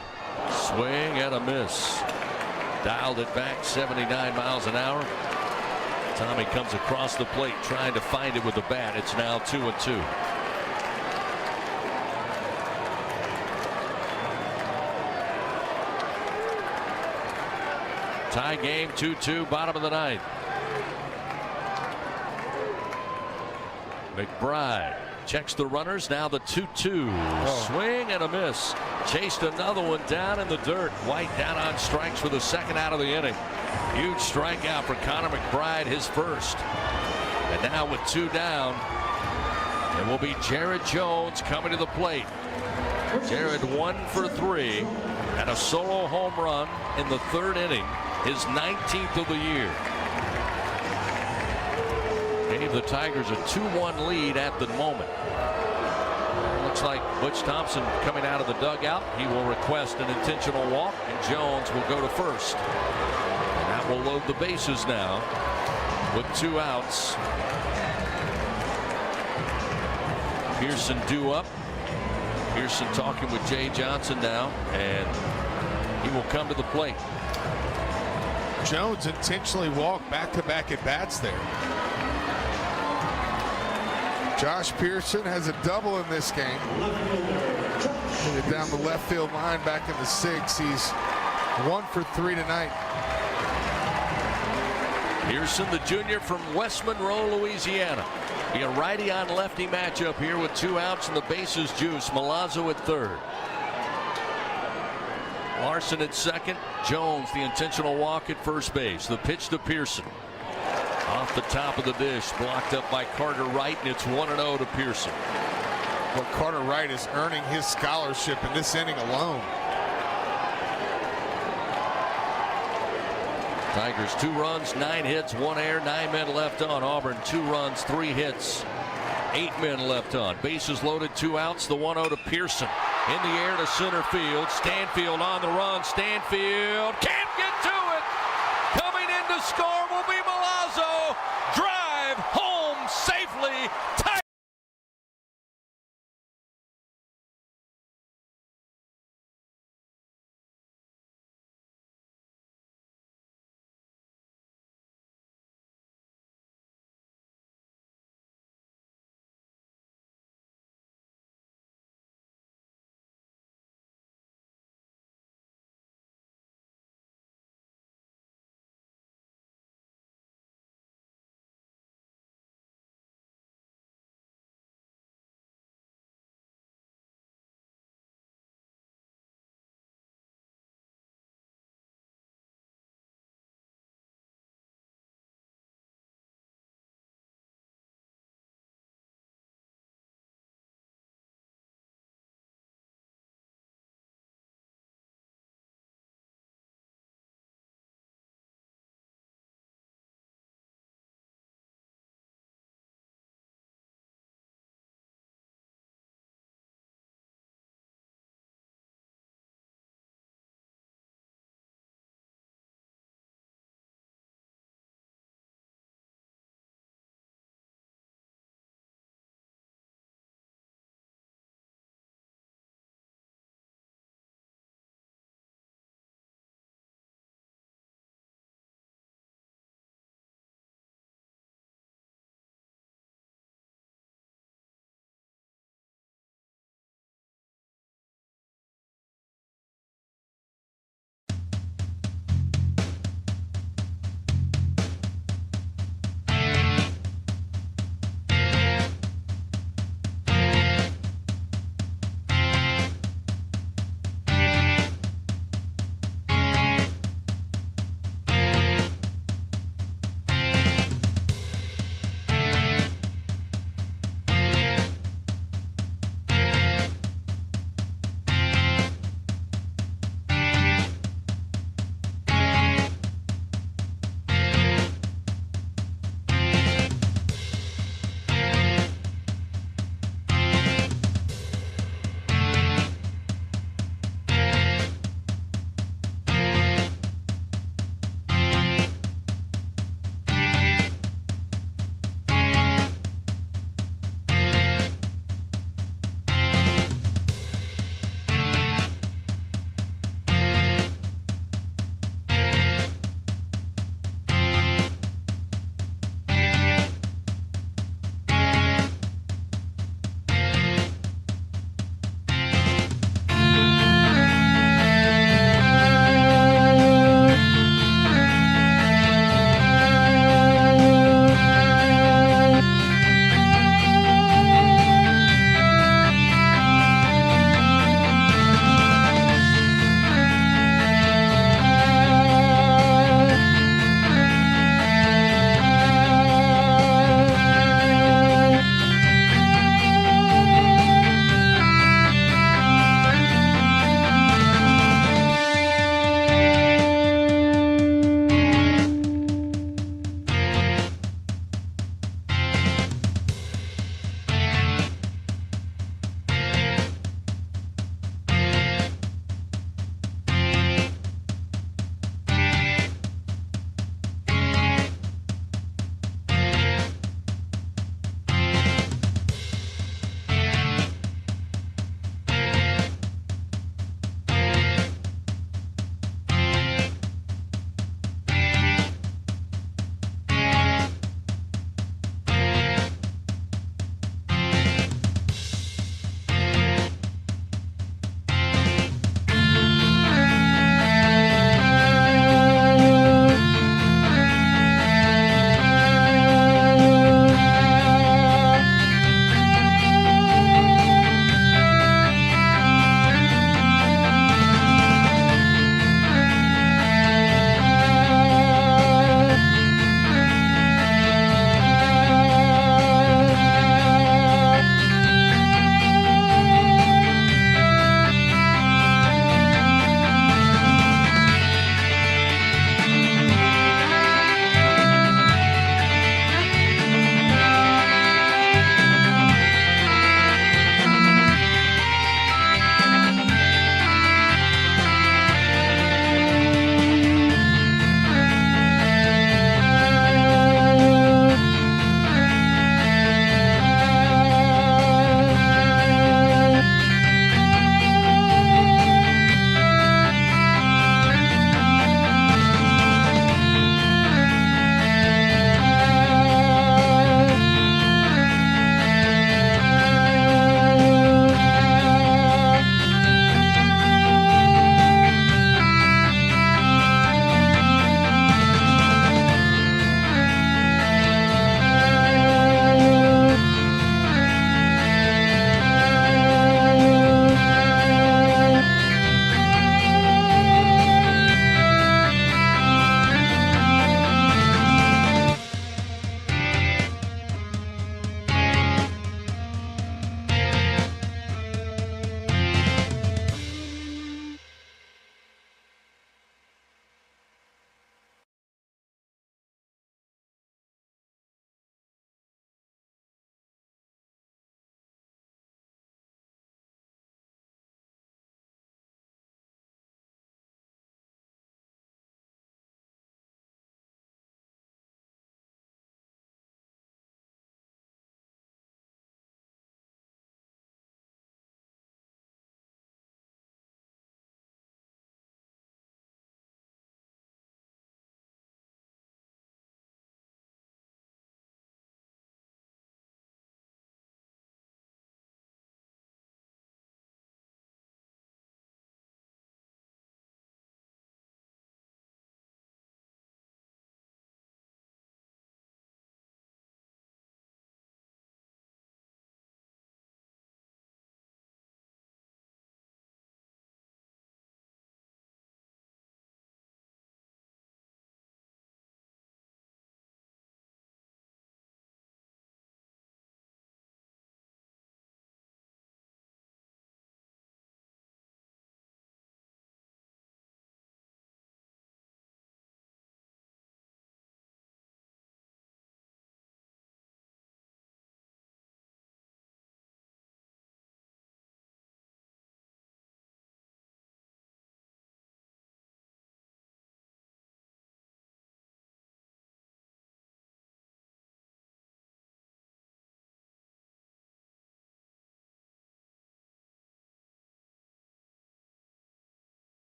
Swing and a miss. Dialed it back 79 miles an hour. Tommy comes across the plate trying to find it with the bat. It's now 2-2. Tie game 2-2, bottom of the 9th. McBride checks the runners. Now the 2-2. Swing and a miss. Chased another one down in the dirt. White down on strikes for the 2nd out of the inning. Huge strikeout for Connor McBride, his first. And now with 2 down, it will be Jared Jones coming to the plate. Jared 1 for 3 and a solo home run in the 3rd inning. His 19th of the year. Gave the Tigers a 2-1 lead at the moment. Looks like Butch Thompson coming out of the dugout. He will request an intentional walk, and Jones will go to first. And that will load the bases now with 2 outs. Pearson due up. Pearson talking with Jay Johnson now, and he will come to the plate. Jones intentionally walked back-to-back at bats there. Josh Pearson has a double in this game. Down the left field line back in the 6th. He's 1 for 3 tonight. Pearson, the junior from West Monroe, Louisiana. Be a righty on lefty matchup here with 2 outs and the bases juice. Milazzo at third. Larson at second. Jones the intentional walk at first base. The pitch to Pearson. Off the top of the dish, blocked up by Carter Wright, and it's 1-0 to Pearson. Well, Carter Wright is earning his scholarship in this inning alone. Tigers 2 runs, 9 hits, 1 error, 9 men left on. Auburn 2 runs, 3 hits, 8 men left on. Bases loaded, 2 outs. The 1-0 to Pearson. In the air to center field. Stanfield on the run. Stanfield.